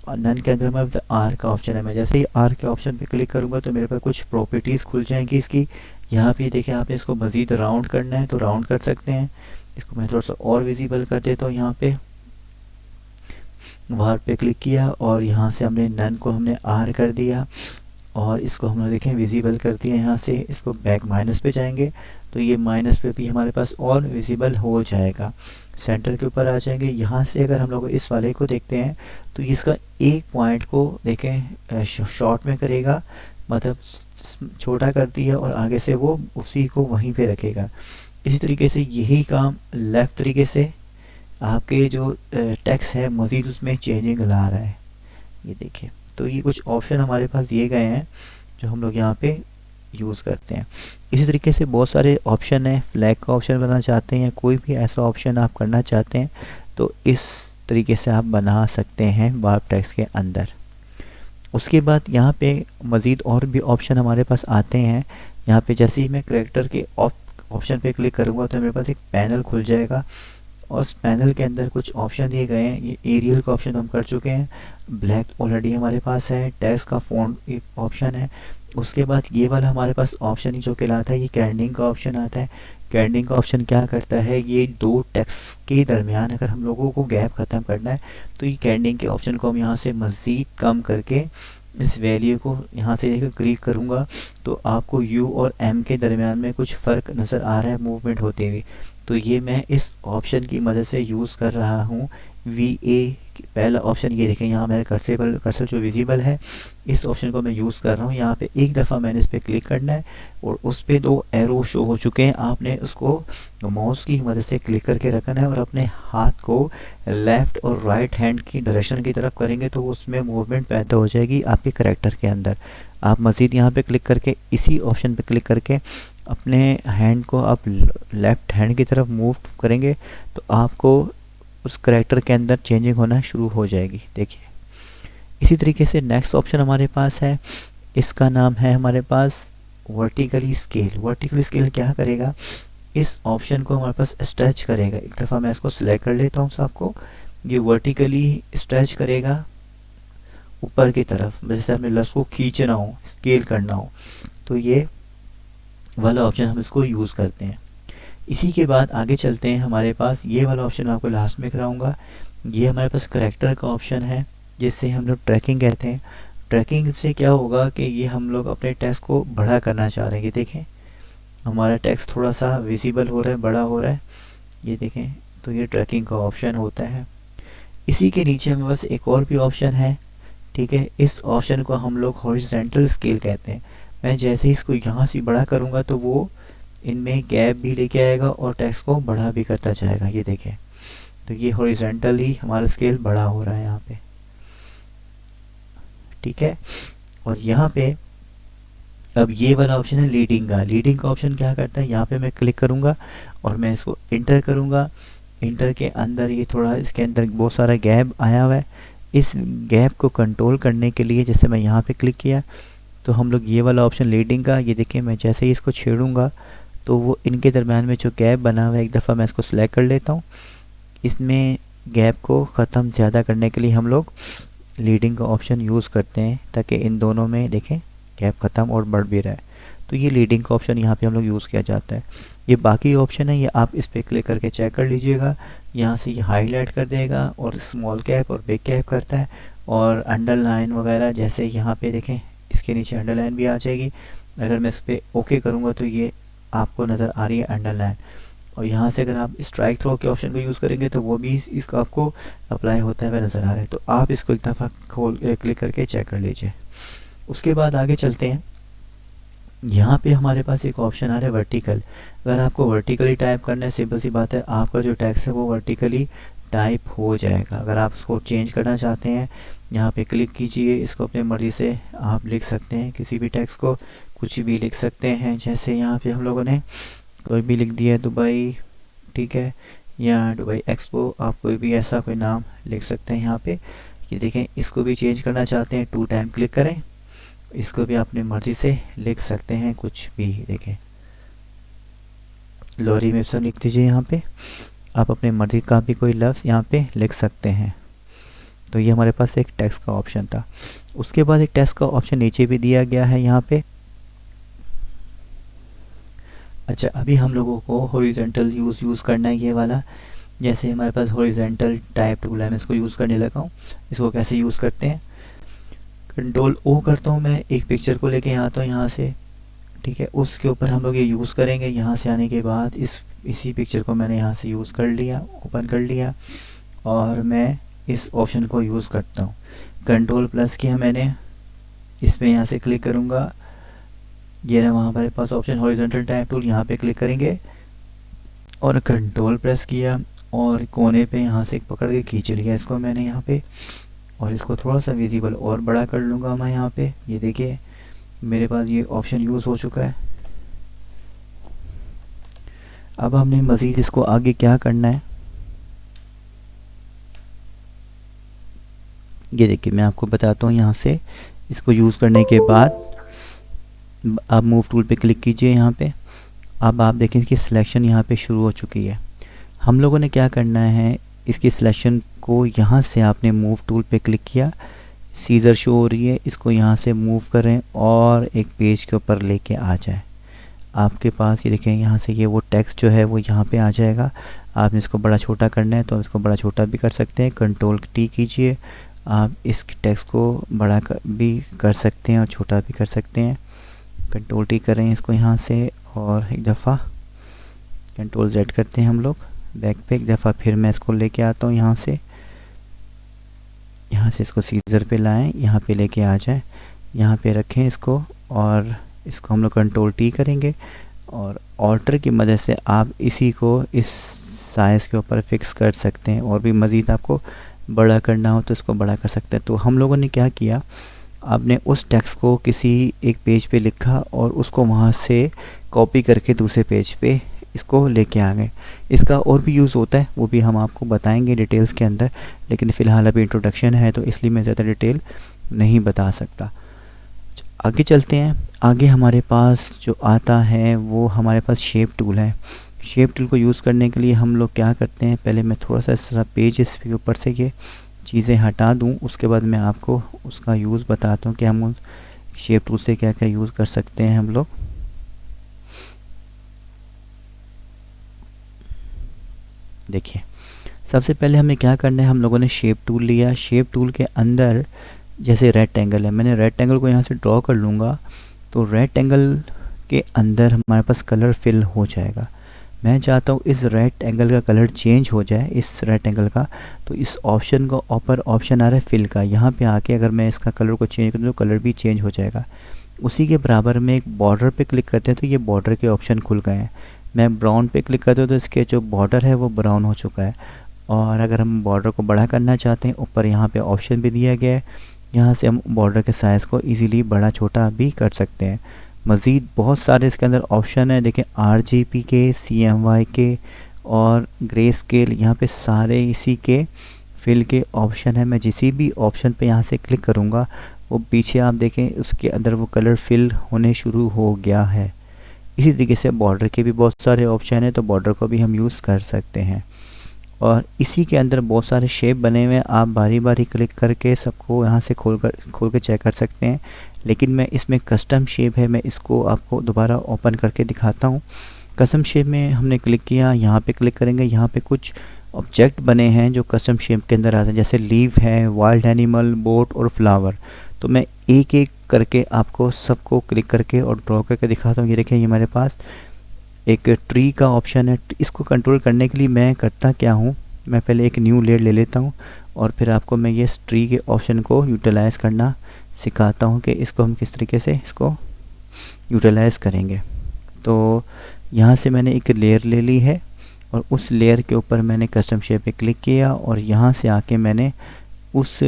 और नन के अंदर हमारे पास आर का ऑप्शन है। मैं जैसे ही आर के ऑप्शन पे क्लिक करूँगा तो मेरे पास कुछ प्रॉपर्टीज़ खुल जाएंगी इसकी। यहाँ पे देखिए आपने इसको मज़ीद राउंड करना है तो राउंड कर सकते हैं। इसको मैं थोड़ा सा और विजिबल कर देता हूँ। यहाँ पे वार्प पे क्लिक किया और यहाँ से हमने नन को हमने आर कर दिया और इसको हम लोग देखें विजिबल कर दिया। यहाँ से इसको बैक माइनस पे जाएंगे तो ये माइनस पे भी हमारे पास और विजिबल हो जाएगा। सेंटर के ऊपर आ जाएंगे। यहाँ से अगर हम लोग इस वाले को देखते हैं तो इसका एक पॉइंट को देखें शॉर्ट में करेगा, मतलब छोटा कर दिया और आगे से वो उसी को वहीं पे रखेगा। इसी तरीके से यही काम लेफ़्ट तरीके से आपके जो टेक्स्ट है मज़ीद उसमें चेंजिंग ला रहा है। ये देखिए, तो ये कुछ ऑप्शन हमारे पास दिए गए हैं जो हम लोग यहाँ पे यूज़ करते हैं। इसी तरीके से बहुत सारे ऑप्शन है। फ्लैग का ऑप्शन बनाना चाहते हैं, कोई भी ऐसा ऑप्शन आप करना चाहते हैं तो इस तरीके से आप बना सकते हैं वार्प टेक्स्ट के अंदर। उसके बाद यहाँ पे मज़ीद और भी ऑप्शन हमारे पास आते हैं। यहाँ पे जैसे ही मैं कैरेक्टर के ऑप्शन पे क्लिक करूँगा तो मेरे पास एक पैनल खुल जाएगा और उस पैनल के अंदर कुछ ऑप्शन दिए गए हैं। ये एरियल का ऑप्शन हम कर चुके हैं, ब्लैक ऑलरेडी हमारे पास है, टेक्स्ट का फ़ॉन्ट एक ऑप्शन है। उसके बाद ये वाला हमारे पास ऑप्शन ही जो कहलाता है ये कैंडिंग का ऑप्शन आता है। कैंडिंग का ऑप्शन क्या करता है, ये दो टेक्स्ट के दरमियान अगर हम लोगों को गैप ख़त्म करना है तो ये कैंडिंग के ऑप्शन को हम यहाँ से मज़ीद कम करके इस वैल्यू को यहाँ से देखकर क्लिक करूँगा तो आपको यू और एम के दरमियान में कुछ फ़र्क नज़र आ रहा है मूवमेंट होते हुए। तो ये मैं इस ऑप्शन की मदद से यूज़ कर रहा हूँ। VA पहला ऑप्शन ये देखें, यहाँ मेरा कर्सर जो विजिबल है इस ऑप्शन को मैं यूज़ कर रहा हूँ। यहाँ पे एक दफ़ा मैंने इस पर क्लिक करना है और उस पर दो एरो शो हो चुके हैं। आपने उसको माउस की मदद से क्लिक करके रखना है और अपने हाथ को लेफ़्ट और राइट हैंड की डायरेक्शन की तरफ करेंगे तो उसमें मूवमेंट पैदा हो जाएगी आपके करैक्टर के अंदर। आप मज़ीद यहाँ पे क्लिक करके इसी ऑप्शन पे क्लिक करके अपने हैंड को आप लेफ़्ट हैंड की तरफ मूव करेंगे तो आपको उस करैक्टर के अंदर चेंजिंग होना शुरू हो जाएगी। देखिए, इसी तरीके से नेक्स्ट ऑप्शन हमारे पास है, इसका नाम है हमारे पास वर्टिकली स्केल। वर्टिकली स्केल क्या करेगा, इस ऑप्शन को हमारे पास स्ट्रेच करेगा। एक दफ़ा मैं इसको सिलेक्ट कर लेता हूँ सबको। ये वर्टिकली स्ट्रेच करेगा ऊपर की तरफ, जैसे हमें लस को खींचना हो, स्केल करना हो तो ये वाला ऑप्शन हम इसको यूज़ करते हैं। इसी के बाद आगे चलते हैं, हमारे पास ये वाला ऑप्शन आपको लास्ट में कराऊंगा। ये हमारे पास करैक्टर का ऑप्शन है जिससे हम लोग ट्रैकिंग कहते हैं। ट्रैकिंग से क्या होगा कि ये हम लोग अपने टेक्स्ट को बड़ा करना चाह रहे हैं। ये देखें हमारा टेक्स्ट थोड़ा सा विजिबल हो रहा है, बड़ा हो रहा है, ये देखें, तो ये ट्रैकिंग का ऑप्शन होता है। इसी के नीचे हमारे पास एक और भी ऑप्शन है, ठीक है। इस ऑप्शन को हम लोग हॉरिजॉन्टल स्केल कहते हैं। मैं जैसे ही इसको यहाँ से बड़ा करूँगा तो वो इनमें गैप भी लेके आएगा और टेक्स्ट को बड़ा भी करता जाएगा। ये देखें, तो ये हॉरिजॉन्टली हमारा स्केल बड़ा हो रहा है यहाँ पे, ठीक है। और यहाँ पे अब ये वाला ऑप्शन है लीडिंग का। लीडिंग का ऑप्शन क्या करता है, यहाँ पे मैं क्लिक करूँगा और मैं इसको इंटर करूँगा। इंटर के अंदर ये थोड़ा इसके अंदर बहुत सारा गैप आया हुआ है। इस गैप को कंट्रोल करने के लिए जैसे मैं यहाँ पे क्लिक किया तो हम लोग ये वाला ऑप्शन लीडिंग का, ये देखिए मैं जैसे ही इसको छेड़ूंगा तो वो इनके दरम्यान में जो गैप बना हुआ है, एक दफ़ा मैं इसको सिलेक्ट कर लेता हूँ। इसमें गैप को ख़त्म ज़्यादा करने के लिए हम लोग लीडिंग का ऑप्शन यूज़ करते हैं ताकि इन दोनों में देखें गैप ख़त्म और बढ़ भी रहा है। तो ये लीडिंग का ऑप्शन यहाँ पे हम लोग यूज़ किया जाता है। ये बाकी ऑप्शन है, ये आप इस पर क्लिक करके चेक कर लीजिएगा। यहाँ से ये हाईलाइट कर देगा और स्मॉल कैप और बिग कैप करता है और अंडरलाइन वगैरह, जैसे यहाँ पे देखें इसके नीचे अंडरलाइन भी आ जाएगी। अगर मैं इस पर ओके करूँगा तो ये आपको नज़र आ रही है अंडरलाइन। और यहाँ से अगर आप स्ट्राइक थ्रो के ऑप्शन को यूज़ करेंगे तो वो भी इसका आपको अप्लाई होता है नज़र आ रहा है। तो आप इसको एक दफ़ा क्लिक करके चेक कर लीजिए। उसके बाद आगे चलते हैं। यहाँ पे हमारे पास एक ऑप्शन आ रहा है वर्टिकल। अगर आपको वर्टिकली टाइप करना है, सिंपल सी बात है, आपका जो टेक्स्ट है वो वर्टिकली टाइप हो जाएगा। अगर आप इसको चेंज करना चाहते हैं, यहाँ पे क्लिक कीजिए, इसको अपने मर्ज़ी से आप लिख सकते हैं, किसी भी टेक्स्ट को कुछ भी लिख सकते हैं। जैसे यहाँ पे हम लोगों ने कोई भी लिख दिया दुबई, ठीक है, या दुबई एक्सपो, आप कोई भी ऐसा कोई नाम लिख सकते हैं यहाँ पे। ये देखें, इसको भी चेंज करना चाहते हैं, 2 टाइम क्लिक करें, इसको भी अपनी मर्ज़ी से लिख सकते हैं कुछ भी। देखें, लोरी इप्सम लिख दीजिए यहाँ पे। आप अपनी मर्ज़ी का भी कोई लफ्ज़ यहाँ पे लिख सकते हैं। तो ये हमारे पास एक टेक्स्ट का ऑप्शन था। उसके बाद एक टेक्स्ट का ऑप्शन नीचे भी दिया गया है यहाँ पे। अच्छा, अभी हम लोगों को हॉरिजॉन्टल यूज़ करना है ये वाला। जैसे हमारे पास हॉरिजॉन्टल टाइप टूल है, मैं इसको यूज़ करने लगा हूँ। इसको कैसे यूज़ करते हैं, कंट्रोल ओ करता हूँ, मैं एक पिक्चर को लेके आता हूँ यहाँ से, ठीक है। उसके ऊपर हम लोग ये यूज़ करेंगे। यहाँ से आने के बाद इसी पिक्चर को मैंने यहाँ से यूज़ कर लिया, ओपन कर लिया, और मैं इस ऑप्शन को यूज़ करता हूँ। कंट्रोल प्लस किया मैंने, इसमें यहाँ से क्लिक करूँगा, ये रहा वहाँ हमारे पास ऑप्शन हॉरिजॉन्टल टाइप टूल, यहाँ पे क्लिक करेंगे और कंट्रोल प्रेस किया और कोने पे यहाँ से पकड़ के खींच लिया इसको मैंने यहाँ पे, और इसको थोड़ा सा विजिबल और बड़ा कर लूँगा मैं यहाँ पे। ये देखिए मेरे पास ये ऑप्शन यूज़ हो चुका है। अब हमने मज़ीद इसको आगे क्या करना है, ये देखिए मैं आपको बताता हूँ। यहाँ से इसको यूज़ करने के बाद आप मूव टूल पे क्लिक कीजिए यहाँ पे। अब आप देखें कि सिलेक्शन यहाँ पे शुरू हो चुकी है। हम लोगों ने क्या करना है, इसकी सिलेक्शन को यहाँ से आपने मूव टूल पे क्लिक किया, सीजर शो हो रही है, इसको यहाँ से मूव करें और एक पेज के ऊपर लेके आ जाए। आपके पास ये देखें यहाँ से ये वो टेक्स्ट जो है वो यहाँ पे आ जाएगा। आपने इसको बड़ा छोटा करना है तो इसको बड़ा छोटा भी कर सकते हैं, कंट्रोल टी कीजिए। आप इस टेक्स्ट को बड़ा भी कर सकते हैं और छोटा भी कर सकते हैं। कंट्रोल टी करें इसको यहाँ से, और एक दफ़ा कंट्रोल जेड करते हैं हम लोग बैक पे। एक दफ़ा फिर मैं इसको लेके आता हूँ यहाँ से इसको सीजर पे लाएं, यहाँ पे लेके आ जाएं, यहाँ पे रखें इसको, और इसको हम लोग कंट्रोल टी करेंगे और ऑल्टर की मदद से आप इसी को इस साइज़ के ऊपर फिक्स कर सकते हैं। और भी मज़ीद आपको बड़ा करना हो तो इसको बड़ा कर सकते हैं। तो हम लोगों ने क्या किया, आपने उस टेक्स्ट को किसी एक पेज पे लिखा और उसको वहाँ से कॉपी करके दूसरे पेज पे इसको लेके आ गए। इसका और भी यूज़ होता है, वो भी हम आपको बताएंगे डिटेल्स के अंदर, लेकिन फ़िलहाल अभी इंट्रोडक्शन है तो इसलिए मैं ज़्यादा डिटेल नहीं बता सकता। आगे चलते हैं। आगे हमारे पास जो आता है वो हमारे पास शेप टूल है। शेप टूल को यूज़ करने के लिए हम लोग क्या करते हैं, पहले मैं थोड़ा सा इस तरह पेज इसके ऊपर से ये चीज़ें हटा दूं, उसके बाद मैं आपको उसका यूज़ बताता हूँ कि हम शेप टूल से क्या क्या यूज़ कर सकते हैं हम लोग। देखिए सबसे पहले हमें क्या करना है, हम लोगों ने शेप टूल लिया। शेप टूल के अंदर जैसे रेक्टेंगल है, मैंने रेक्टेंगल को यहाँ से ड्रॉ कर लूँगा तो रेक्टेंगल के अंदर हमारे पास कलर फिल हो जाएगा। मैं चाहता हूँ इस रेक्टेंगल का कलर चेंज हो जाए, इस रेक्टेंगल का, तो इस ऑप्शन का ऊपर ऑप्शन आ रहा है फिल का, यहाँ पे आके अगर मैं इसका कलर को चेंज कर दूँ तो कलर भी चेंज हो जाएगा। उसी के बराबर में एक बॉर्डर पे क्लिक करते हैं तो ये बॉर्डर के ऑप्शन खुल गए हैं। मैं ब्राउन पे क्लिक करता हूँ तो इसके जो बॉर्डर है वो ब्राउन हो चुका है। और अगर हम बॉर्डर को बड़ा करना चाहते हैं, ऊपर यहाँ पे ऑप्शन भी दिया गया है, यहाँ से हम बॉर्डर के साइज़ को इजीली बड़ा छोटा भी कर सकते हैं। मज़ीद बहुत सारे इसके अंदर ऑप्शन है, देखें RGB के, CMY के और ग्रे स्केल, यहाँ पे सारे इसी के फिल के ऑप्शन है। मैं जिस भी ऑप्शन पे यहाँ से क्लिक करूँगा वो पीछे आप देखें उसके अंदर वो कलर फिल होने शुरू हो गया है। इसी तरीके से बॉर्डर के भी बहुत सारे ऑप्शन है, तो बॉर्डर को भी हम यूज़ कर सकते हैं। और इसी के अंदर बहुत सारे शेप बने हुए हैं, आप बारी बारी क्लिक करके सबको यहाँ से खोल के चेक कर सकते हैं। लेकिन मैं इसमें कस्टम शेप है, मैं इसको आपको दोबारा ओपन करके दिखाता हूँ। कस्टम शेप में हमने क्लिक किया, यहाँ पे क्लिक करेंगे, यहाँ पे कुछ ऑब्जेक्ट बने हैं जो कस्टम शेप के अंदर आते हैं, जैसे लीव है, वाइल्ड एनिमल, बोट और फ्लावर। तो मैं एक एक करके आपको सबको क्लिक करके और ड्रॉ करके दिखाता हूँ। ये देखिए ये हमारे पास एक ट्री का ऑप्शन है। इसको कंट्रोल करने के लिए मैं करता क्या हूँ, मैं पहले एक न्यू लेयर ले लेता हूँ और फिर आपको मैं ये ट्री के ऑप्शन को यूटिलाइज़ करना सिखाता हूँ कि इसको हम किस तरीके से इसको यूटिलाइज़ करेंगे। तो यहाँ से मैंने एक लेयर ले ली है और उस लेयर के ऊपर मैंने कस्टम शेप पे क्लिक किया और यहाँ से आके मैंने उस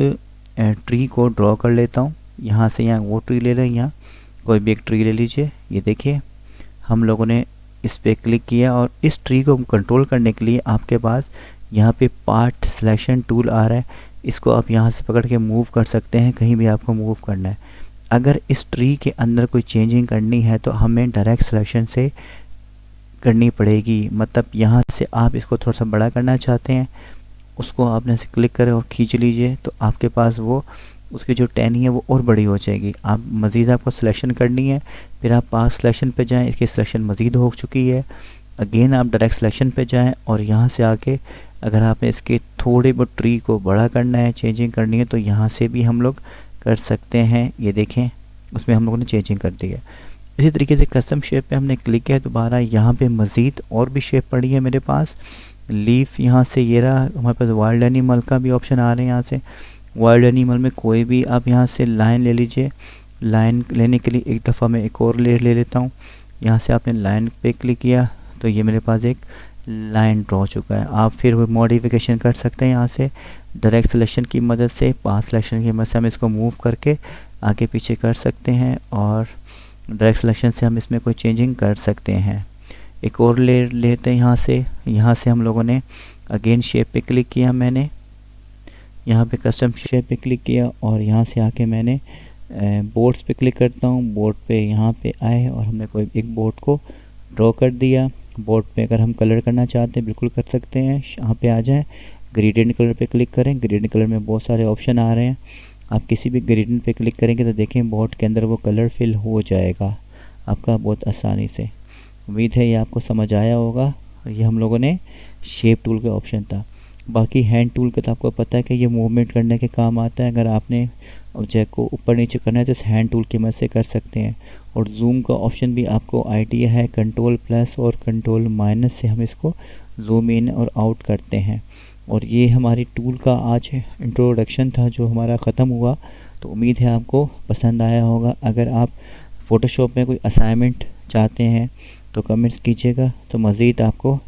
ट्री को ड्रॉ कर लेता हूँ। यहाँ से यहाँ वो ट्री ले लें, यहाँ कोई भी एक ट्री ले लीजिए। ये देखिए हम लोगों ने इस पर क्लिक किया और इस ट्री को कंट्रोल करने के लिए आपके पास यहाँ पे पार्ट सिलेक्शन टूल आ रहा है। इसको आप यहाँ से पकड़ के मूव कर सकते हैं, कहीं भी आपको मूव करना है। अगर इस ट्री के अंदर कोई चेंजिंग करनी है तो हमें डायरेक्ट सिलेक्शन से करनी पड़ेगी। मतलब यहाँ से आप इसको थोड़ा सा बड़ा करना चाहते हैं, उसको आपने से क्लिक करें और खींच लीजिए तो आपके पास वो उसकी जो टहनी है वो और बड़ी हो जाएगी। आप मज़ीद आपको सिलेक्शन करनी है, फिर आप पास सिलेक्शन पे जाएं, इसकी सिलेक्शन मज़ीद हो चुकी है। अगेन आप डायरेक्ट सिलेक्शन पे जाएं और यहाँ से आके अगर आपने इसके थोड़े बहुत ट्री को बड़ा करना है, चेंजिंग करनी है, तो यहाँ से भी हम लोग कर सकते हैं। ये देखें, उसमें हम लोगों ने चेंजिंग कर दी है। इसी तरीके से कस्टम शेप पे हमने क्लिक किया, दोबारा यहाँ पे मज़ीद और भी शेप पड़ी है मेरे पास। लीफ यहाँ से ये रहा, हमारे पास वाइल्ड एनिमल का भी ऑप्शन आ रहे हैं। यहाँ से वाइल्ड एनिमल में कोई भी आप यहाँ से लाइन ले लीजिए। लाइन लेने के लिए एक दफ़ा मैं एक और ले लेता हूँ। यहाँ से आपने लाइन पे क्लिक किया तो ये मेरे पास एक लाइन ड्रॉ चुका है। आप फिर वो मॉडिफिकेशन कर सकते हैं यहाँ से डायरेक्ट सिलेक्शन की मदद से, पास सिलेक्शन की मदद से हम इसको मूव करके आगे पीछे कर सकते हैं और डायरेक्ट सिलेक्शन से हम इसमें कोई चेंजिंग कर सकते हैं। एक और लेते हैं यहाँ से हम लोगों ने अगेन शेप पे क्लिक किया, मैंने यहाँ पे कस्टम शेप पे क्लिक किया और यहाँ से आके मैंने बोर्ड्स पे क्लिक करता हूँ। बोर्ड पे यहाँ पे आए और हमने कोई एक बोर्ड को ड्रॉ कर दिया। बोर्ड पे अगर हम कलर करना चाहते हैं बिल्कुल कर सकते हैं। यहाँ पे आ जाएं, ग्रेडियंट कलर पे क्लिक करें। ग्रेडियंट कलर में बहुत सारे ऑप्शन आ रहे हैं, आप किसी भी ग्रेडियंट पे क्लिक करेंगे तो देखें बोर्ड के अंदर वो कलर फिल हो जाएगा आपका बहुत आसानी से। उम्मीद है ये आपको समझ आया होगा। ये हम लोगों ने शेप टूल का ऑप्शन था। बाकी हैंड टूल का तो आपको पता है कि ये मूवमेंट करने के काम आता है। अगर आपने ऑब्जेक्ट को ऊपर नीचे करना है तो इस हैंड टूल की मदद से कर सकते हैं। और जूम का ऑप्शन भी आपको आइडिया है, कंट्रोल प्लस और कंट्रोल माइनस से हम इसको जूम इन और आउट करते हैं। और ये हमारी टूल का आज इंट्रोडक्शन था जो हमारा ख़त्म हुआ। तो उम्मीद है आपको पसंद आया होगा। अगर आप फ़ोटोशॉप में कोई असाइनमेंट चाहते हैं तो कमेंट्स कीजिएगा, तो मज़ीद आपको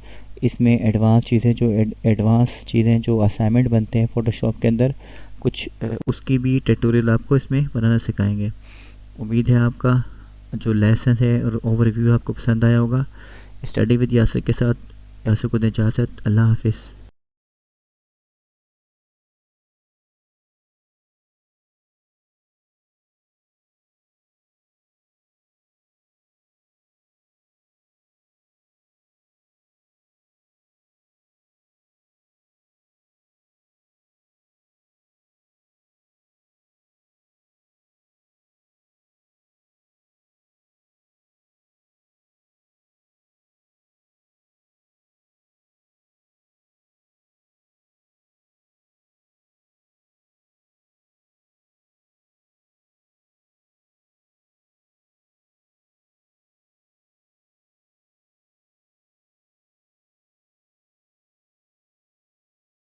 इसमें एडवांस चीज़ें जो असाइनमेंट बनते हैं फ़ोटोशॉप के अंदर कुछ उसकी भी ट्यूटोरियल आपको इसमें बनाना सिखाएंगे। उम्मीद है आपका जो लेसन है और ओवरव्यू आपको पसंद आया होगा। स्टडी विद यासिर के साथ यासिर को दें इजाज़त। अल्लाह हाफिज़।